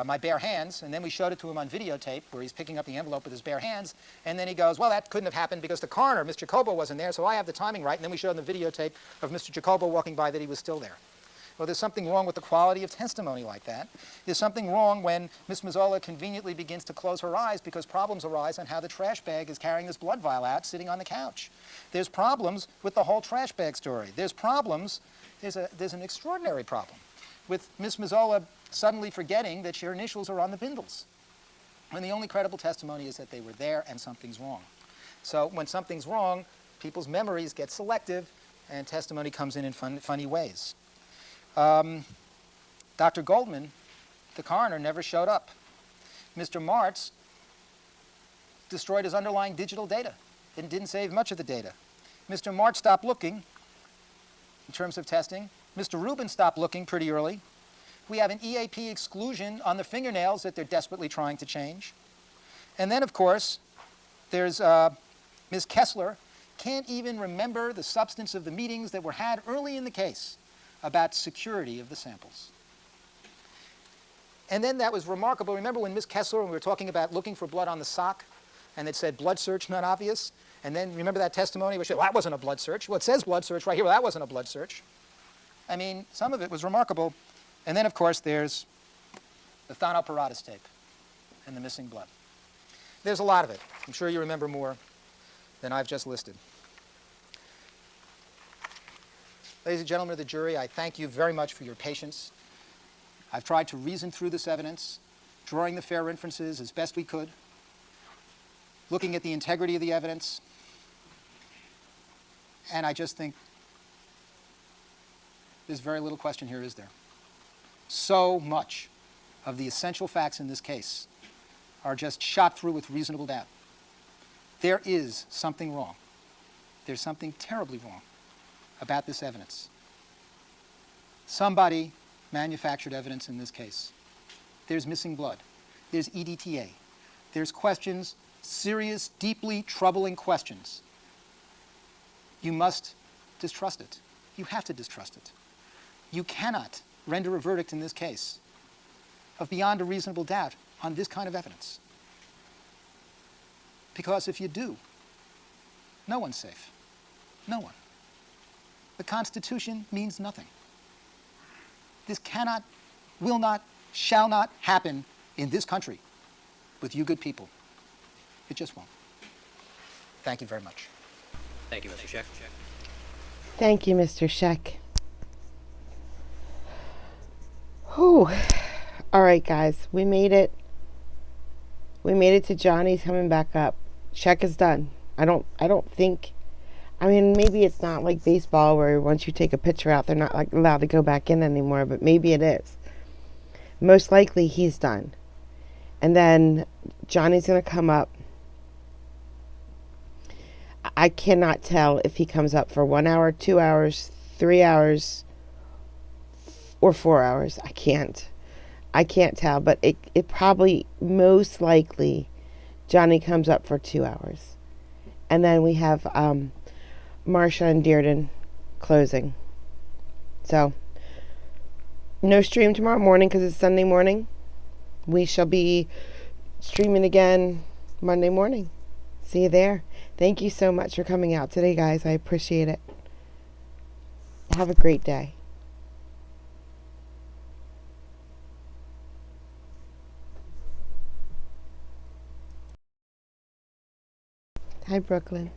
my bare hands. And then we showed it to him on videotape where he's picking up the envelope with his bare hands. And then he goes, well, that couldn't have happened because the coroner, Mr. Jacobo, wasn't there, so I have the timing right. And then we showed him the videotape of Mr. Jacobo walking by that he was still there. Well, there's something wrong with the quality of testimony like that. There's something wrong when Ms. Mazzola conveniently begins to close her eyes because problems arise on how the trash bag is carrying this blood vial out sitting on the couch. There's problems with the whole trash bag story. There's problems, there's an extraordinary problem with Ms. Mazzola suddenly forgetting that her initials are on the bindles, when the only credible testimony is that they were there and something's wrong. So when something's wrong, people's memories get selective and testimony comes in funny ways. Dr. Goldman, the coroner, never showed up. Mr. Martz destroyed his underlying digital data and didn't save much of the data. Mr. Martz stopped looking in terms of testing. Mr. Rubin stopped looking pretty early. We have an EAP exclusion on the fingernails that they're desperately trying to change. And then, of course, there's Ms. Kessler can't even remember the substance of the meetings that were had early in the case about security of the samples. And then that was remarkable. Remember when Ms. Kessler, when we were talking about looking for blood on the sock, and it said blood search not obvious? And then remember that testimony where she said, well, that wasn't a blood search. Well, it says blood search right here. Well, that wasn't a blood search. I mean, some of it was remarkable. And then, of course, there's the Thanopparatus tape and the missing blood. There's a lot of it. I'm sure you remember more than I've just listed. Ladies and gentlemen of the jury, I thank you very much for your patience. I've tried to reason through this evidence, drawing the fair inferences as best we could, looking at the integrity of the evidence, and I just think there's very little question here, is there? So much of the essential facts in this case are just shot through with reasonable doubt. There is something wrong. There's something terribly wrong about this evidence. Somebody manufactured evidence in this case. There's missing blood. There's EDTA. There's questions, serious, deeply troubling questions. You must distrust it. You have to distrust it. You cannot render a verdict in this case of beyond a reasonable doubt on this kind of evidence. Because if you do, no one's safe. No one. The Constitution means nothing. This cannot, will not, shall not happen in this country with you good people. It just won't. Thank you very much. Thank you, Mr. Scheck. Thank you, Mr. Scheck. Whew. All right, guys, we made it. We made it to Johnny's coming back up. Check is done. I don't think. I mean, maybe it's not like baseball where once you take a pitcher out, they're not like allowed to go back in anymore. But maybe it is. Most likely, he's done. And then Johnny's gonna come up. I cannot tell if he comes up for 1 hour, 2 hours, 3 hours, or 4 hours. I can't tell, but it probably, most likely, Johnny comes up for 2 hours. And then we have Marsha and Dearden closing. So, no stream tomorrow morning because it's Sunday morning. We shall be streaming again Monday morning. See you there. Thank you so much for coming out today, guys. I appreciate it. Have a great day. Hi, Brooklyn.